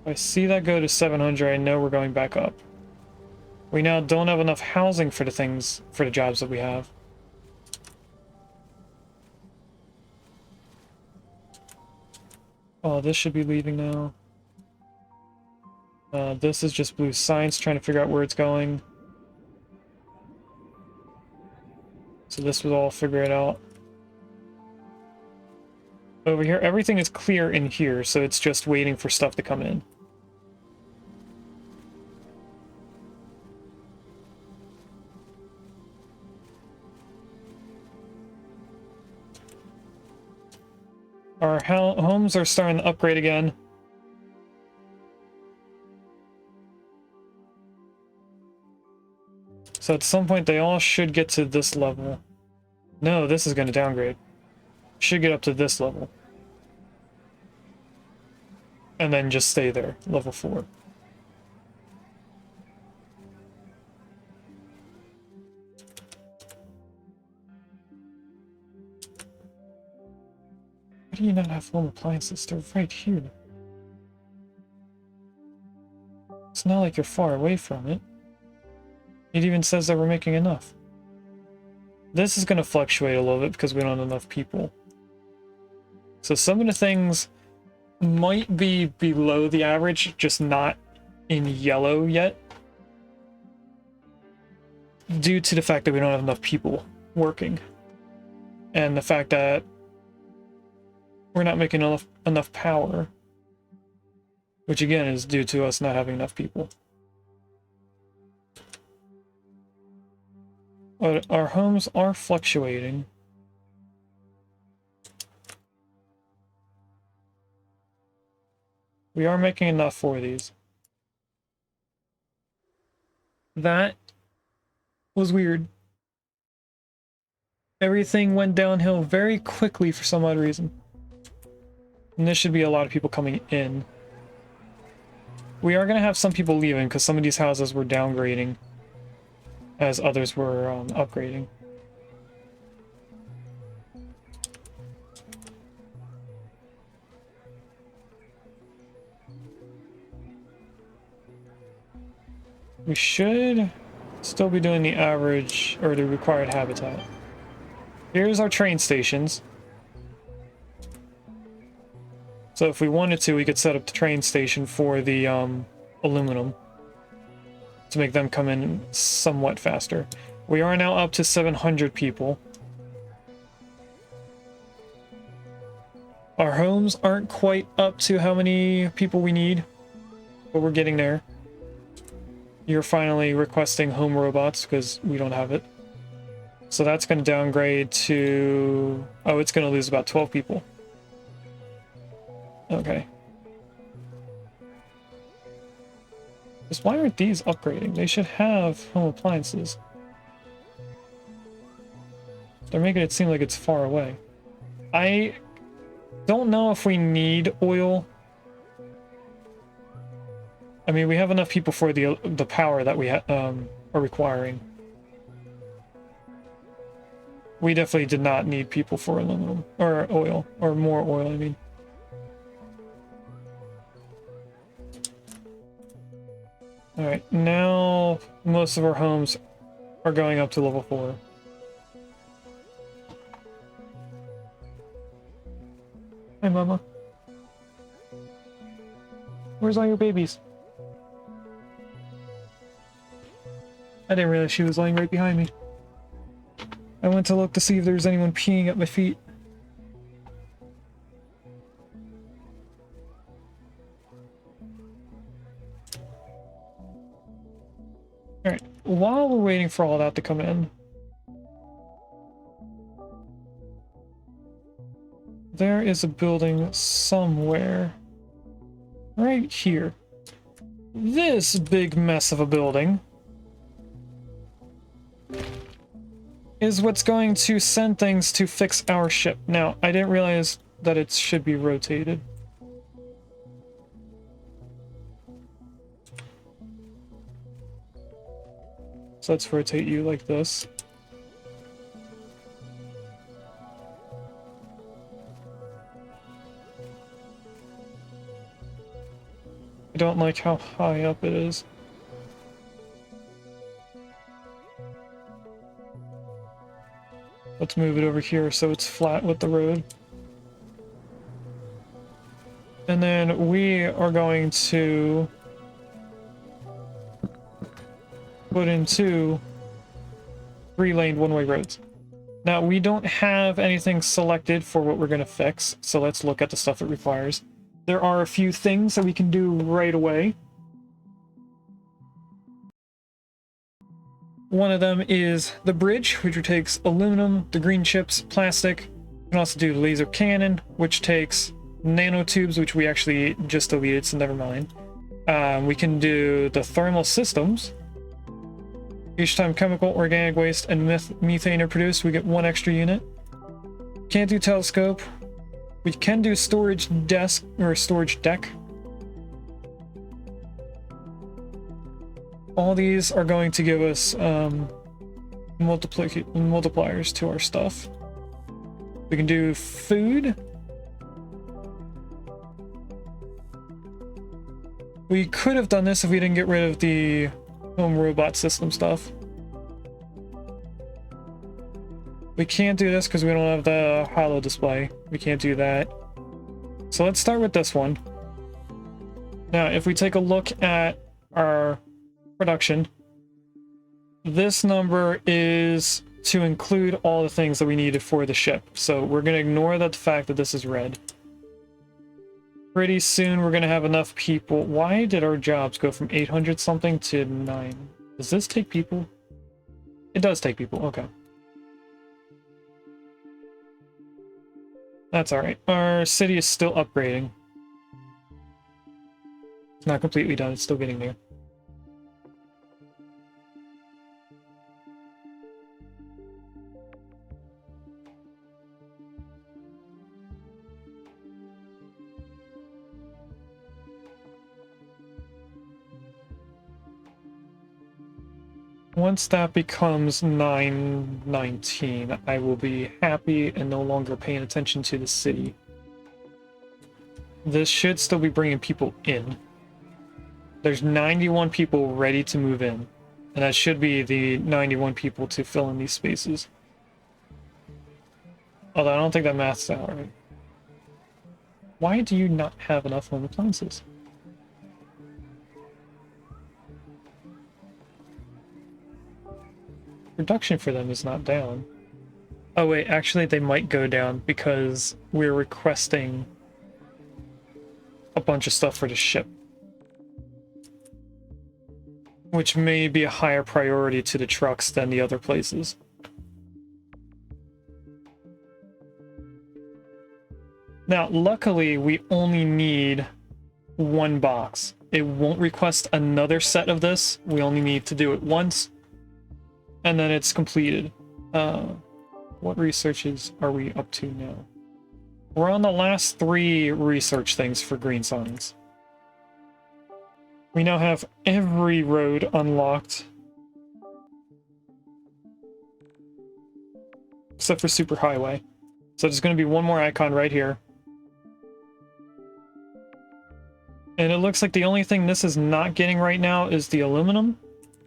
If I see that go to 700, I know we're going back up. We now don't have enough housing for the jobs that we have. Oh, this should be leaving now. This is just blue science, trying to figure out where it's going. So this will all figure it out. Over here, everything is clear in here, so it's just waiting for stuff to come in. Our homes are starting to upgrade again. So at some point they all should get to this level. No, this is going to downgrade. Should get up to this level. And then just stay there, level 4. Why do you not have home appliances? They're right here. It's not like you're far away from it. It even says that we're making enough. This is going to fluctuate a little bit because we don't have enough people. So some of the things might be below the average, just not in yellow yet. Due to the fact that we don't have enough people working. And the fact that we're not making enough power. Which again is due to us not having enough people. But our homes are fluctuating. We are making enough for these. That was weird. Everything went downhill very quickly for some odd reason. And this should be a lot of people coming in. We are going to have some people leaving because some of these houses were downgrading as others were upgrading. We should still be doing the average or the required habitat. Here's our train stations. So if we wanted to, we could set up the train station for the aluminum to make them come in somewhat faster. We are now up to 700 people. Our homes aren't quite up to how many people we need, but we're getting there. You're finally requesting home robots because we don't have it. So that's going to downgrade to... Oh, it's going to lose about 12 people. Okay. Just why aren't these upgrading? They should have home appliances. They're making it seem like it's far away. I don't know if we need oil. I mean, we have enough people for the power that we are requiring. We definitely did not need people for aluminum, or oil, or more oil, I mean. Alright, now most of our homes are going up to level 4. Hi, Mama. Where's all your babies? I didn't realize she was laying right behind me. I went to look to see if there was anyone peeing at my feet. Alright, while we're waiting for all that to come in, there is a building somewhere right here. This big mess of a building is what's going to send things to fix our ship. Now, I didn't realize that it should be rotated. So let's rotate you like this. I don't like how high up it is. Let's move it over here so it's flat with the road. And then we are going to put in 2 3-lane one-way roads. Now, we don't have anything selected for what we're going to fix, so let's look at the stuff it requires. There are a few things that we can do right away. One of them is the bridge, which takes aluminum, the green chips, plastic. We can also do laser cannon, which takes nanotubes, which we actually just deleted, so never mind. We can do the thermal systems. Each time chemical, organic waste, and methane are produced, we get 1 extra unit. Can't do telescope. We can do storage desk or storage deck. All these are going to give us multipliers to our stuff. We can do food. We could have done this if we didn't get rid of the home robot system stuff. We can't do this because we don't have the holo display. We can't do that. So let's start with this one. Now, if we take a look at our production, this number is to include all the things that we needed for the ship. So we're going to ignore the fact that this is red. Pretty soon we're going to have enough people. Why did our jobs go from 800 something to 9? Does this take people? It does take people. Okay. That's all right. Our city is still upgrading. It's not completely done. It's still getting there. Once that becomes 919, I will be happy and no longer paying attention to the city. This should still be bringing people in. There's 91 people ready to move in, and that should be the 91 people to fill in these spaces. Although I don't think that math's out right. Why do you not have enough home appliances? Production for them is not down. Oh wait, actually they might go down because we're requesting a bunch of stuff for the ship, which may be a higher priority to the trucks than the other places. Now, luckily, we only need 1 box. It won't request another set of this. We only need to do it once, and then it's completed. What researches are we up to now? We're on the last 3 research things for green signs. We now have every road unlocked. Except for superhighway. So there's going to be 1 more icon right here. And it looks like the only thing this is not getting right now is the aluminum,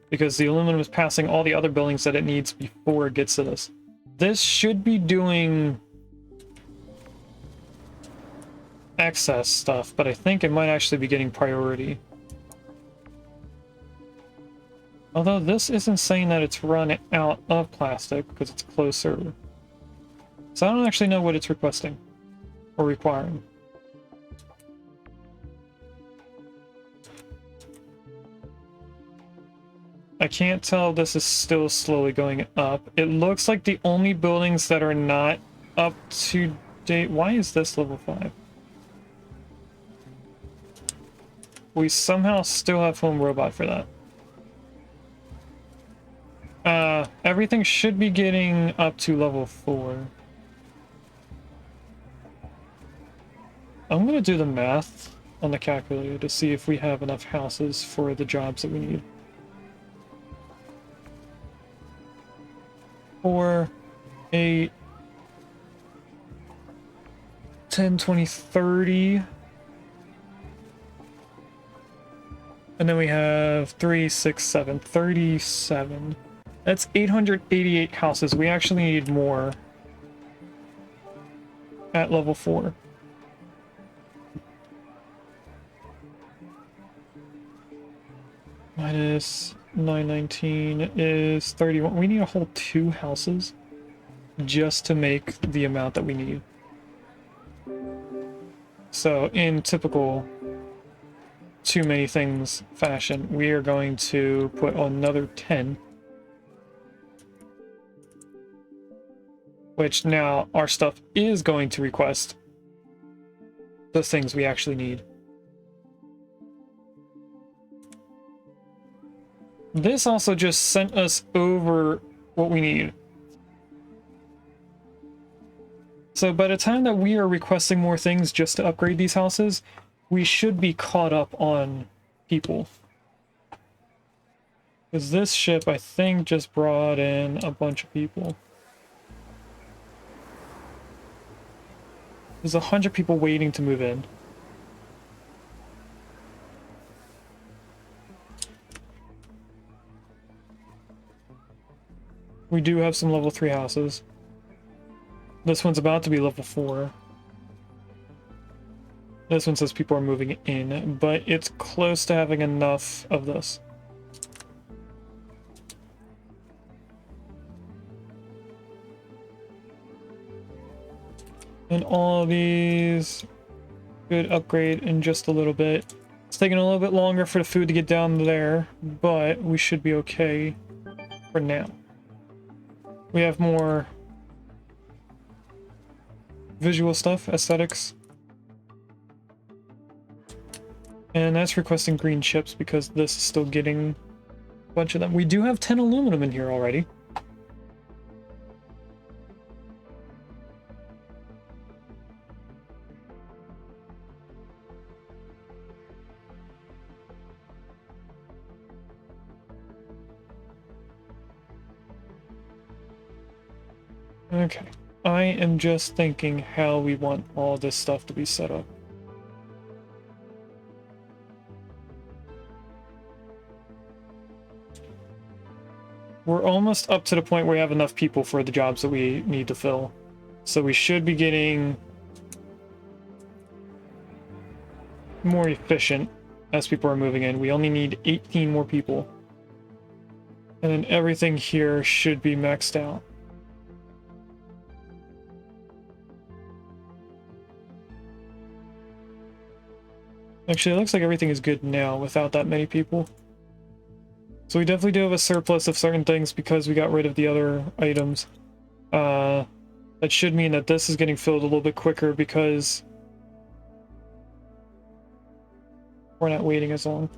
because the aluminum is passing all the other buildings that it needs before it gets to this. This should be doing excess stuff, but I think it might actually be getting priority. Although this isn't saying that it's run out of plastic because it's closer. So I don't actually know what it's requesting or requiring. I can't tell, this is still slowly going up. It looks like the only buildings that are not up to date... Why is this level 5? We somehow still have home robot for that. Everything should be getting up to level 4. I'm gonna do the math on the calculator to see if we have enough houses for the jobs that we need. 4, 8, 10, 20, 30. And then we have 3, 6, 7, 37. That's 888 houses. We actually need more at level 4. Minus 919 is 31. We need a whole 2 houses. just to make the amount that we need. So in typical too many things fashion, we are going to put another 10. Which now our stuff is going to request the things we actually need. This also just sent us over what we need. So by the time that we are requesting more things just to upgrade these houses, we should be caught up on people. Because this ship, I think, just brought in a bunch of people. There's 100 people waiting to move in. We do have some level 3 houses. This one's about to be level 4. This one says people are moving in, but it's close to having enough of this. And all these could upgrade in just a little bit. It's taking a little bit longer for the food to get down there, but we should be okay for now. We have more visual stuff, aesthetics. And that's requesting green chips because this is still getting a bunch of them. We do have 10 aluminum in here already. Okay, I am just thinking how we want all this stuff to be set up. We're almost up to the point where we have enough people for the jobs that we need to fill. So we should be getting more efficient as people are moving in. We only need 18 more people. And then everything here should be maxed out. Actually, it looks like everything is good now without that many people. So we definitely do have a surplus of certain things because we got rid of the other items. That should mean that this is getting filled a little bit quicker because we're not waiting as long.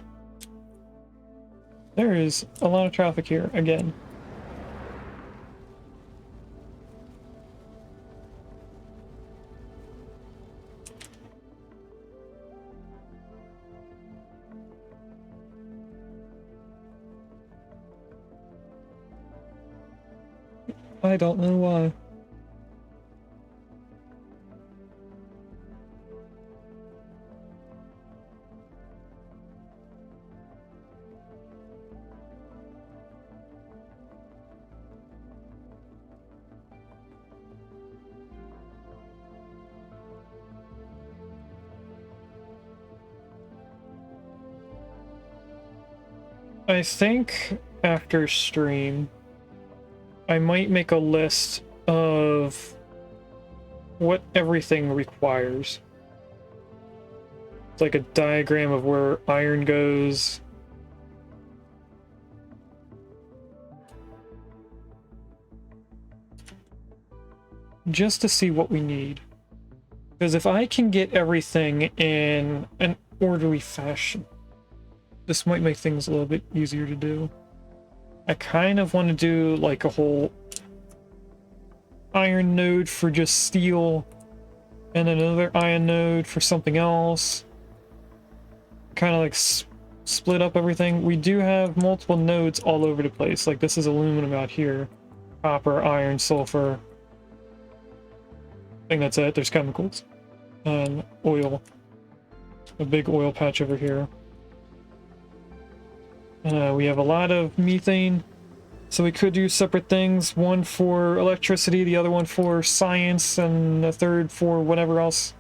There is a lot of traffic here again. I don't know why. I think after stream, I might make a list of what everything requires. It's like a diagram of where iron goes. Just to see what we need. Because if I can get everything in an orderly fashion, this might make things a little bit easier to do. I kind of want to do like a whole iron node for just steel and another iron node for something else. Kind of like split up everything. We do have multiple nodes all over the place. Like this is aluminum out here. Copper, iron, sulfur. I think that's it. There's chemicals. And oil. A big oil patch over here. We have a lot of methane, so we could do separate things. One for electricity, the other one for science, and the third for whatever else.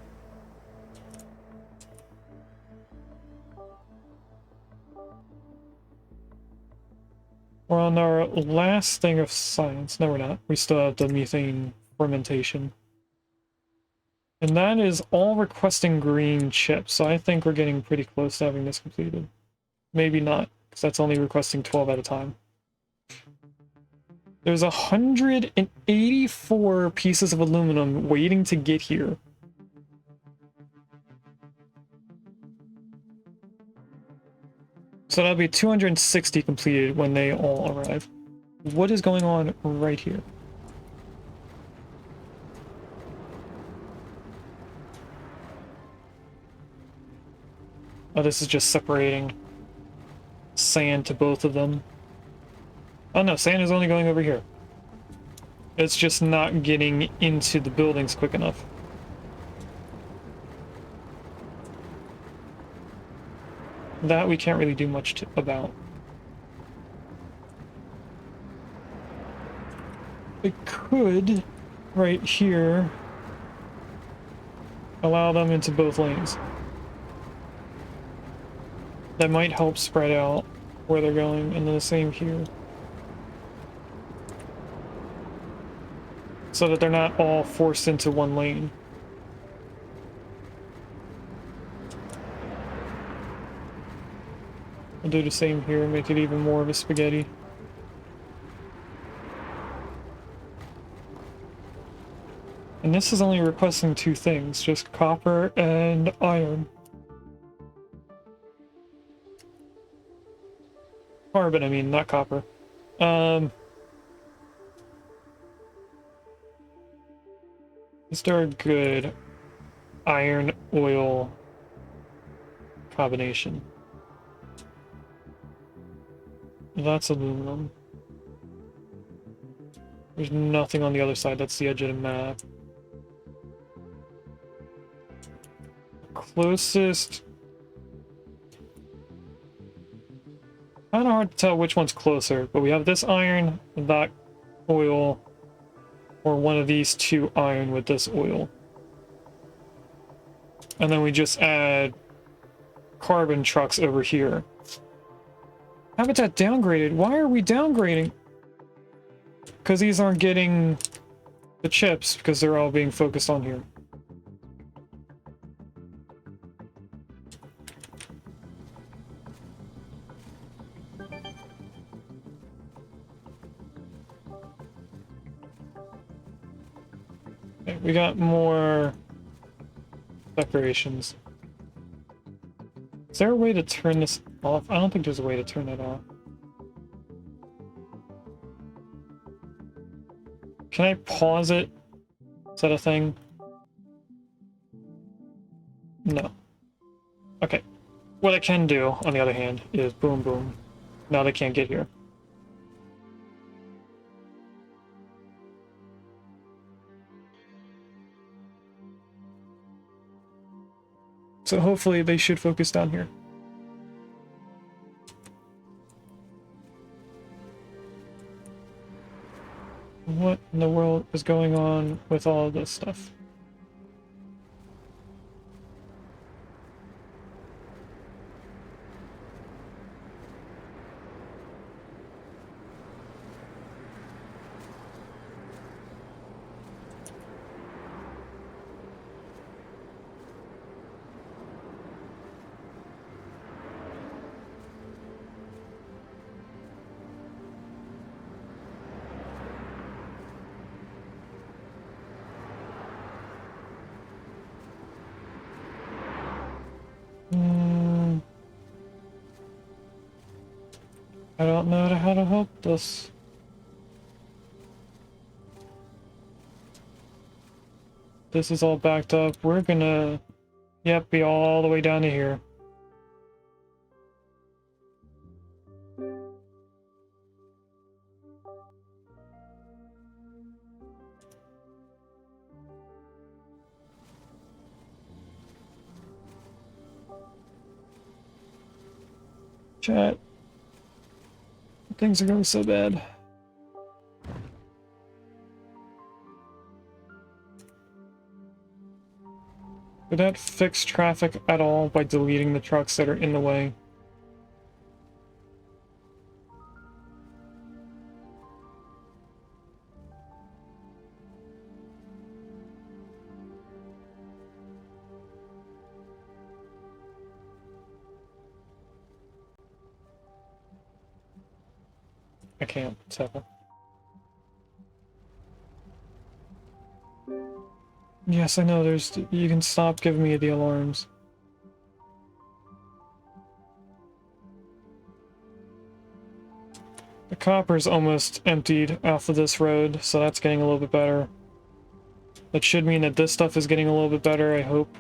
We're on our last thing of science. No, we're not. We still have the methane fermentation. And that is all requesting green chips, so I think we're getting pretty close to having this completed. Maybe not, because that's only requesting 12 at a time. There's 184 pieces of aluminum waiting to get here. So that'll be 260 completed when they all arrive. What is going on right here? Oh, this is just separating sand to both of them. Oh no, sand is only going over here. It's just not getting into the buildings quick enough. That we can't really do much about. I could, right here, allow them into both lanes. That might help spread out where they're going, and then the same here. So that they're not all forced into one lane. I'll do the same here, make it even more of a spaghetti. And this is only requesting two things, just copper and iron. Carbon, I mean, not copper. Is there a good iron oil combination? That's aluminum. There's nothing on the other side, that's the edge of the map. Closest... Kinda hard to tell which one's closer, but we have this iron, that oil, or one of these two iron with this oil. And then we just add carbon trucks over here. Habitat downgraded? Why are we downgrading? Because these aren't getting the chips, because they're all being focused on here. Okay, we got more decorations. Is there a way to turn this off? I don't think there's a way to turn it off. Can I pause it? Is that a thing? No. Okay. What I can do, on the other hand, is boom boom. Now they can't get here. So hopefully they should focus down here. What in the world is going on with all of this stuff? I don't know how to help this. This is all backed up. We're gonna, yep, be all the way down to here. Chat. Things are going so bad. Did that fix traffic at all by deleting the trucks that are in the way? I can't, so. Yes, I know, there's... You can stop giving me the alarms. The copper's almost emptied off of this road, so that's getting a little bit better. That should mean that this stuff is getting a little bit better, I hope.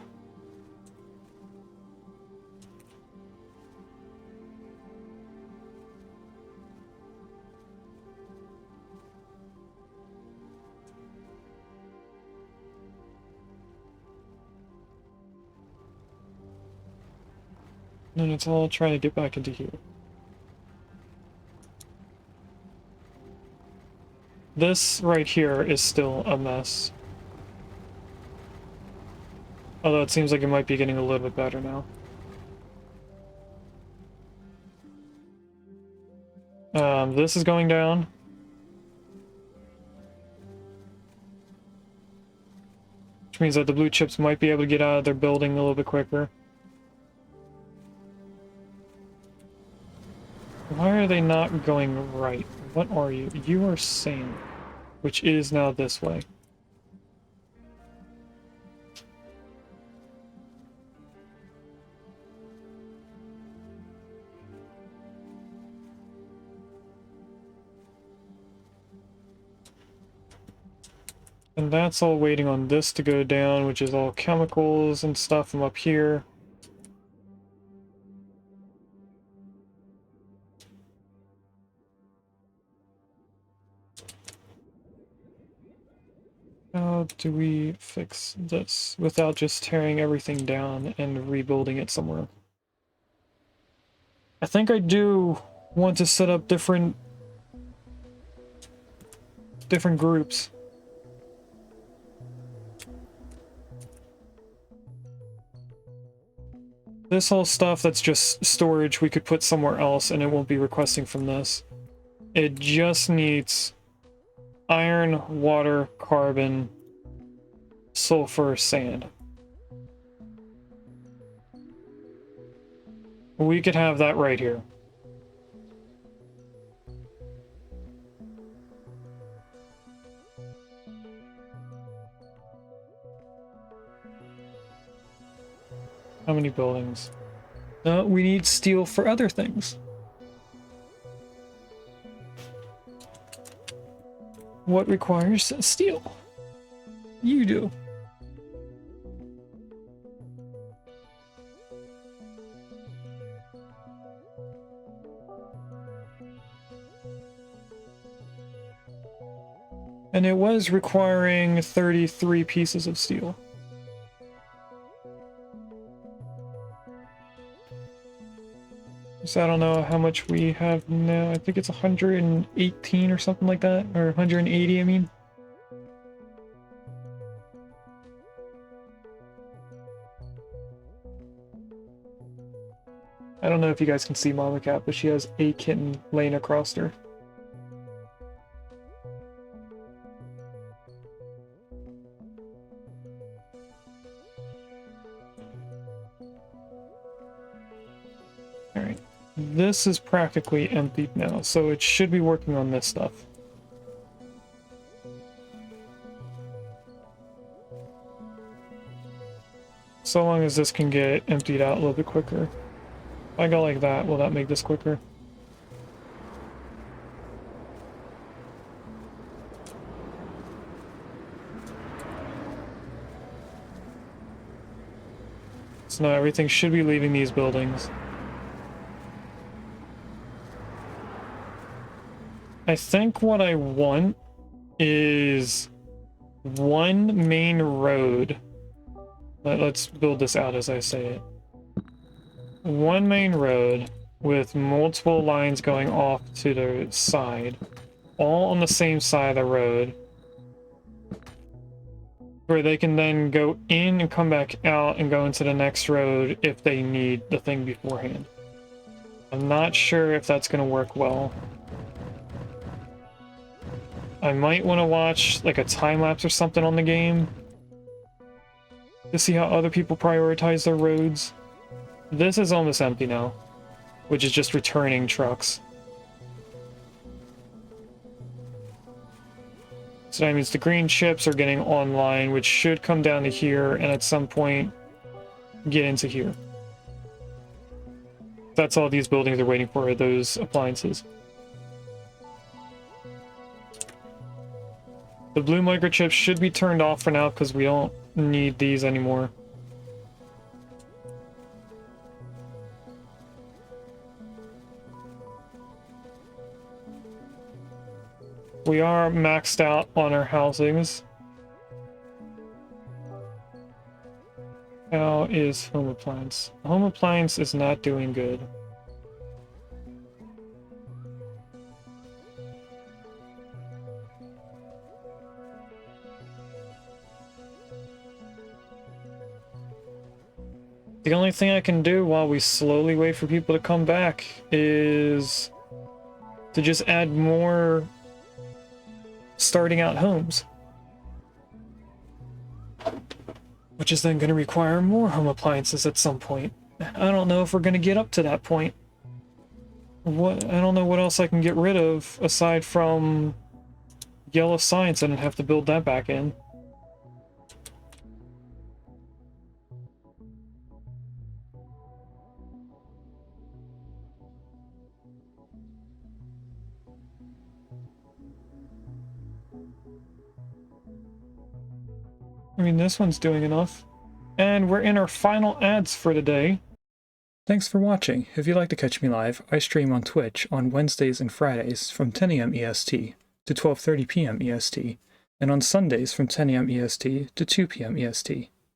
And it's all trying to get back into here. This right here is still a mess. Although it seems like it might be getting a little bit better now. This is going down. Which means that the blue chips might be able to get out of their building a little bit quicker. Why are they not going right? What are you? You are sand, which is now this way. And that's all waiting on this to go down, which is all chemicals and stuff from up here. How do we fix this without just tearing everything down and rebuilding it somewhere? I think I do want to set up different groups. This whole stuff that's just storage we could put somewhere else and it won't be requesting from this. It just needs iron, water, carbon, sulfur, sand. We could have that right here. How many buildings? We need steel for other things. What requires steel? You do. And it was requiring 33 pieces of steel. So I don't know how much we have now. I think it's 118 or something like that. Or 180, I mean. I don't know if you guys can see Mama Cat, but she has a kitten laying across her. Alright. This is practically emptied now, so it should be working on this stuff. So long as this can get emptied out a little bit quicker. If I go like that, will that make this quicker? So now everything should be leaving these buildings. I think what I want is one main road. Let's build this out as I say it. One main road with multiple lines going off to the side, all on the same side of the road, where they can then go in and come back out and go into the next road if they need the thing beforehand. I'm not sure if that's going to work well. I might want to watch like a time-lapse or something on the game to see how other people prioritize their roads. This is almost empty now, which is just returning trucks. So that means the green chips are getting online, which should come down to here and at some point get into here. That's all these buildings are waiting for, are those appliances. The blue microchips should be turned off for now because we don't need these anymore. We are maxed out on our housings. How is home appliance? Home appliance is not doing good. The only thing I can do while we slowly wait for people to come back is to just add more starting out homes. Which is then going to require more home appliances at some point. I don't know if we're going to get up to that point. I don't know what else I can get rid of aside from yellow science. I don't have to build that back in. I mean, this one's doing enough. And we're in our final ads for today. Thanks for watching. If you'd like to catch me live, I stream on Twitch on Wednesdays and Fridays from 10 a.m. EST to 12:30 p.m. EST, and on Sundays from 10 a.m. EST to 2 p.m. EST.